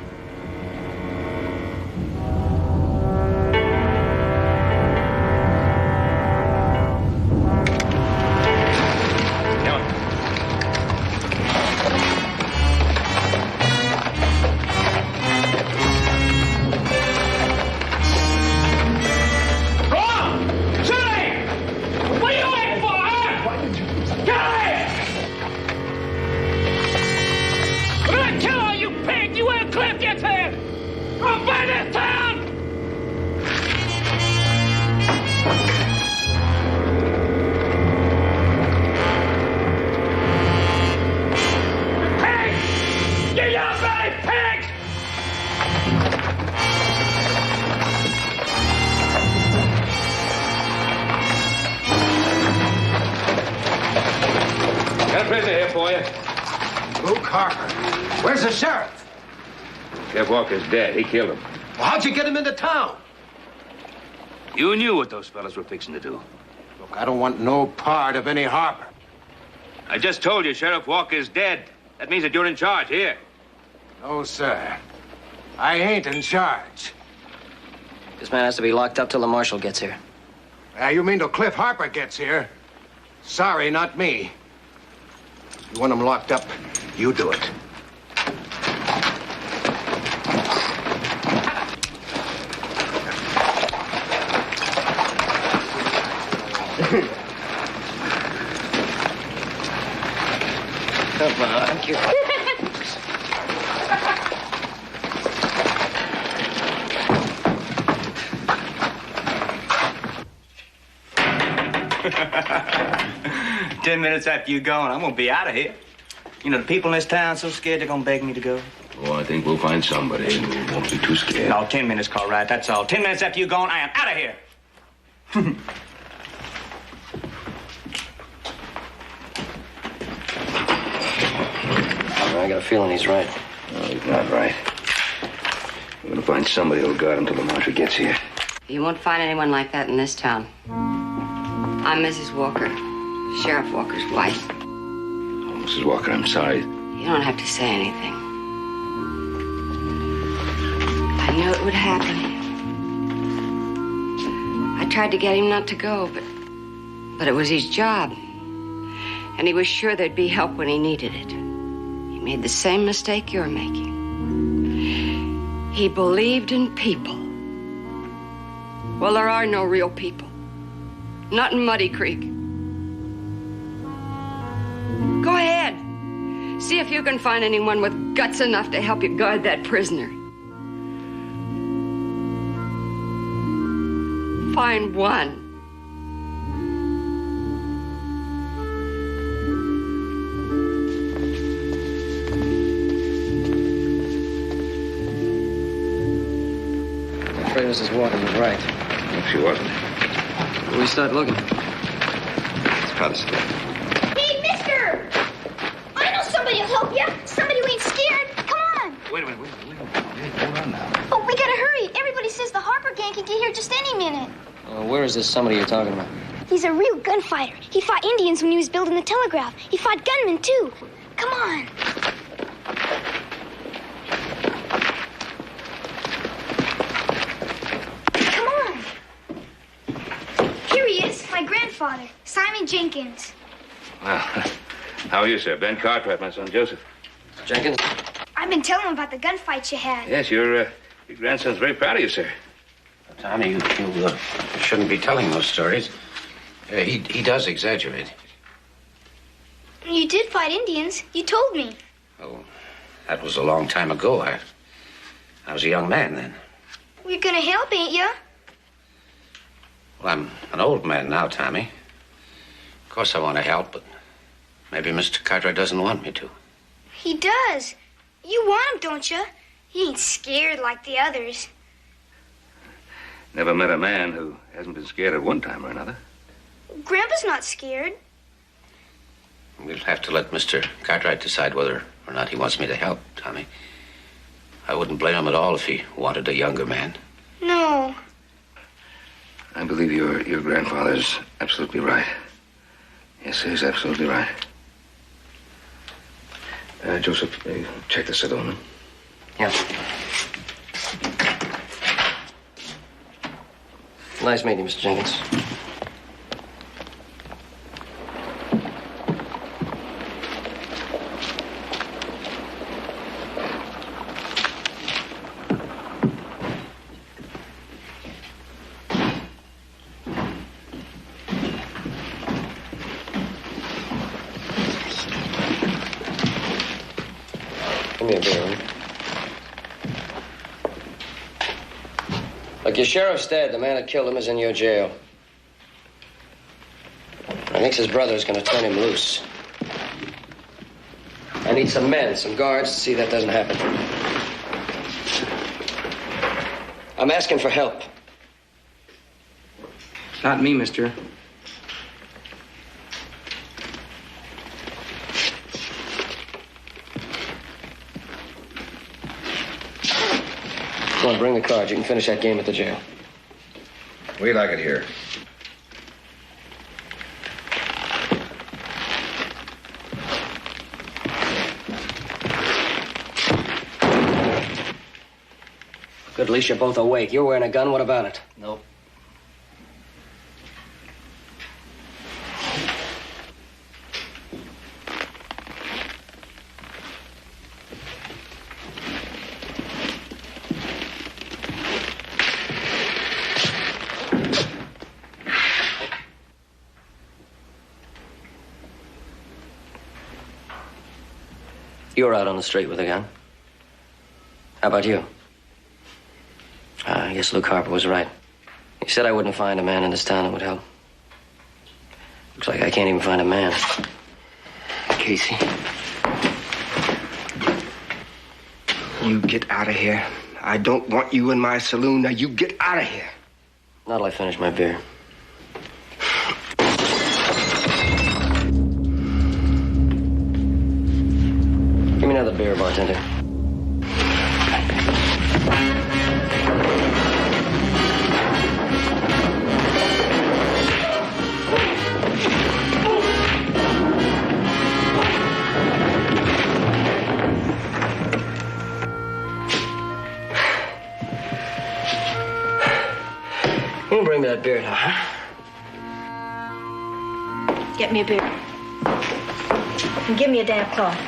Walker's dead. He killed him. Well, how'd you get him into town? You knew what those fellas were fixing to do. Look, I don't want no part of any Harper. I just told you Sheriff Walker's dead. That means that you're in charge here. No, sir. I ain't in charge. This man has to be locked up till the Marshal gets here. You mean till Cliff Harper gets here? Sorry, not me. You want him locked up, you do it. Come on, you. 10 minutes after you gone, I'm gonna be out of here. You know, the people in this town so scared they're gonna beg me to go. Oh, I think we'll find somebody who won't be too scared. No, 10 minutes, Cartwright, that's all. 10 minutes after you gone, I am out of here. I got a feeling he's right. No, he's not right. We're gonna find somebody who'll guard him till the Marshal gets here. You won't find anyone like that in this town. I'm Mrs. Walker, Sheriff Walker's wife. Oh, Mrs. Walker, I'm sorry. You don't have to say anything. I knew it would happen. I tried to get him not to go, but it was his job. And he was sure there'd be help when he needed it. He made the same mistake you're making. He believed in people. Well, there are no real people. Not in Muddy Creek. Go ahead. See if you can find anyone with guts enough to help you guard that prisoner. Find one. I'm afraid Mrs. Walker was right. No, she wasn't. We start looking. It's probably scared. Hey, mister! I know somebody will help you. Somebody who ain't scared. Come on. Wait a minute. Hold on now. Oh, we gotta hurry. Everybody says the Harper gang can get here just any minute. Where is this somebody you're talking about? He's a real gunfighter. He fought Indians when he was building the telegraph. He fought gunmen, too. Come on. Come on. Here he is. my grandfather, Simon Jenkins. Well, how are you, sir? Ben Cartwright, my son Joseph. Jenkins? I've been telling him about the gunfights you had. Yes, your grandson's very proud of you, sir. Tommy, you shouldn't be telling those stories. He does exaggerate. You did fight Indians. You told me. Oh, that was a long time ago. I was a young man then. You're gonna help, ain't you? Well, I'm an old man now, Tommy. Of course I want to help, but maybe Mr. Cartwright doesn't want me to. He does. You want him, don't you? He ain't scared like the others. Never met a man who hasn't been scared at one time or another. Grandpa's not scared. We'll have to let Mr. Cartwright decide whether or not he wants me to help, Tommy. I wouldn't blame him at all if he wanted a younger man. No. I believe your grandfather's absolutely right. Yes, he's absolutely right. Joseph, check the settlement. Yeah. Nice meeting you, Mr. Jenkins. Give me a beer. Look, your sheriff's dead. The man that killed him is in your jail. I think his brother's going to turn him loose. I need some men, some guards to see that doesn't happen. I'm asking for help. It's not me, mister. Go on, bring the cards. You can finish that game at the jail. We like it here. Good, at least you're both awake. You're wearing a gun. What about it? Nope. You were out on the street with a gun. How about you? I guess Luke Harper was right. He said I wouldn't find a man in this town that would help. Looks like I can't even find a man. Casey. You get out of here. I don't want you in my saloon. Now you get out of here. Not till I finish my beer. Give me another beer, bartender. You can bring me that beer now, huh? Get me a beer. And give me a damn cloth.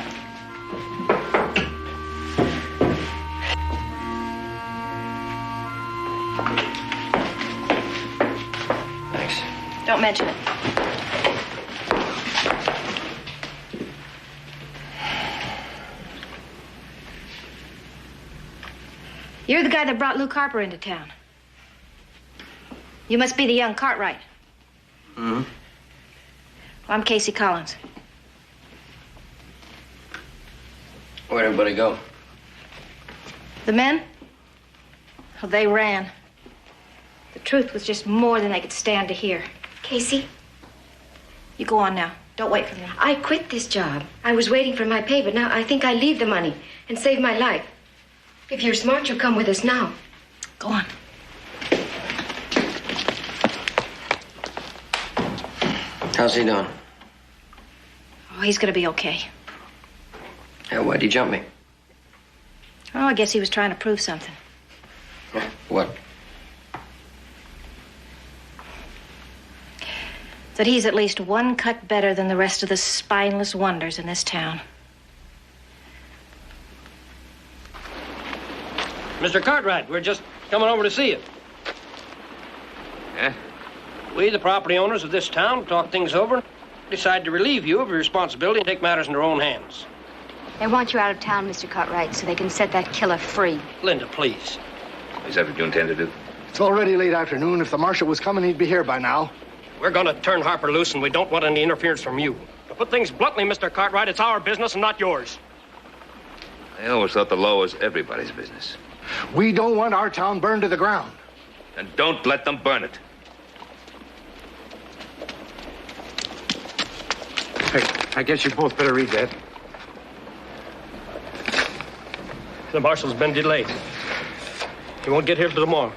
Thanks. Don't mention it. You're the guy that brought Luke Harper into town. You must be the young Cartwright. Mm-hmm. Well, I'm Casey Collins. Where'd everybody go? The men? Oh, they ran. The truth was just more than they could stand to hear. Casey? You go on now. Don't wait for me. I quit this job. I was waiting for my pay, but now I think I leave the money and save my life. If you're smart, you'll come with us now. Go on. How's he doing? Oh, he's gonna be okay. Yeah, why'd you jump me? Oh, I guess he was trying to prove something. What? that he's at least one cut better than the rest of the spineless wonders in this town. Mr. Cartwright, we're just coming over to see you. Yeah? We, the property owners of this town, talk things over and decide to relieve you of your responsibility and take matters in their own hands. They want you out of town, Mr. Cartwright, so they can set that killer free. Linda, please. Is that what you intend to do? It's already late afternoon. If the marshal was coming, he'd be here by now. We're going to turn Harper loose, and we don't want any interference from you. To put things bluntly, Mr. Cartwright, it's our business and not yours. I always thought the law was everybody's business. We don't want our town burned to the ground. And don't let them burn it. Hey, I guess you both better read that. The marshal's been delayed. He won't get here till tomorrow.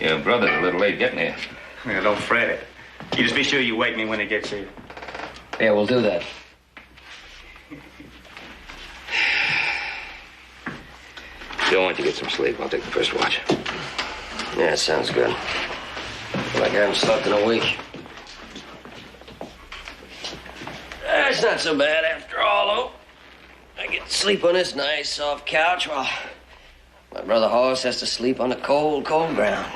Your brother's a little late getting here. Yeah, don't fret it. You just be sure you wake me when he gets here. Yeah, we'll do that. Joe, why don't you get some sleep? I'll take the first watch. Yeah, sounds good. Like I haven't slept in a week. It's not so bad after all, though. I get to sleep on this nice, soft couch while my brother Horace has to sleep on the cold, cold ground.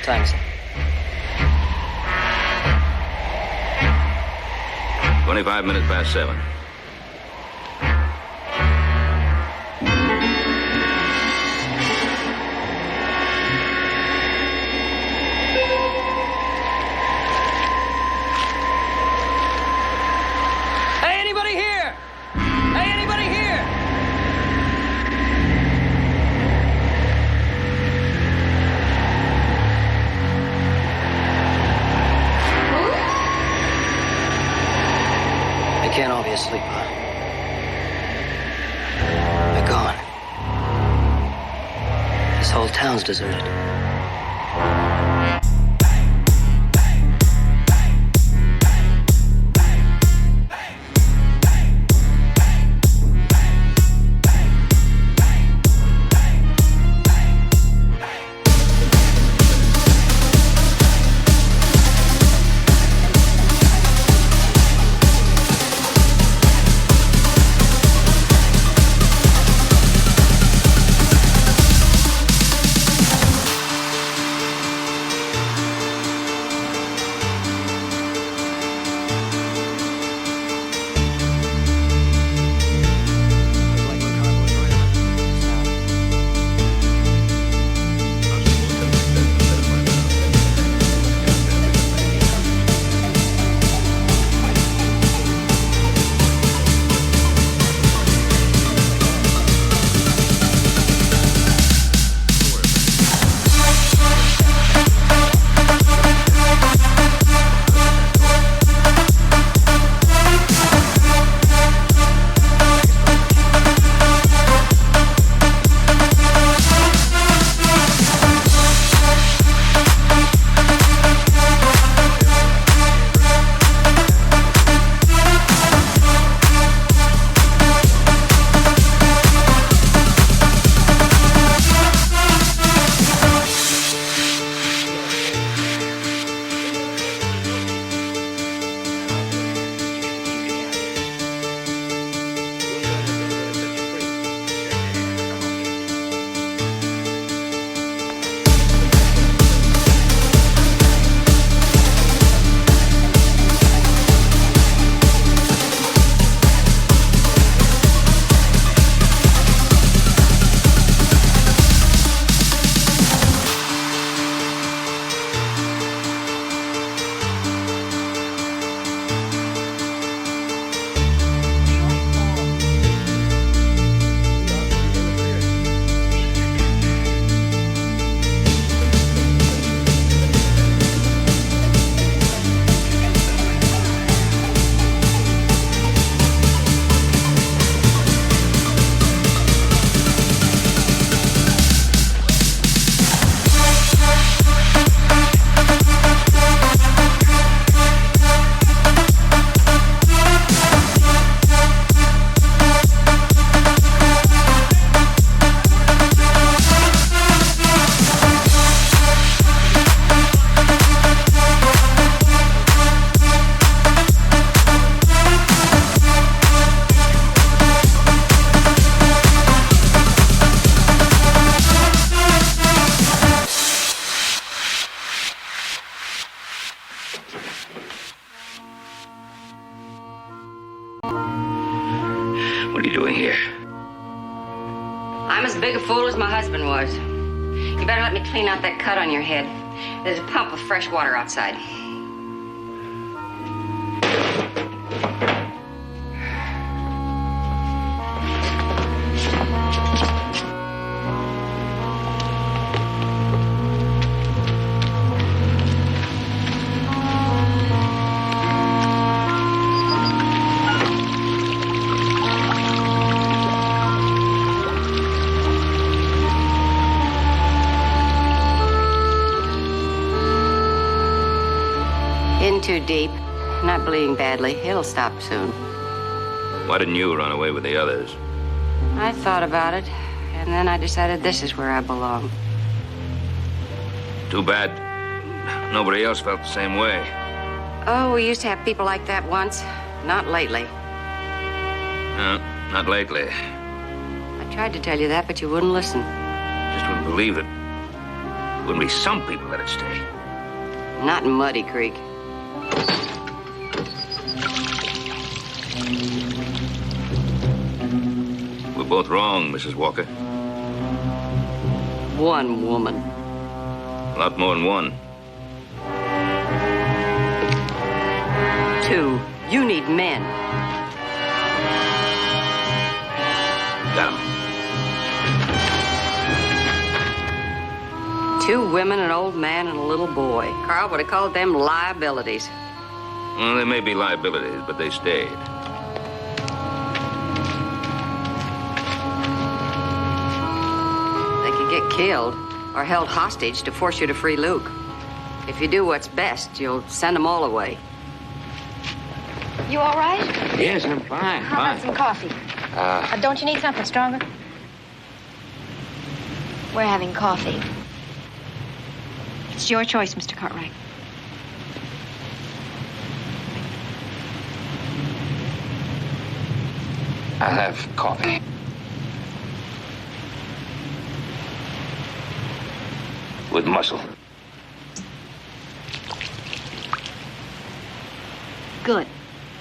Thanks. 25 minutes past 7. Hey, anybody here? Hey, anybody here? They can't all be asleep, huh? They're gone. This whole town's deserted. here? I'm as big a fool as my husband was. You better let me clean out that cut on your head. There's a pump of fresh water outside. Too deep. Not bleeding badly. It'll stop soon. Why didn't you run away with the others? I thought about it, and then I decided this is where I belong. Too bad nobody else felt the same way. Oh, we used to have people like that once. Not lately. No, not lately. I tried to tell you that, but you wouldn't listen. Just wouldn't believe it. Wouldn't be some people that'd stay. Not in Muddy Creek. We're both wrong, Mrs. Walker. One woman. A lot more than one. Two. You need men. Got 'em. Two women, an old man, and a little boy. Carl would have called them liabilities. Well, they may be liabilities, but they stayed. They could get killed or held hostage to force you to free Luke. If you do what's best, you'll send them all away. You all right? Yes, I'm fine. How about some coffee? Don't you need something stronger? We're having coffee. It's your choice, Mr. Cartwright. I'll have coffee. With muscle. Good.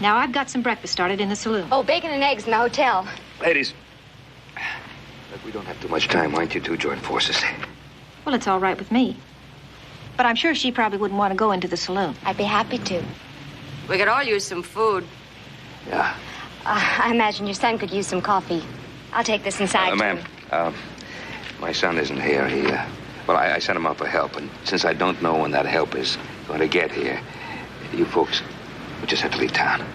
Now I've got some breakfast started in the saloon. Oh, bacon and eggs in the hotel. Ladies, look, we don't have too much time. Why don't you two join forces? Well, it's all right with me. But I'm sure she probably wouldn't want to go into the saloon. I'd be happy to. We could all use some food. Yeah. I imagine your son could use some coffee. I'll take this inside. Ma'am, my son isn't here. I sent him out for help, and since I don't know when that help is going to get here, you folks will just have to leave town.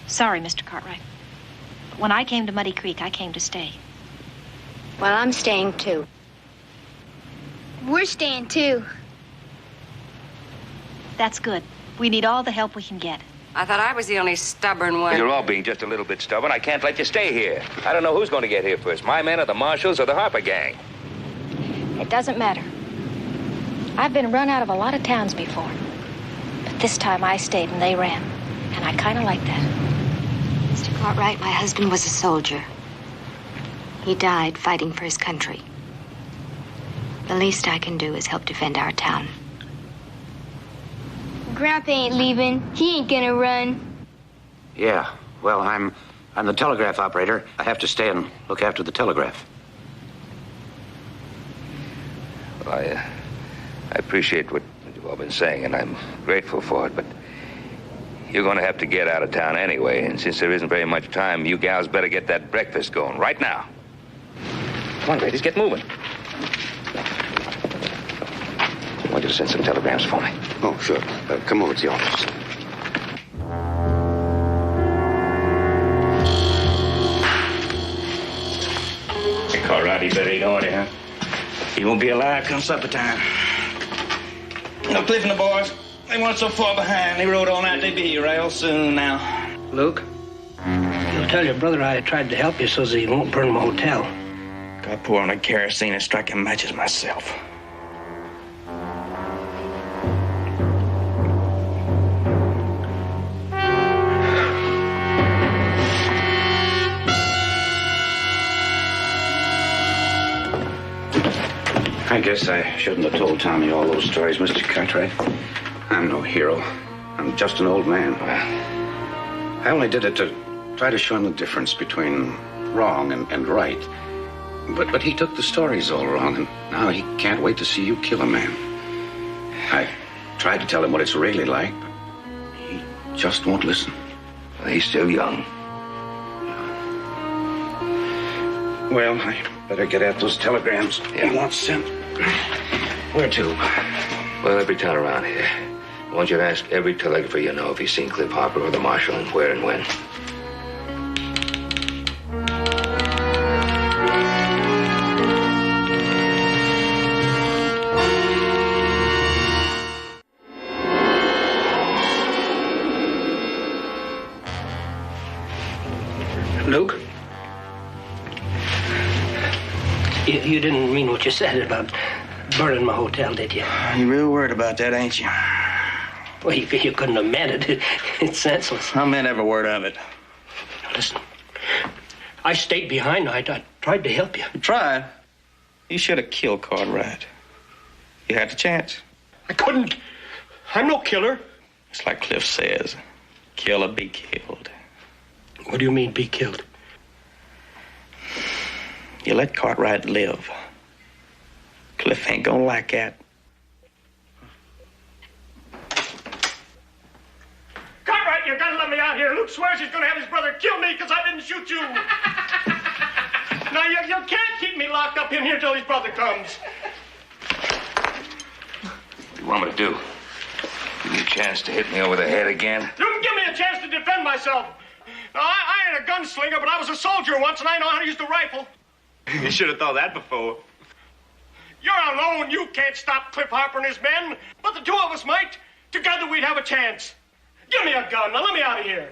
Sorry, Mr. Cartwright. But when I came to Muddy Creek, I came to stay. Well, I'm staying too. We're staying too. That's good. We need all the help we can get. I thought I was the only stubborn one. You're all being just a little bit stubborn. I can't let you stay here. I don't know who's going to get here first, my men or the marshals or the Harper gang. It doesn't matter. I've been run out of a lot of towns before. But this time I stayed and they ran. And I kind of like that. Mr. Cartwright, my husband was a soldier. He died fighting for his country. The least I can do is help defend our town. Grandpa ain't leaving. He ain't gonna run. Yeah, well, I'm the telegraph operator. I have to stay and look after the telegraph. Well, I appreciate what you've all been saying, and I'm grateful for it, but you're going to have to get out of town anyway, and since there isn't very much time, you gals better get that breakfast going right now. Come on, ladies, get moving. I want you to send some telegrams for me. Oh, sure. Come over to the office. Cartwright, he better eat hearty, huh? He won't be alive come supper time. No, Cliff and the boys, they weren't so far behind. They rode all night. They'd be here real soon now. Luke, you'll tell your brother I tried to help you so that he won't burn my hotel. Got pour on the kerosene and striking matches myself. I guess I shouldn't have told Tommy all those stories, Mr. Cartwright. I'm no hero. I'm just an old man. I only did it to Try to show him the difference between wrong and right. But he took the stories all wrong, and now he can't wait to see you kill a man. I tried to tell him what it's really like, but he just won't listen. He's still young. Well, I better get at those telegrams he wants sent. Where to? Well, every town around here. I want you to ask every telegrapher you know if he's seen Cliff Harper or the marshal and where and when. Luke? You didn't mean what you said about burning my hotel, did you? You real worried about that, ain't you? Well, you couldn't have meant it. It's senseless. I meant every word of it. Now, listen, I stayed behind. I tried to help you. You tried? You should have killed Cartwright. You had the chance. I couldn't. I'm no killer. It's like Cliff says, kill or be killed. What do you mean, be killed? You let Cartwright live. Cliff ain't gonna like that. Cartwright, you gotta let me out here. Luke swears he's gonna have his brother kill me because I didn't shoot you. Now, you can't keep me locked up in here till his brother comes. What do you want me to do? Give me a chance to hit me over the head again? You can give me a chance to defend myself. Now, I ain't a gunslinger, but I was a soldier once, and I know how to use the rifle. You should have thought that before. You're alone. You can't stop Cliff Harper and his men. But the two of us might. Together we'd have a chance. Give me a gun. Now let me out of here.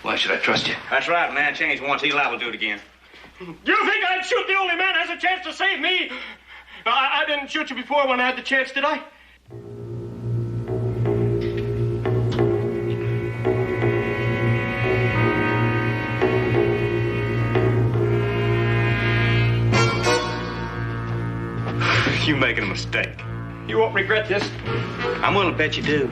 Why should I trust you? That's right, man. Change once, he's liable to do it again. You think I'd shoot the only man who has a chance to save me? I didn't shoot you before when I had the chance, did I? You're making a mistake. You won't regret this. I'm willing to bet you do.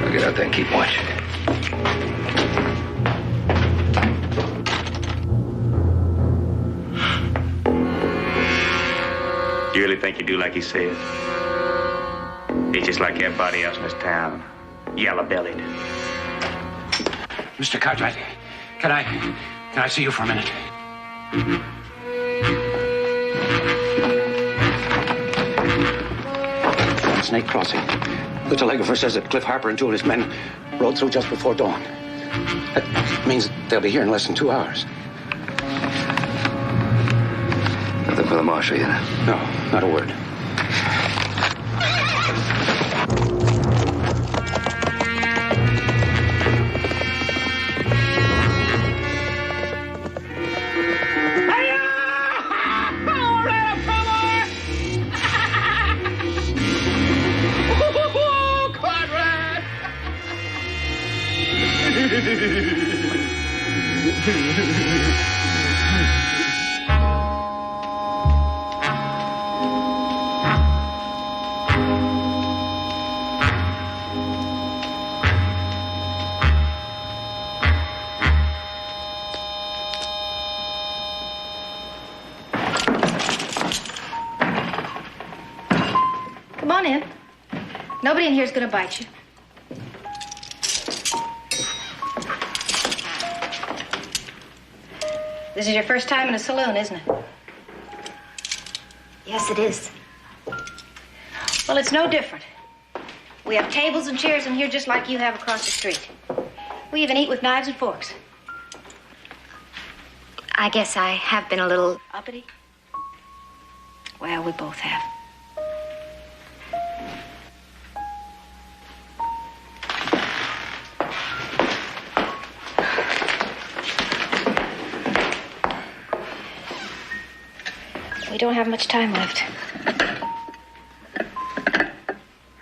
I'll get out there and keep watch. You really think you do like he said? He's just like everybody else in this town. Yellow-bellied. Mr. Cartwright, can I see you for a minute? Snake Crossing. The telegrapher says that Cliff Harper and two of his men rode through just before dawn. That means they'll be here in less than 2 hours. Nothing for the marshal yet? No, not a word. Come on in. Nobody in here is going to bite you. This is your first time in a saloon, isn't it? Yes, it is. Well, it's no different. We have tables and chairs in here just like you have across the street. We even eat with knives and forks. I guess I have been a little uppity. Well, we both have. We don't have much time left.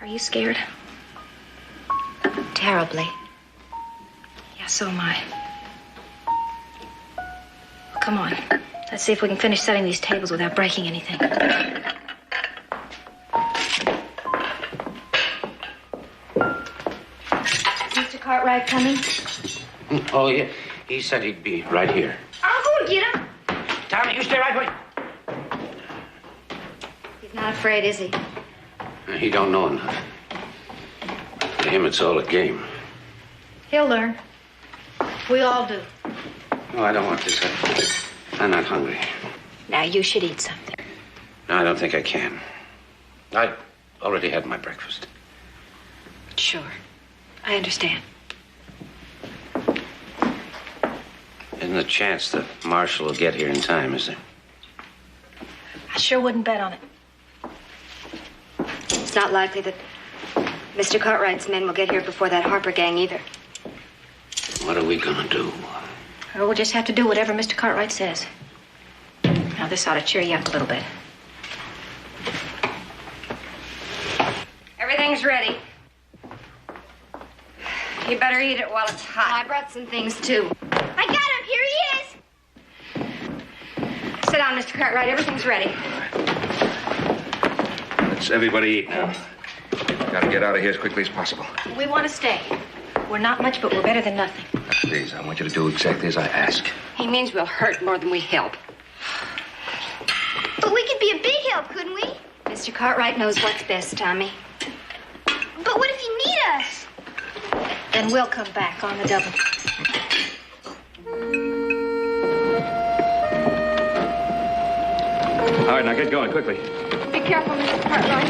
Are you scared? Terribly. Yeah, so am I. Come on. Let's see if we can finish setting these tables without breaking anything. Mr. Cartwright coming? Oh, yeah. He said he'd be right here. I'll go and get him. Tommy, you stay right where. He's not afraid, is he? He don't know enough. To him, it's all a game. He'll learn. We all do. No, I don't want this. I'm not hungry. Now, you should eat something. No, I don't think I can. I already had my breakfast. Sure. I understand. Isn't a chance that Marshall will get here in time, is there? I sure wouldn't bet on it. It's not likely that Mr. Cartwright's men will get here before that Harper gang either. What are we gonna do? Or we'll just have to do whatever Mr. Cartwright says. Now, this ought to cheer you up a little bit. Everything's ready. You better eat it while it's hot. I brought some things, too. I got him. Here he is. Sit down, Mr. Cartwright. Everything's ready. Let's everybody eat now. Gotta get out of here as quickly as possible. We want to stay. We're not much, but we're better than nothing. Now, please, I want you to do exactly as I ask. He means we'll hurt more than we help. But we could be a big help, couldn't we? Mr. Cartwright knows what's best, Tommy. But what if you need us? Then we'll come back on the double. All right, now get going quickly. Be careful, Mr. Cartwright.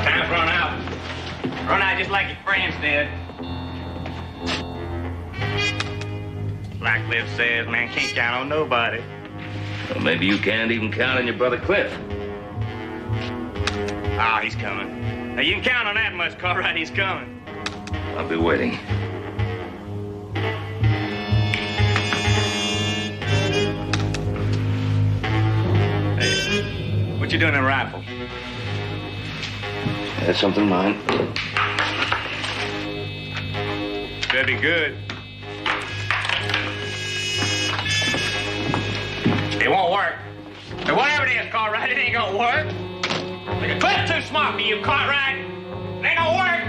Time's run out. Run out just like your friends did. Like Liv says, man, can't count on nobody. Well, maybe you can't even count on your brother Cliff. Ah, he's coming. Now, you can count on that much, Cartwright. He's coming. I'll be waiting. Hey, what you doing in a rifle? That's something of mine. Better be good. It won't work. But whatever it is, Cartwright, it ain't gonna work. The clip's too smart for you, Cartwright. It ain't gonna work.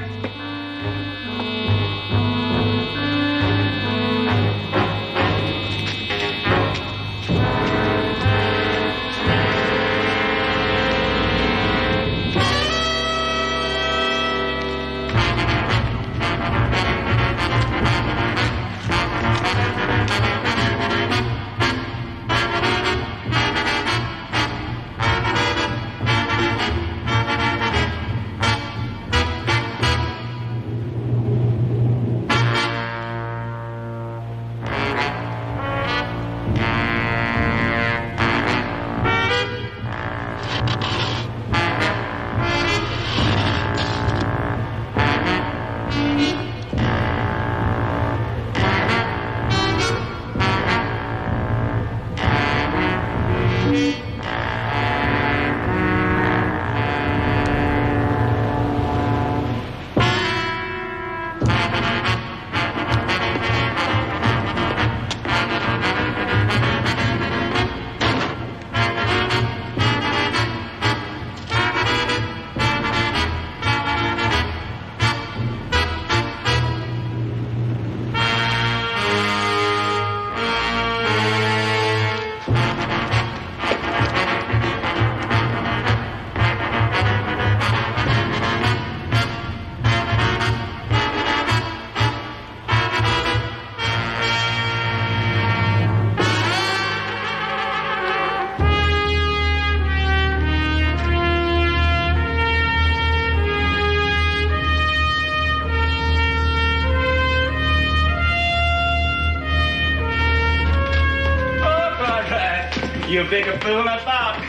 You a bigger fool than I thought.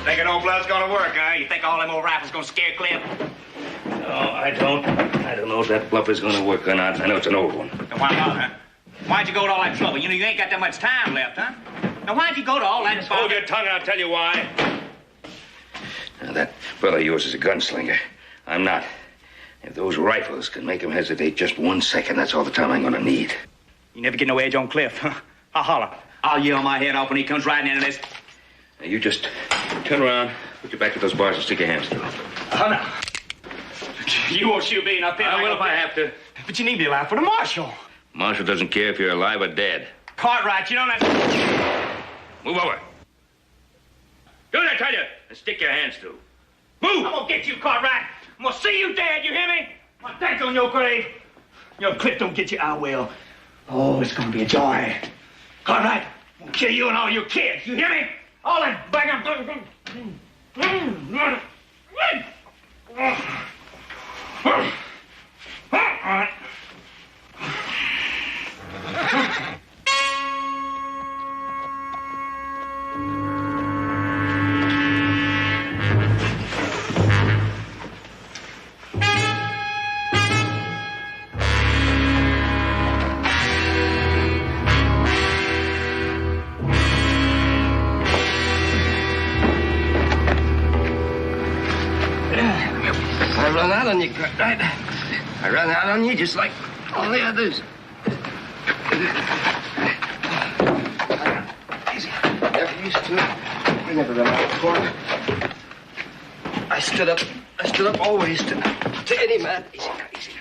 Thinking old blood's gonna work, huh? You think all them old rifles gonna scare Cliff? No, I don't. I don't know if that bluff is going to work or not. I know it's an old one. Now, why not, huh? Why'd you go to all that trouble? You know, you ain't got that much time left, huh? Now, why'd you go to all that... Just hold your tongue and I'll tell you why. Now, that brother of yours is a gunslinger. I'm not. If those rifles can make him hesitate just 1 second, that's all the time I'm going to need. You never get no edge on Cliff, huh? I'll holler. I'll yell my head off when he comes riding into this. Now, you just turn around, put your back to those bars and stick your hands through. Oh, no. You won't shoot me, and I'll I will if I have to. But you need to be alive for the marshal. Marshal doesn't care if you're alive or dead. Cartwright, you don't have... Move over. Do it, I tell you, and stick your hands through. Move! I'm gonna get you, Cartwright. I'm gonna see you dead, you hear me? My thanks on your grave. You know, Cliff don't get you, I will. Oh, it's gonna be a joy. Cartwright, I'm gonna kill you and all your kids, you hear me? All that bang I run out on you, Cartwright. I run out on you just like all the others. Easy. Never used to. I never run out before. I stood up always to any man. Easy now, easy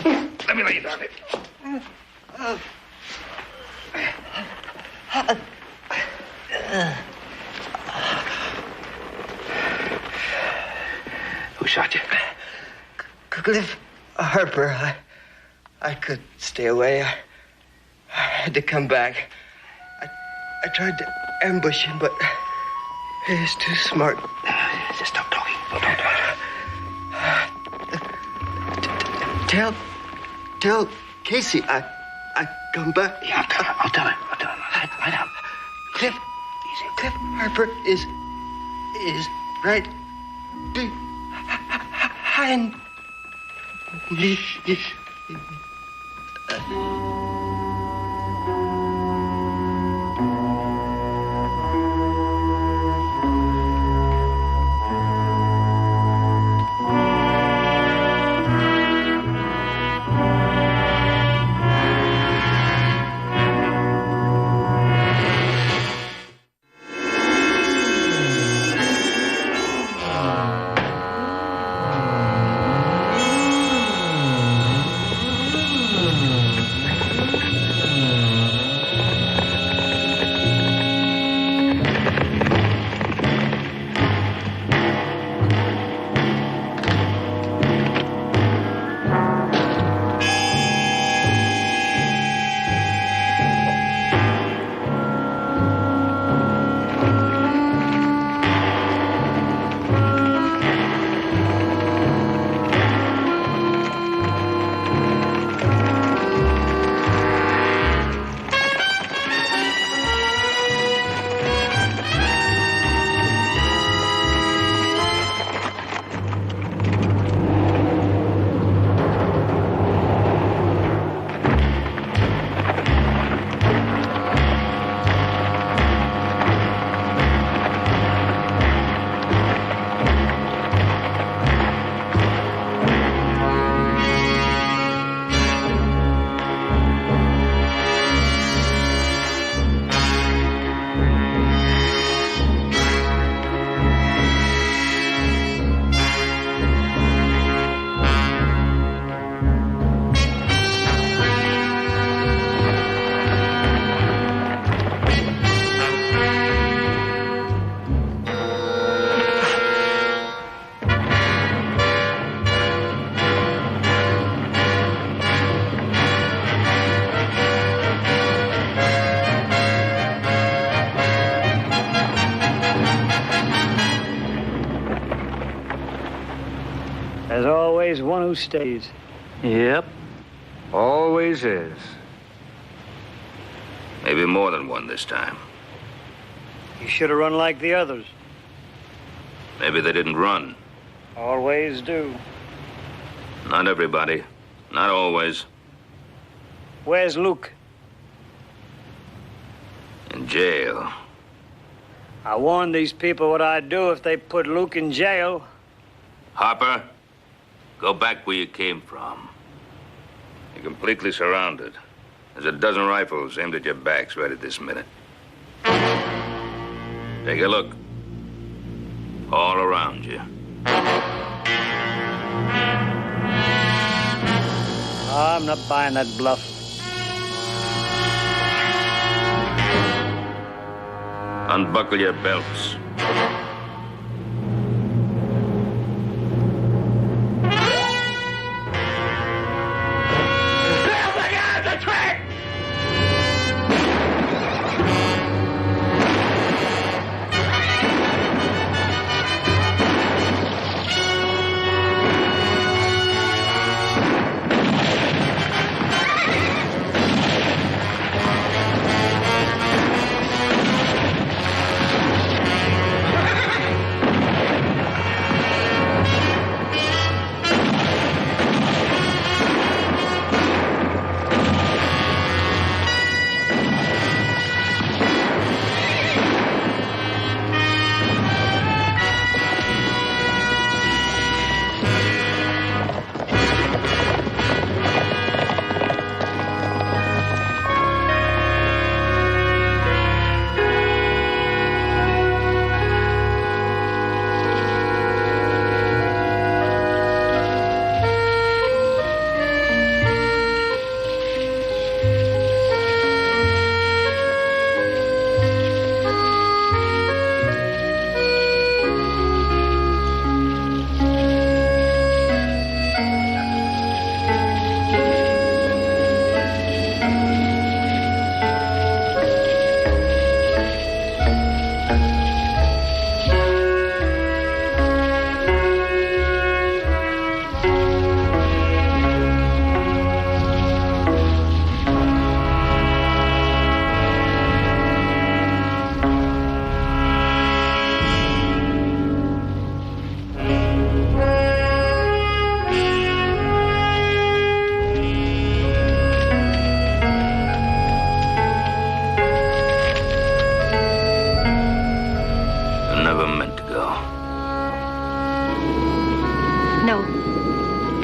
now. Let me lay you down, baby. Who shot you? Cliff Harper. I could stay away. I had to come back. I tried to ambush him, but he was too smart. Just stop talking. Don't. Tell Casey I come back. Yeah, I'll tell him. Lie down. Cliff Harper is right behind me. There's always one who stays. Yep. Always is. Maybe more than one this time. You should have run like the others. Maybe they didn't run. Always do. Not everybody. Not always. Where's Luke? In jail. I warned these people what I'd do if they put Luke in jail. Harper, go back where you came from. You're completely surrounded. There's a dozen rifles aimed at your backs right at this minute. Take a look. All around you. I'm not buying that bluff. Unbuckle your belts.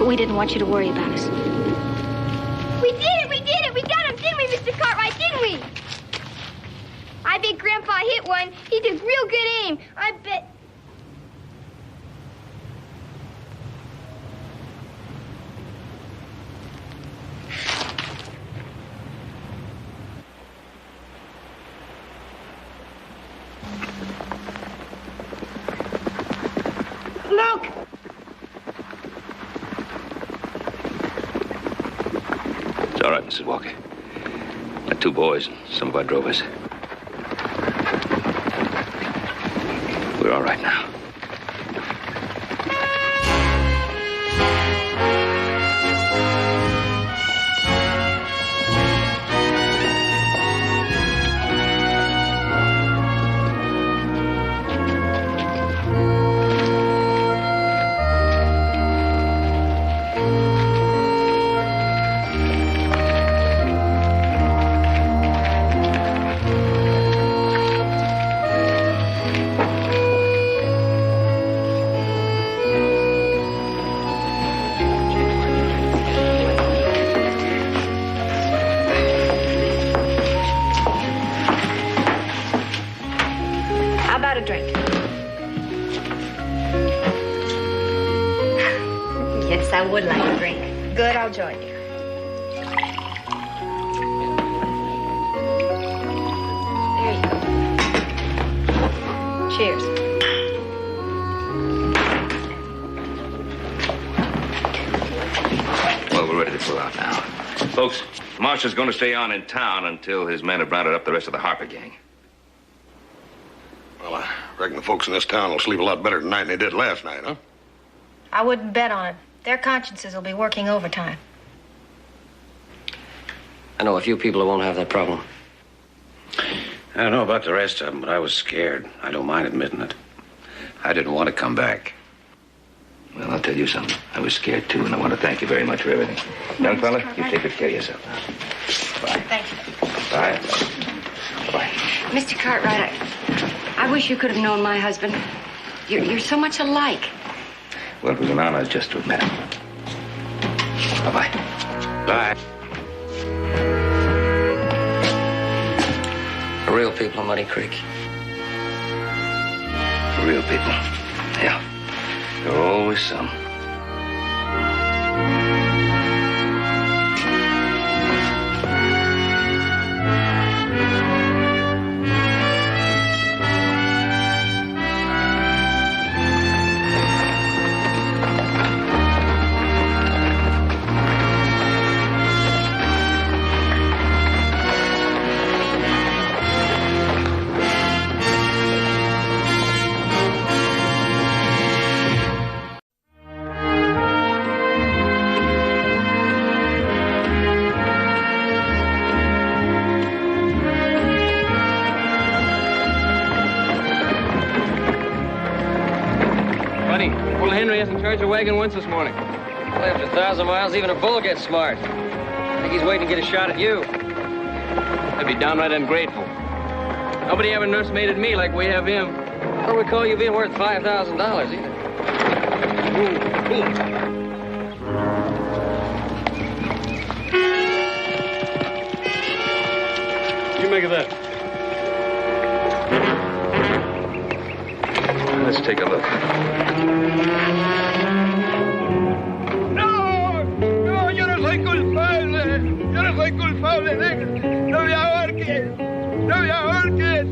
We didn't want you to worry about us. We did it! We did it! We got him, didn't we, Mr. Cartwright, didn't we? I bet Grandpa hit one. He took real good aim. I bet... Look! It's all right, Mrs. Walker. Got two boys and some of our drovers. We're all right now. How about a drink? Yes, I would like a drink. Good, I'll join you. There you go. Cheers. Well, we're ready to pull out now. Folks, Marshall's going to stay on in town until his men have rounded up the rest of the Harper gang. Well, I reckon the folks in this town will sleep a lot better tonight than they did last night, huh? I wouldn't bet on it. Their consciences will be working overtime. I know a few people who won't have that problem. I don't know about the rest of them, but I was scared. I don't mind admitting it. I didn't want to come back. Well, I'll tell you something. I was scared, too, and I want to thank you very much for everything. Young fella, you take good care of yourself. Bye. Thank you. Bye. Bye. Mr. Cartwright, I wish you could have known my husband. You're so much alike. Well, it was an honor just to have met him. Bye-bye. Bye. Real people of Muddy Creek. Real people. Yeah. There are always some. Your wagon once this morning. Well, after 1,000 miles, even a bull gets smart. I think he's waiting to get a shot at you. I'd be downright ungrateful. Nobody ever nursemaided me like we have him. I don't recall you being worth $5,000 either. What do you make of that? Let's take a look. No me ahorques. No me ahorques.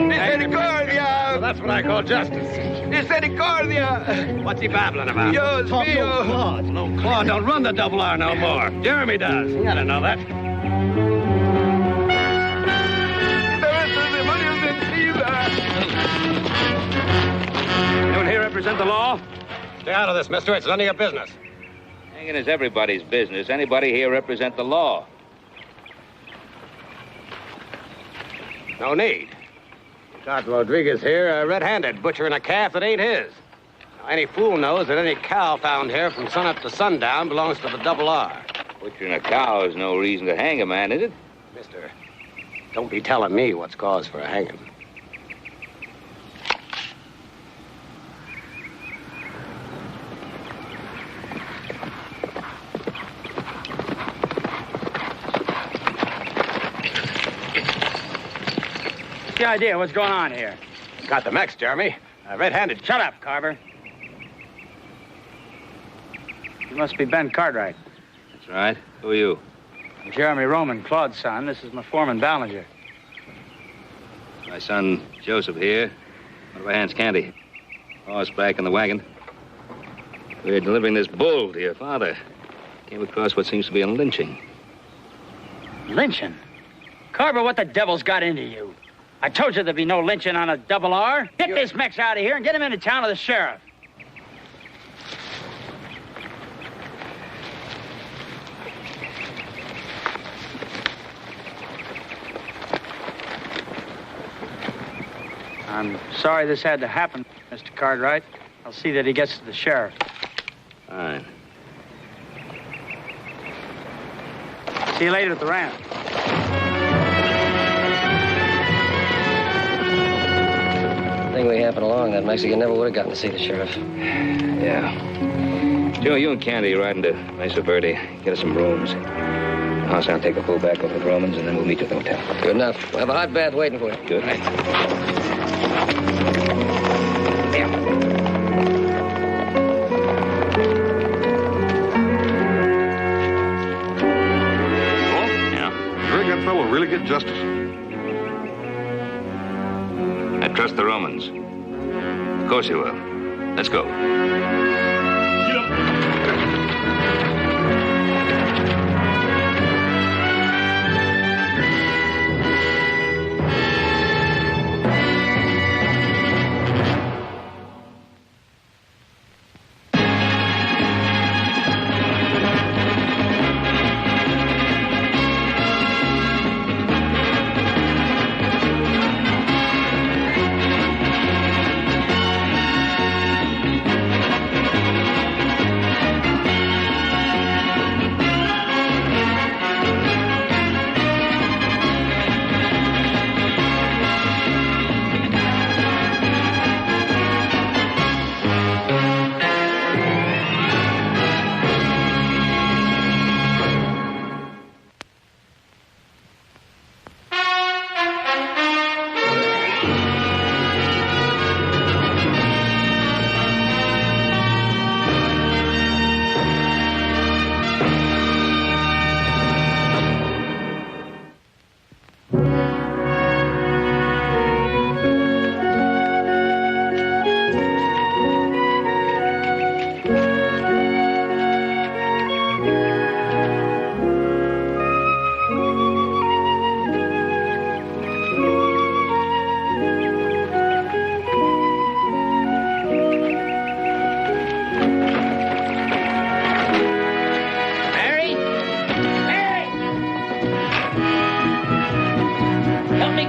Misericordia. Well, that's what I call justice. Misericordia. What's he babbling about? Dios mío. No Claude don't run the double R no more. Jeremy does. He ought to know that. Anyone here represent the law? Stay out of this, mister. It's none of your business. Hanging is everybody's business. Anybody here represent the law? No need. Got Rodriguez here red-handed, butchering a calf that ain't his. Now, any fool knows that any cow found here from sunup to sundown belongs to the double R. Butchering a cow is no reason to hang a man, is it? Mister, don't be telling me what's cause for a hanging. What's the idea? What's going on here? Got the Mex, Jeremy. Red-handed. Shut up, Carver. You must be Ben Cartwright. That's right. Who are you? I'm Jeremy Roman, Claude's son. This is my foreman, Ballinger. My son, Joseph, here. One of our hands, Candy. Horseback in the wagon. We're delivering this bull to your father. Came across what seems to be a lynching. Lynching? Carver, what the devil's got into you? I told you there'd be no lynching on a double R. Get this Mex out of here and get him into town to the sheriff. I'm sorry this had to happen, Mr. Cartwright. I'll see that he gets to the sheriff. Fine. See you later at the ranch. I think we happened along that Mexican never would have gotten to see the sheriff. Yeah. Joe, you and Candy ride into Mesa Verde. Get us some rooms. House, I'll take the bull back over to Romans, and then we'll meet you at the hotel. Good enough. We'll have a hot bath waiting for you. Good. Fellow really get justice. I trust the Romans. Of course you will. Let's go.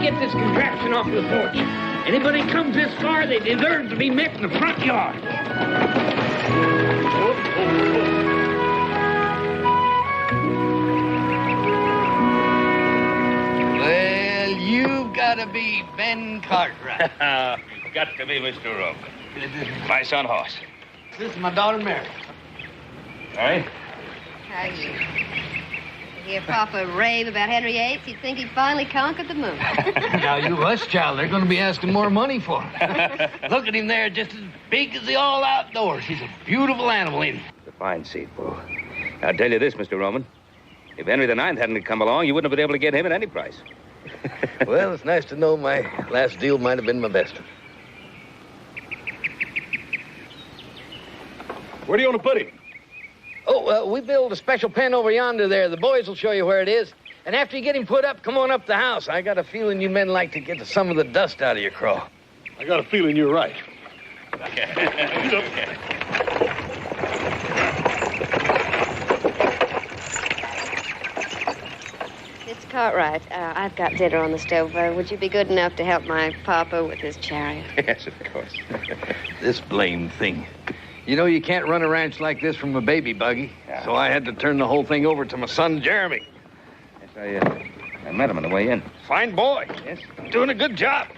get this contraption off the porch. Anybody comes this far, they deserve to be met in the front yard. Well, you've got to be Ben Cartwright. Got to be Mr. Roman. My son, Hoss. This is my daughter, Mary. All right? How you? Hear Papa rave about Henry VIII, he'd think he'd finally conquered the moon. Now, you hush, child. They're going to be asking more money for him. Look at him there, just as big as the all outdoors. He's a beautiful animal, ain't he? It's a fine seat, Bull. I'll tell you this, Mr. Roman. If Henry IX hadn't come along, you wouldn't have been able to get him at any price. Well, it's nice to know my last deal might have been my best. Where do you want to put him? Oh, we built a special pen over yonder there. The boys will show you where it is. And after you get him put up, come on up the house. I got a feeling you men like to get some of the dust out of your craw. I got a feeling you're right. Mr. Cartwright, I've got dinner on the stove. Would you be good enough to help my papa with his chariot? Yes, of course. This blamed thing. You know, you can't run a ranch like this from a baby buggy. Yeah. So I had to turn the whole thing over to my son, Jeremy. Yes, I met him on the way in. Fine boy. Yes? Doing a good job.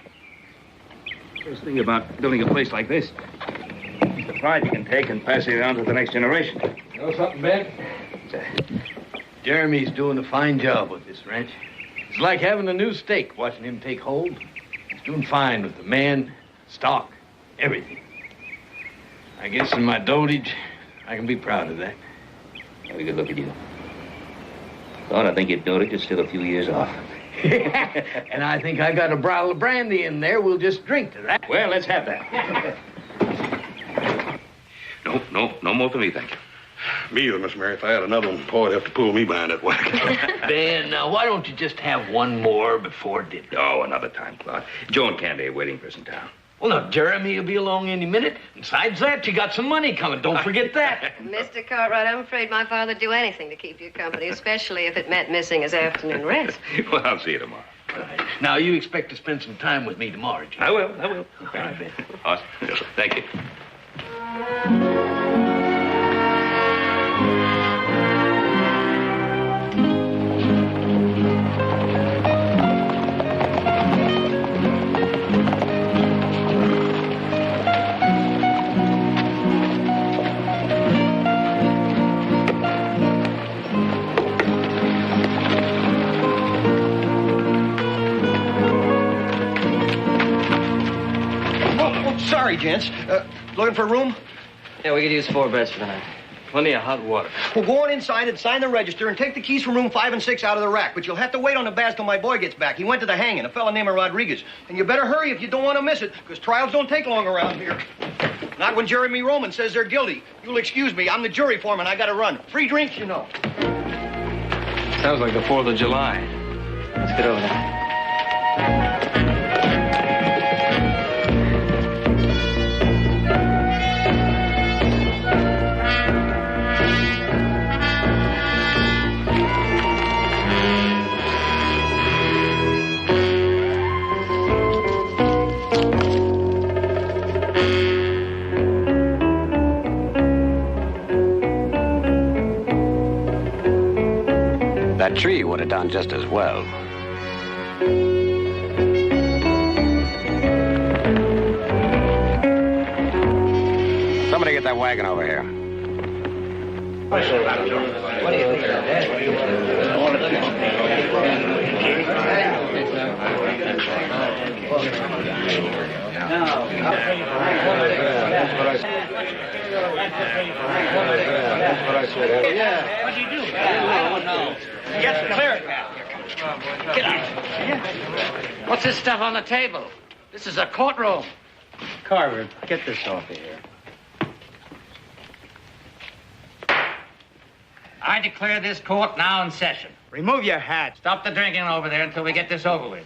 First thing about building a place like this, the pride you can take and pass it on to the next generation. You know something, Ben? Jeremy's doing a fine job with this ranch. It's like having a new stake, watching him take hold. He's doing fine with the man, stock, everything. I guess in my dotage, I can be proud of that. Have a good look at you. Thought I think your dotage is still a few years off. And I think I got a bottle of brandy in there. We'll just drink to that. Well, let's have that. No more for me, thank you. Me either, Miss Mary. If I had another one, Paul would have to pull me behind that wagon. Ben, now, why don't you just have one more before dinner? Oh, another time, Claude. Joe and Candy are waiting for us in town. Well, now, Jeremy will be along any minute. Besides that, you got some money coming. Don't forget that. Mr. Cartwright, I'm afraid my father'd do anything to keep you company, especially if it meant missing his afternoon rest. Well, I'll see you tomorrow. Right. Now, you expect to spend some time with me tomorrow, Jim? I will. All right, Ben. Awesome. Yes, sir. Thank you. Sorry, gents. Looking for a room? Yeah, we could use 4 beds for the night. Plenty of hot water. Well, go on inside and sign the register and take the keys from room 5 and 6 out of the rack. But you'll have to wait on the baths till my boy gets back. He went to the hanging, a fella named Rodriguez. And you better hurry if you don't want to miss it, because trials don't take long around here. Not when Jeremy Roman says they're guilty. You'll excuse me. I'm the jury foreman. I got to run. Free drinks, you know. Sounds like the 4th of July. Let's get over there. That tree would have done just as well. Somebody get that wagon over here. What do you think of That's what I said. Yeah. What'd you do? No. Yes, clear it. Get out. What's this stuff on the table? This is a courtroom. Carver, get this off of here. I declare this court now in session. Remove your hat. Stop the drinking over there until we get this over with.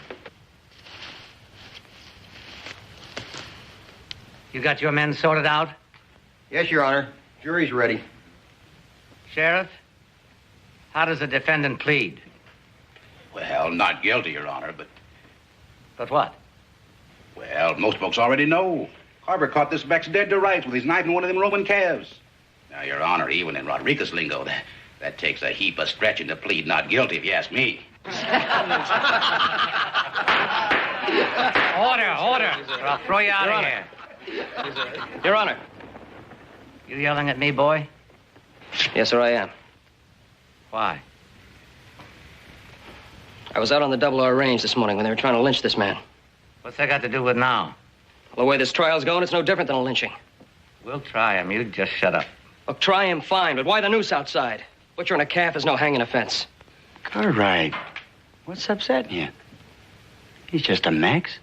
You got your men sorted out? Yes, Your Honor. Jury's ready. Sheriff, how does the defendant plead? Well, not guilty, Your Honor, but But what? Well, most folks already know. Carver caught this Beck's dead to rights with his knife in one of them Roman calves. Now, Your Honor, even in Rodriguez lingo, that takes a heap of stretching to plead not guilty, if you ask me. Order, order. Or I'll throw you out of here. Your Honor. You yelling at me, boy? Yes, sir, I am. Why? I was out on the Double R range this morning when they were trying to lynch this man. What's that got to do with now? Well, the way this trial's going, it's no different than a lynching. We'll try him. You just shut up. Look, try him fine, but why the noose outside? Butchering a calf is no hanging offense. Cartwright, what's upsetting you? He's just a Mex.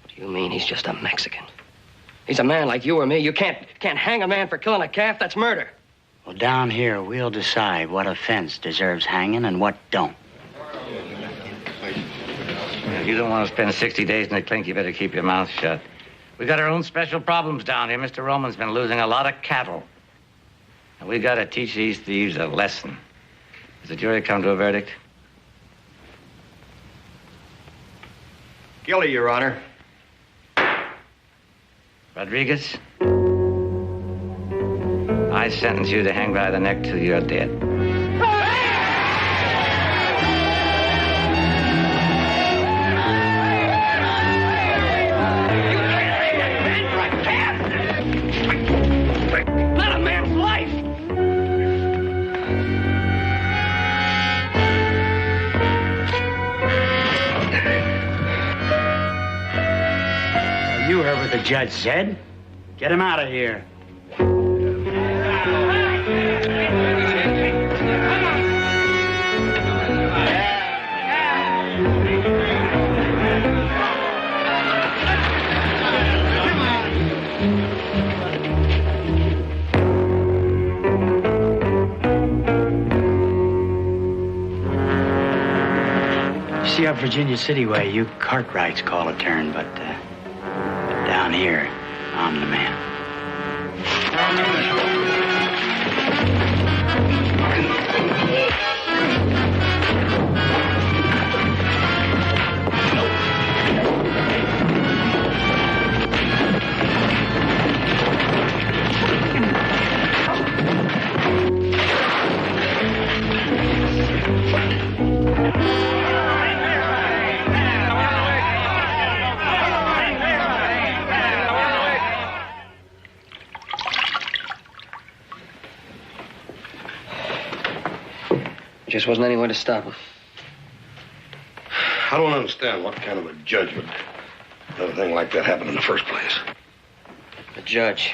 What do you mean he's just a Mexican? He's a man like you or me. You can't hang a man for killing a calf. That's murder. Well, down here, we'll decide what offense deserves hanging and what don't. If you don't want to spend 60 days in the clink, you better keep your mouth shut. We got our own special problems down here. Mr. Roman's been losing a lot of cattle. And we got to teach these thieves a lesson. Has the jury come to a verdict? Guilty, Your Honor. Rodriguez? I sentence you to hang by the neck till you're dead. Not a man's life! You heard what the judge said. Get him out of here. See, up Virginia City way, you Cartwrights call a turn, but down here, I'm the man. Just wasn't any way to stop him. I don't understand what kind of a judge would let a thing like that happen in the first place. The judge.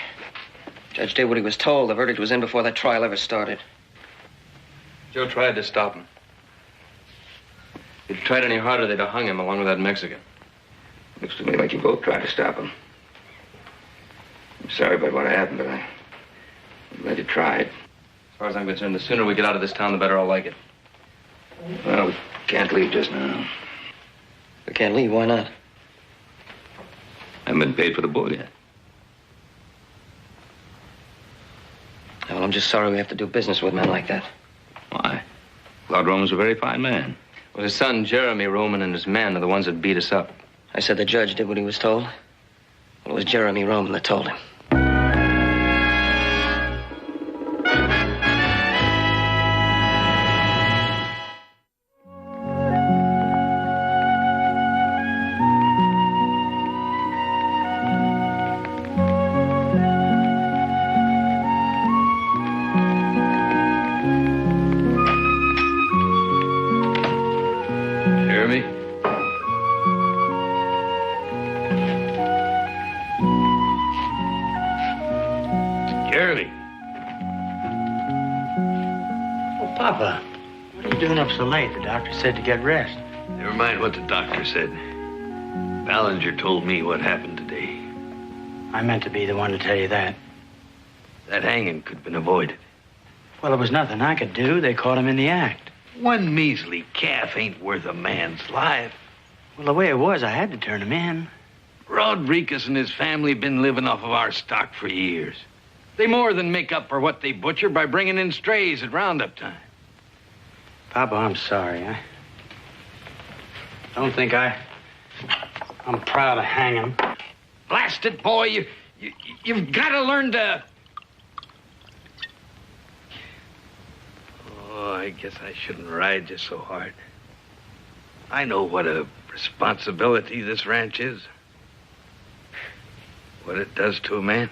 Judge did what he was told. The verdict was in before that trial ever started. Joe tried to stop him. If he'd tried any harder, they'd have hung him along with that Mexican. Looks to me like you both tried to stop him. I'm sorry about what happened, but I'm glad you tried. As far as I'm concerned, the sooner we get out of this town, the better I'll like it. Well, we can't leave just now. We can't leave. Why not? I haven't been paid for the bull yet. Well, I'm just sorry we have to do business with men like that. Why? Claude Roman's a very fine man. Well, his son, Jeremy Roman, and his men are the ones that beat us up. I said the judge did what he was told. Well, it was Jeremy Roman that told him. So late, the doctor said to get rest. Never mind what the doctor said. Ballinger told me what happened today. I meant to be the one to tell you that. That hanging could have been avoided. Well, there was nothing I could do. They caught him in the act. One measly calf ain't worth a man's life. Well, the way it was, I had to turn him in. Rodriguez and his family been living off of our stock for years. They more than make up for what they butcher by bringing in strays at roundup time. Papa, I'm sorry. I don't think I I'm proud of hanging. Blast it, boy. You've got to learn to... Oh, I guess I shouldn't ride you so hard. I know what a responsibility this ranch is. What it does to a man.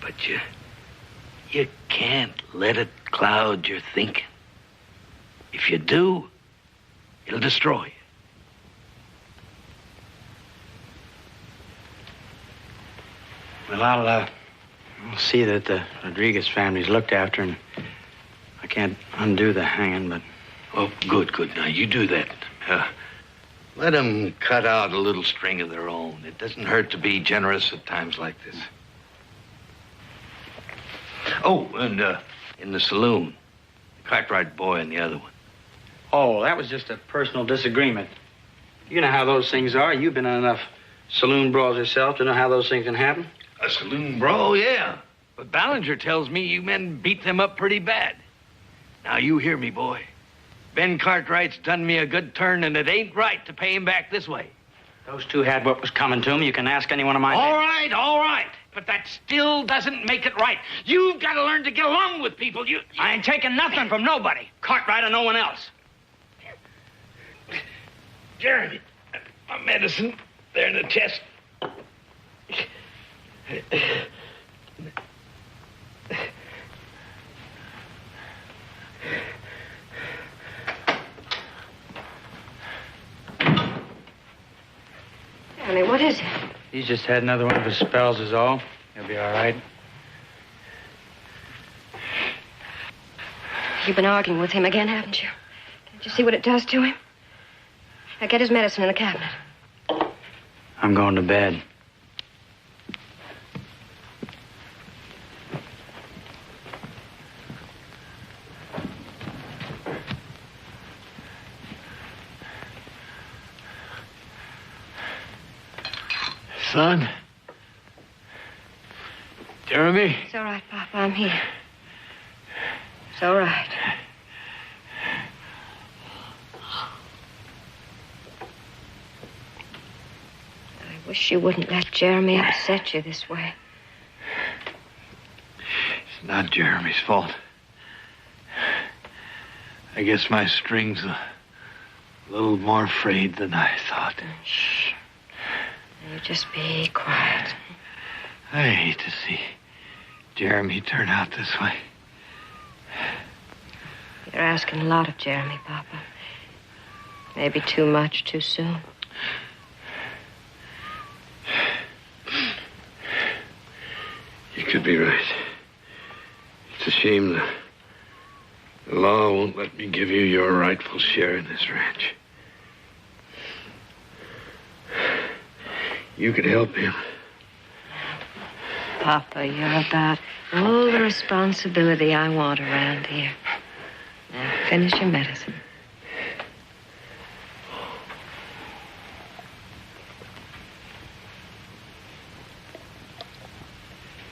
But you can't let it cloud your thinking. If you do, it'll destroy you. Well, I'll see that the Rodriguez family's looked after, and I can't undo the hanging, but... Oh, good. Now, you do that. Let them cut out a little string of their own. It doesn't hurt to be generous at times like this. Oh, and in the saloon, the Cartwright boy and the other one. Oh, that was just a personal disagreement. You know how those things are. You've been in enough saloon brawls yourself to know how those things can happen. A saloon brawl, yeah. But Ballinger tells me you men beat them up pretty bad. Now, you hear me, boy. Ben Cartwright's done me a good turn, and it ain't right to pay him back this way. Those two had what was coming to them. You can ask any one of my... All right. But that still doesn't make it right. You've got to learn to get along with people. I ain't taking nothing from nobody. Cartwright or no one else. Jeremy, my medicine, there in the chest. Johnny, what is it? He's just had another one of his spells is all. He'll be all right. You've been arguing with him again, haven't you? Can't you see what it does to him? Now get his medicine in the cabinet. I'm going to bed. Son? Jeremy? It's all right, Papa. I'm here. It's all right. I wish you wouldn't let Jeremy upset you this way. It's not Jeremy's fault. I guess my string's a little more frayed than I thought. Shh. You just be quiet. I hate to see Jeremy turn out this way. You're asking a lot of Jeremy, Papa. Maybe too much too soon. You could be right. It's a shame the law won't let me give you your rightful share in this ranch. You could help him. Papa, you're about all the responsibility I want around here. Now, finish your medicine.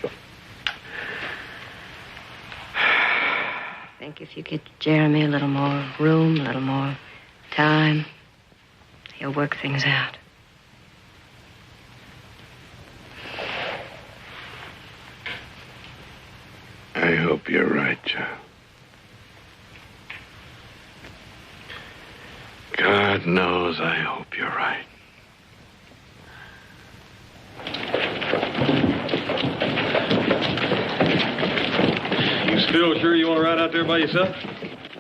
I think if you get Jeremy a little more room, a little more time, he'll work things out. I hope you're right, Joe. God knows I hope you're right. You still sure you want to ride out there by yourself?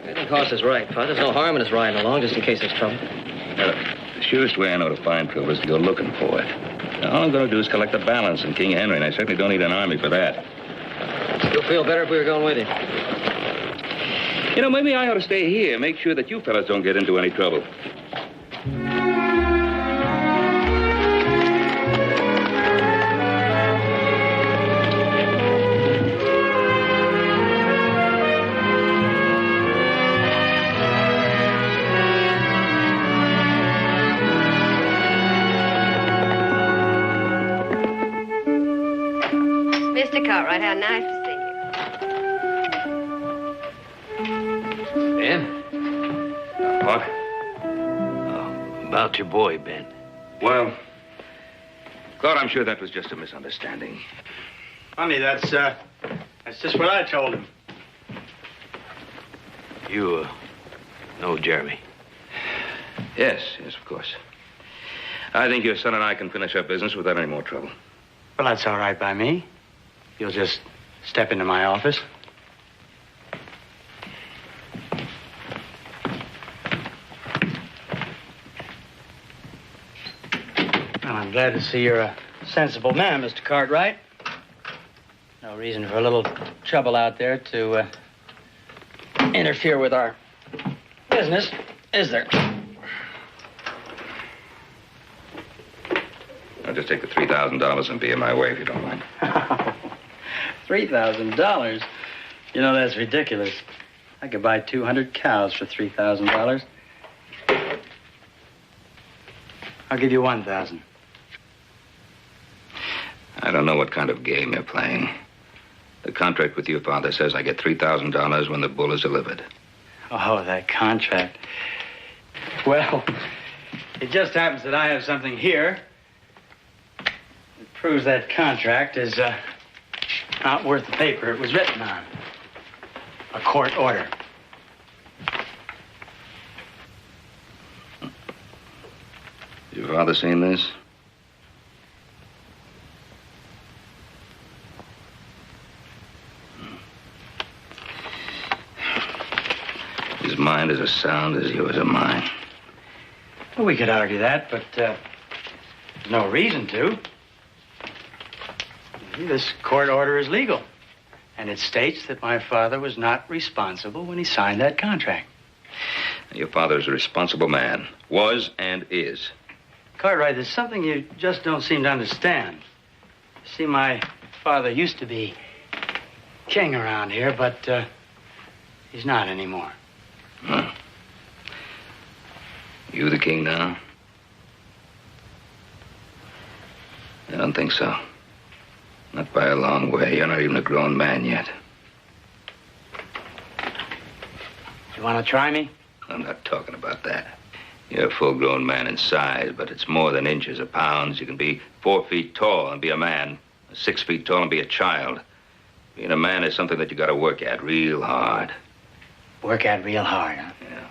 I think horse is right, Pud. There's no harm in us riding along just in case there's trouble. The surest way I know to find trouble is to go looking for it. Now, all I'm going to do is collect the balance in King Henry, and I certainly don't need an army for that. You'll feel better if we were going with you. You know, maybe I ought to stay here, make sure that you fellas don't get into any trouble. Mr. Cartwright, how nice to see you. Ben? What? About your boy, Ben. Well, Claude, I'm sure that was just a misunderstanding. Funny, that's just what I told him. You, know Jeremy? Yes, of course. I think your son and I can finish our business without any more trouble. Well, that's all right by me. You'll just step into my office. Well, I'm glad to see you're a sensible man, Mr. Cartwright. No reason for a little trouble out there to interfere with our business, is there? I'll just take the $3,000 and be in my way if you don't mind. $3,000? You know, that's ridiculous. I could buy 200 cows for $3,000. I'll give you 1,000. I don't know what kind of game you're playing. The contract with your father says I get $3,000 when the bull is delivered. Oh, that contract. Well, it just happens that I have something here that proves that contract is not worth the paper it was written on. A court order. Your father seen this? His mind is as sound as yours or mine. Well, we could argue that, but there's no reason to. This court order is legal, and it states that my father was not responsible when he signed that contract. Your father is a responsible man. Was and is. Cartwright, there's something you just don't seem to understand. See, my father used to be king around here, but he's not anymore. Huh. You the king now? I don't think so. Not by a long way. You're not even a grown man yet. You want to try me? I'm not talking about that. You're a full-grown man in size, but it's more than inches or pounds. You can be 4 feet tall and be a man, 6 feet tall and be a child. Being a man is something that you got to work at real hard. Work at real hard, huh? Yeah.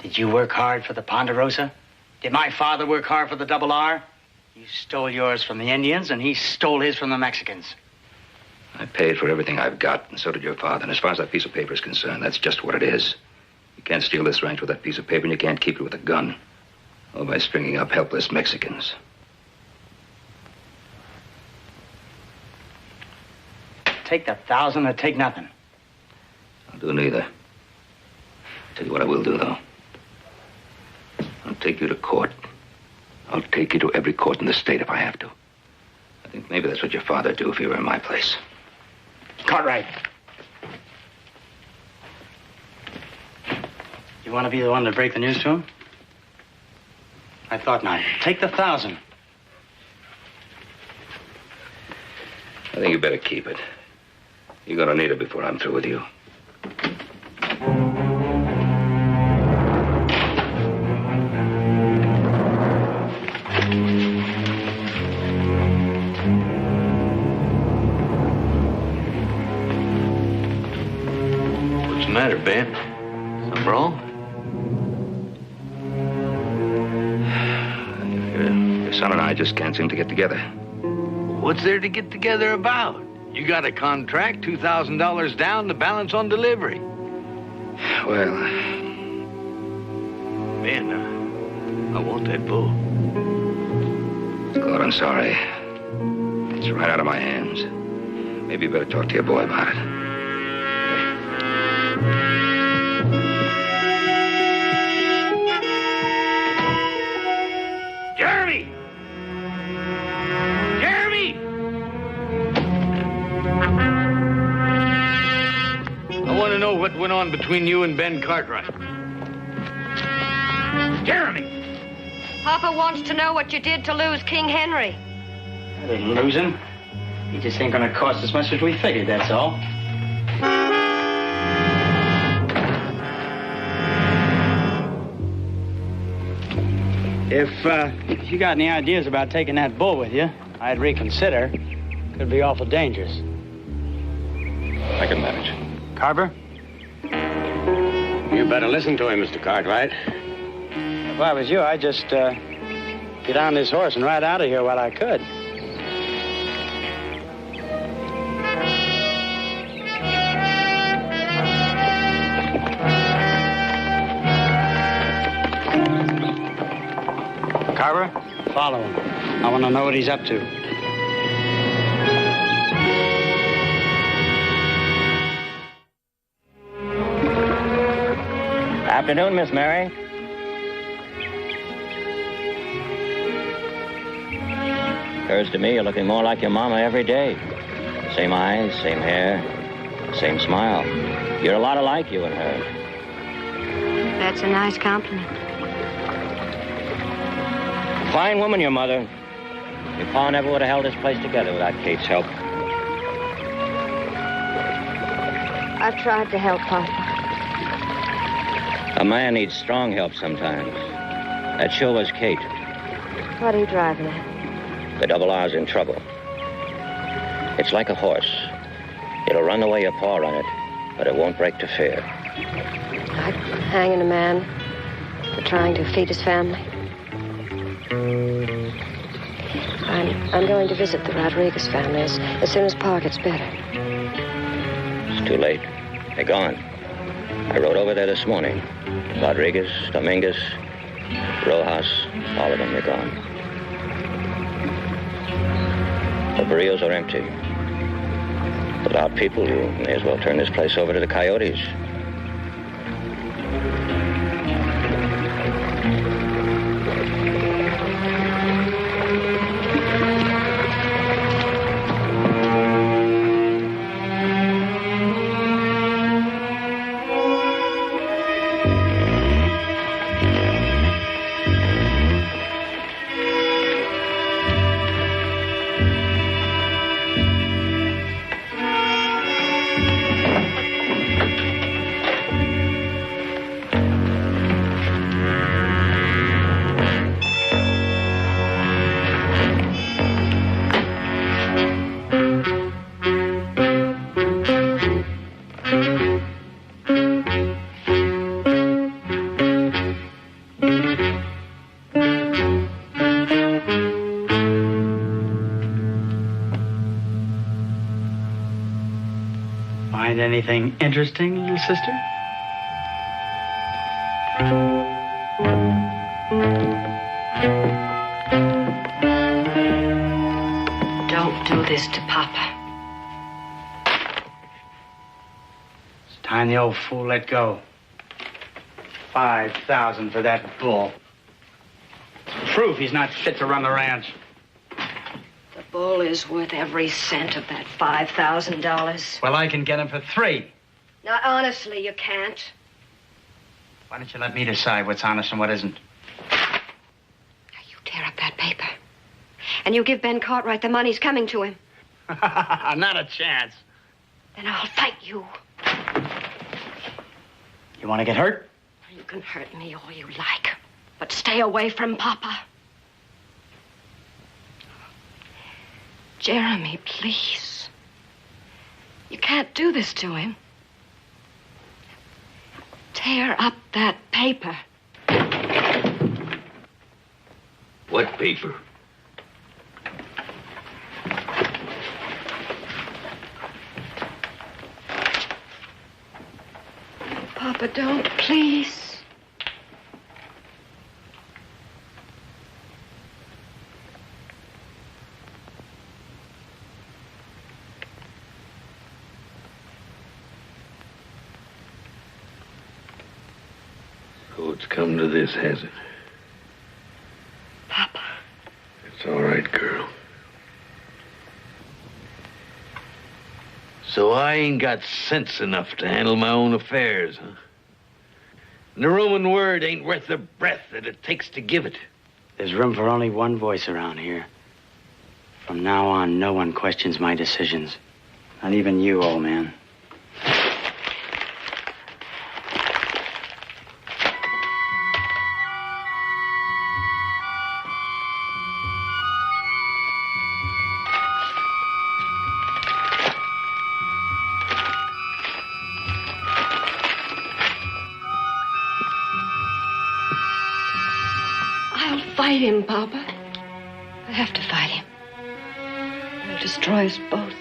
Did you work hard for the Ponderosa? Did my father work hard for the Double R? You stole yours from the Indians, and he stole his from the Mexicans. I paid for everything I've got, and so did your father. And as far as that piece of paper is concerned, that's just what it is. You can't steal this ranch with that piece of paper, and you can't keep it with a gun. Or by stringing up helpless Mexicans. Take the 1,000 or take nothing. I'll do neither. I'll tell you what I will do, though. I'll take you to court. I'll take you to every court in the state if I have to. I think maybe that's what your father'd do if he were in my place. Cartwright. You want to be the one to break the news to him? I thought not. Take the 1,000. I think you better keep it. You're gonna need it before I'm through with you. What's the matter, Ben? Something wrong? Your son and I just can't seem to get together. What's there to get together about? You got a contract, $2,000 down, the balance on delivery. Well... Ben, I want that bull. Claude, I'm sorry. It's right out of my hands. Maybe you better talk to your boy about it. Jeremy! Jeremy! I want to know what went on between you and Ben Cartwright. Jeremy! Papa wants to know what you did to lose King Henry. I didn't lose him. He just ain't gonna cost as much as we figured, that's all. If you got any ideas about taking that bull with you, I'd reconsider. Could be awful dangerous. I can manage. Carver? You better listen to him, Mr. Cartwright. If I was you, I'd just get on this horse and ride out of here while I could. Carver, follow him. I want to know what he's up to. Afternoon, Miss Mary. Occurs to me you're looking more like your mama every day. Same eyes, same hair, same smile. You're a lot alike, you and her. That's a nice compliment. Fine woman, your mother. Your pa never would have held this place together without Kate's help. I've tried to help Papa. A man needs strong help sometimes. That sure was Kate. What are you driving at? The double R's in trouble. It's like a horse. It'll run the way your paw run it, but it won't break to fear. Like hanging a man for trying to feed his family. I'm going to visit the Rodriguez family as soon as Pa gets better. It's too late. They're gone. I rode over there this morning. Rodriguez, Dominguez, Rojas, all of them are gone. The barrios are empty. Without people, you may as well turn this place over to the coyotes. Find anything interesting, little sister? Don't do this to Papa. It's time the old fool let go. 5,000 for that bull. It's proof he's not fit to run the ranch. The bull is worth every cent of that $5,000. Well, I can get him for 3. Not honestly, you can't. Why don't you let me decide what's honest and what isn't? You tear up that paper. And you give Ben Cartwright the money's coming to him. Not a chance. Then I'll fight you. You want to get hurt? You can hurt me all you like. But stay away from Papa. Jeremy, please. You can't do this to him. Tear up that paper. What paper? Papa, don't, please. So it's come to this, has it? Papa. It's all right, girl. So I ain't got sense enough to handle my own affairs, huh? And the Roman word ain't worth the breath that it takes to give it. There's room for only one voice around here. From now on, no one questions my decisions. Not even you, old man. fight him, Papa. I have to fight him. He'll destroy us both.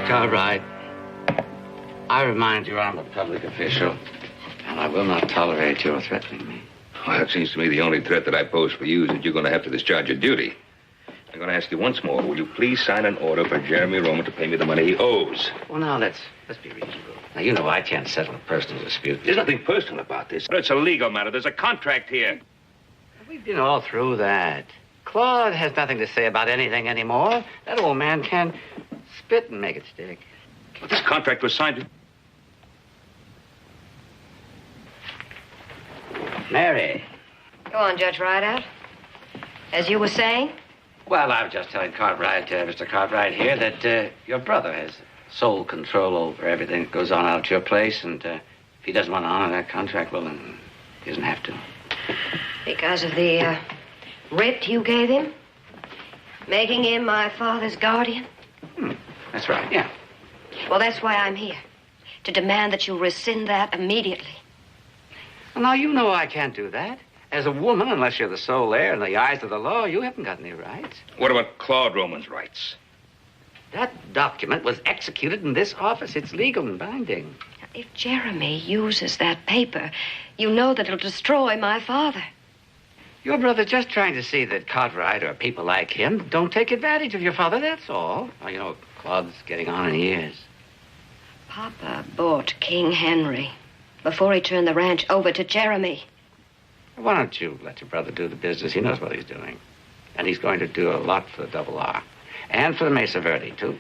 Cartwright, I remind you I'm a public official, and I will not tolerate your threatening me. Well, it seems to me the only threat that I pose for you is that you're going to have to discharge your duty. I'm going to ask you once more, will you please sign an order for Jeremy Roman to pay me the money he owes? Well, now, let's be reasonable. Now, you know I can't settle a personal dispute. There's nothing personal about this. It's a legal matter. There's a contract here. We've been all through that. Claude has nothing to say about anything anymore. That old man can spit and make it stick. But this contract was signed. Mary. Go on, Judge Rideout. As you were saying? Well, I was just telling Cartwright, Mr. Cartwright here, that your brother has sole control over everything that goes on out at your place, and if he doesn't want to honor that contract, well, then he doesn't have to. Because of the writ you gave him? Making him my father's guardian? That's right, yeah. Well, that's why I'm here. To demand that you rescind that immediately. Well, now, you know I can't do that. As a woman, unless you're the sole heir in the eyes of the law, you haven't got any rights. What about Claude Roman's rights? That document was executed in this office. It's legal and binding. If Jeremy uses that paper, you know that it'll destroy my father. Your brother's just trying to see that Cartwright or people like him don't take advantage of your father, that's all. Well, you know, Claude's getting on in years. Papa bought King Henry before he turned the ranch over to Jeremy. Why don't you let your brother do the business? He knows what he's doing. And he's going to do a lot for the Double R. And for the Mesa Verde, too.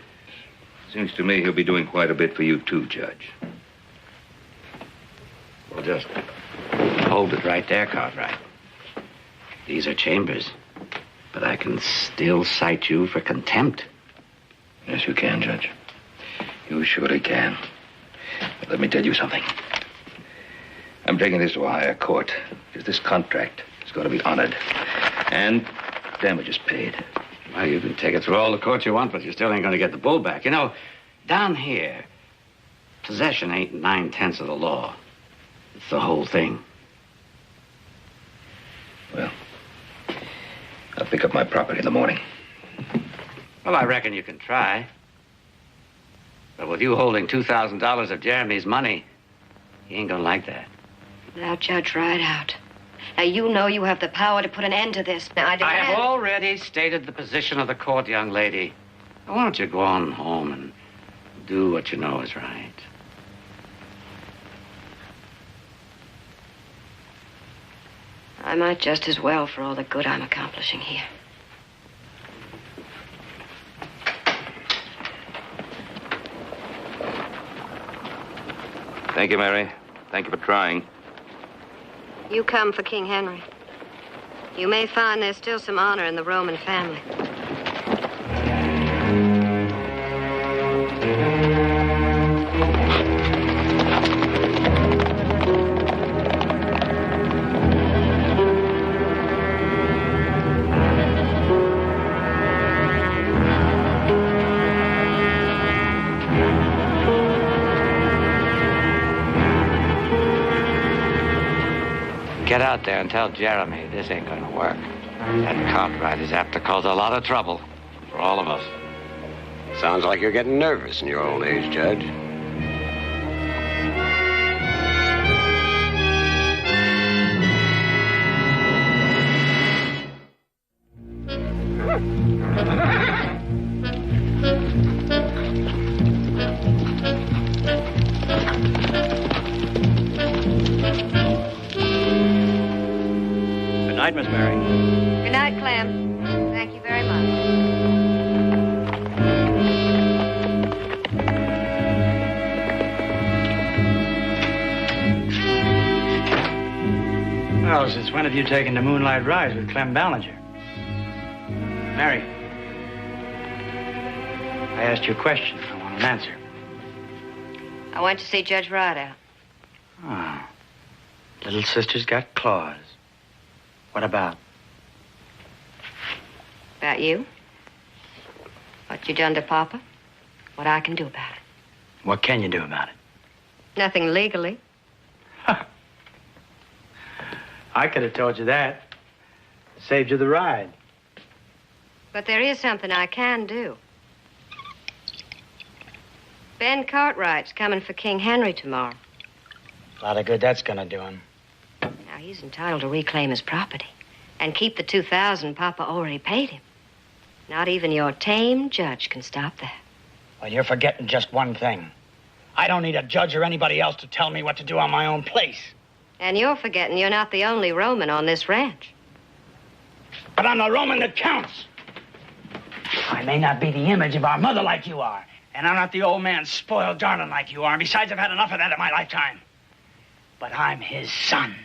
Seems to me he'll be doing quite a bit for you, too, Judge. Well, just hold it right there, Cartwright. These are chambers. But I can still cite you for contempt. Yes, you can, Judge. You surely can. But let me tell you something. I'm taking this to a higher court. Because this contract is going to be honored. And damages paid. Well, you can take it through all the courts you want, but you still ain't going to get the bull back. You know, down here, possession ain't 9/10 of the law. It's the whole thing. Well, I'll pick up my property in the morning. Well, I reckon you can try. But with you holding $2,000 of Jeremy's money, he ain't gonna like that. Now, Judge Rideout. Now, you know you have the power to put an end to this. Now, I have already stated the position of the court, young lady. Now, why don't you go on home and do what you know is right? I might just as well for all the good I'm accomplishing here. Thank you, Mary. Thank you for trying. You come for King Henry. You may find there's still some honor in the Roman family. Get out there and tell Jeremy this ain't gonna work. That Cartwright is apt to cause a lot of trouble for all of us. Sounds like you're getting nervous in your old age, Judge. night, Miss Mary. Good night, Clem. Thank you very much. Well, since when have you taken the moonlight rise with Clem Ballinger? Mary, I asked you a question. I want an answer. I went to see Judge Rideout. Oh. Little sister's got claws. What about? About you? What you done to Papa? What I can do about it? What can you do about it? Nothing legally. I could have told you that. Saved you the ride. But there is something I can do. Ben Cartwright's coming for King Henry tomorrow. A lot of good that's gonna do him. Now, he's entitled to reclaim his property and keep the $2,000 Papa already paid him. Not even your tame judge can stop that. Well, you're forgetting just one thing. I don't need a judge or anybody else to tell me what to do on my own place. And you're forgetting you're not the only Roman on this ranch. But I'm the Roman that counts. I may not be the image of our mother like you are, and I'm not the old man's spoiled darling like you are. And besides, I've had enough of that in my lifetime. But I'm his son,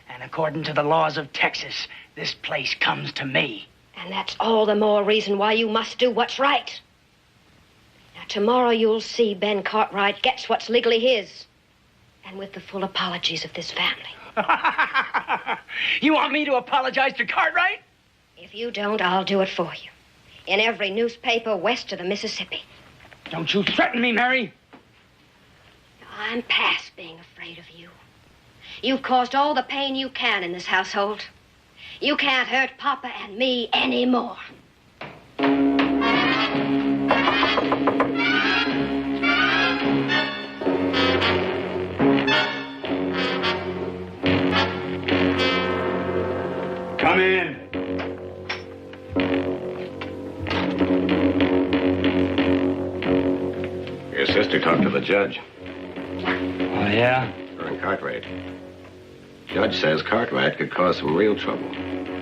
and according to the laws of Texas, this place comes to me. And that's all the more reason why you must do what's right. Now, tomorrow you'll see Ben Cartwright gets what's legally his. And with the full apologies of this family. You want me to apologize to Cartwright? If you don't, I'll do it for you. In every newspaper west of the Mississippi. Don't you threaten me, Mary. I'm past being afraid of you. You've caused all the pain you can in this household. You can't hurt Papa and me anymore. Come in. Your sister talked to the judge. Oh, yeah? Her and Cartwright. Judge says Cartwright could cause some real trouble.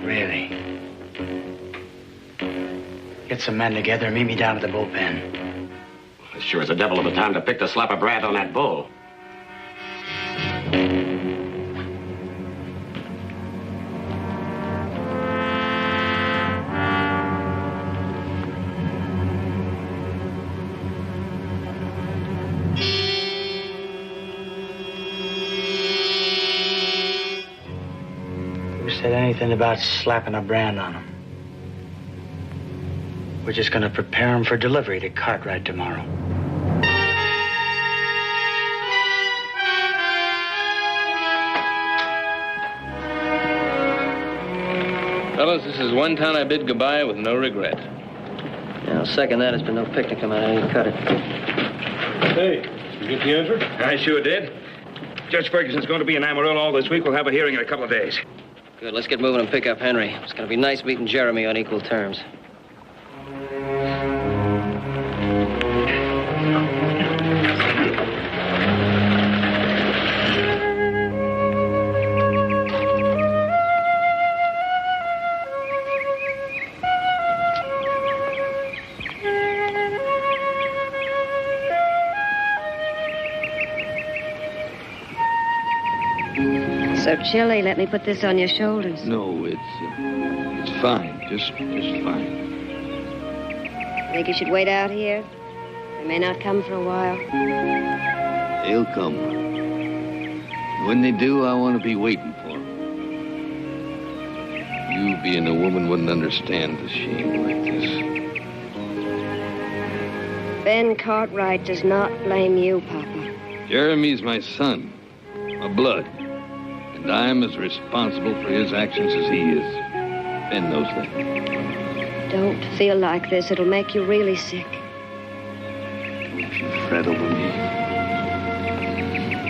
Really? Get some men together and meet me down at the bullpen. It sure is a devil of a time to pick the slap of Brad on that bull. Said anything about slapping a brand on him. We're just going to prepare him for delivery to Cartwright tomorrow. Fellas, this is one town I bid goodbye with no regret. Yeah, I'll second that. It's been no picnic on how you cut it. Hey, you get the answer? I sure did. Judge Ferguson's going to be in Amarillo all this week. We'll have a hearing in a couple of days. Good. Let's get moving and pick up Henry. It's going to be nice meeting Jeremy on equal terms. So chilly. Let me put this on your shoulders. No, it's fine. Just fine. Think you should wait out here? They may not come for a while. They'll come. When they do, I want to be waiting for them. You, being a woman, wouldn't understand a shame like this. Ben Cartwright does not blame you, Papa. Jeremy's my son, my blood. And I'm as responsible for his actions as he is. Ben knows that. Don't feel like this. It'll make you really sick. Don't you fret over me.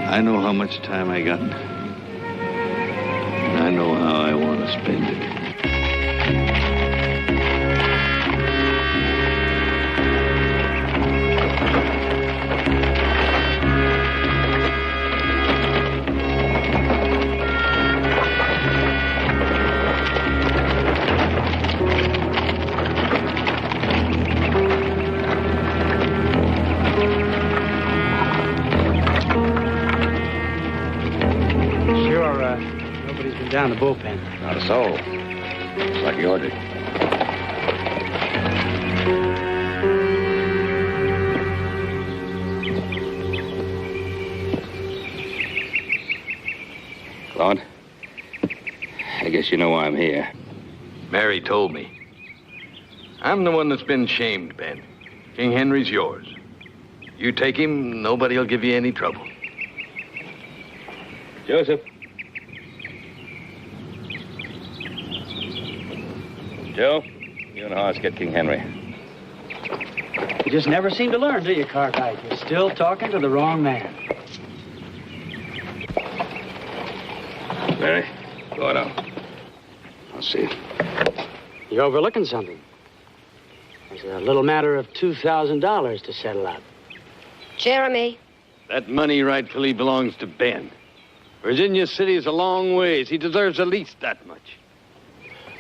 I know how much time I got. And I know how I want to spend it. down the bullpen. Not a soul. It's like you ordered. Claude, I guess you know why I'm here. Mary told me. I'm the one that's been shamed, Ben. King Henry's yours. You take him, nobody'll give you any trouble. Joseph. Joe, you and Horace get King Henry. You just never seem to learn, do you, Cartwright? You're still talking to the wrong man. Mary, go on out. I'll see you. You're overlooking something. There's a little matter of $2,000 to settle out. Jeremy. That money rightfully belongs to Ben. Virginia City is a long ways. He deserves at least that much.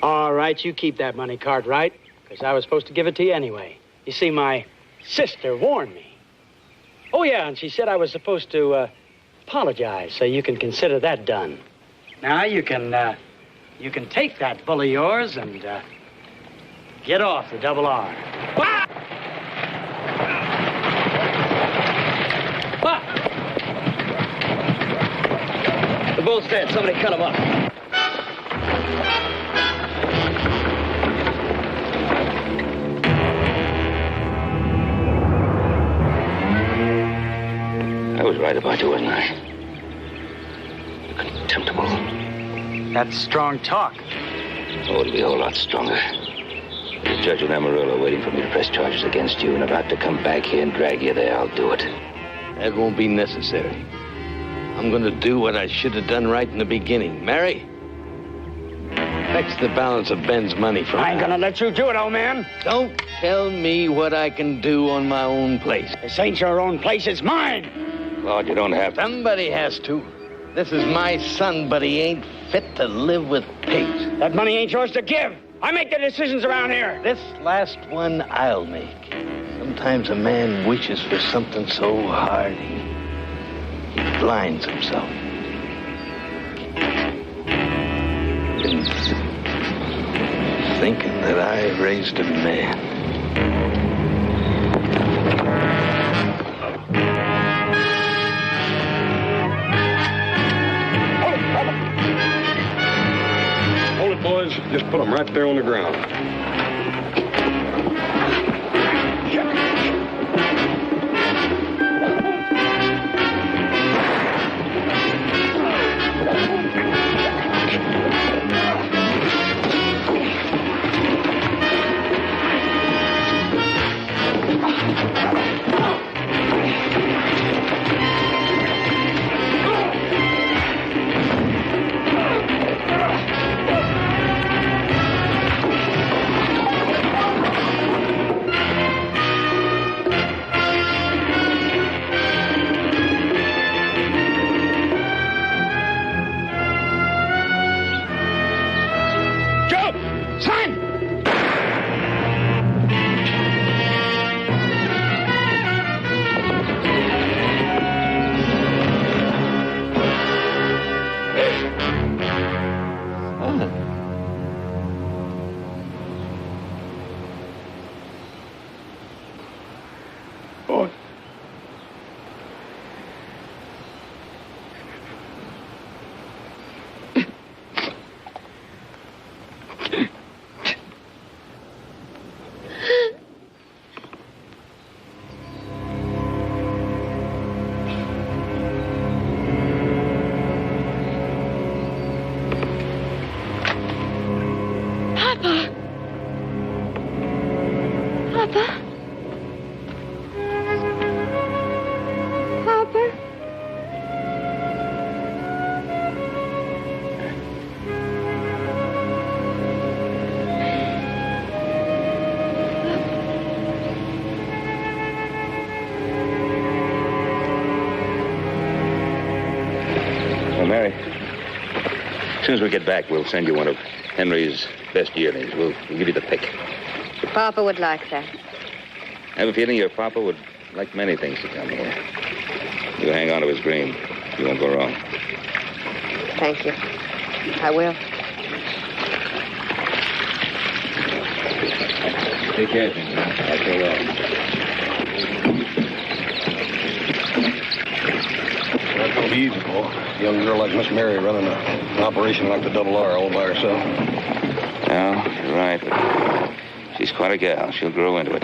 All right, you keep that money, Cartwright, because I was supposed to give it to you anyway. You see, my sister warned me. Oh, yeah, and she said I was supposed to apologize, so you can consider that done. Now, you can take that bull of yours and get off the double R. Ah! The bull's dead. Somebody cut him up. I was right about you, wasn't I? Contemptible. That's strong talk. Oh, it'll be a whole lot stronger. There's a judge in Amarillo waiting for me to press charges against you and about to come back here and drag you there. I'll do it. That won't be necessary. I'm going to do what I should have done right in the beginning. Mary, fetch the balance of Ben's money from I ain't gonna let you do it, old man. Don't tell me what I can do on my own place. This ain't your own place, it's mine. Claude, you don't have to. Somebody has to. This is my son, but he ain't fit to live with pigs. That money ain't yours to give. I make the decisions around here. This last one I'll make. Sometimes a man wishes for something so hard he blinds himself. Been thinking that I raised a man. Hold it, boys. Just put them right there on the ground. Mary, as soon as we get back, we'll send you one of Henry's best yearlings. We'll give you the pick. Papa would like that. I have a feeling your papa would like many things to come here. You hang on to his green. You won't go wrong. Thank you. I will. Take care of him. I sure will. That's gonna be easy, boy. A young girl like Miss Mary running an operation like the Double R all by herself. No, you're right, but she's quite a gal. She'll grow into it.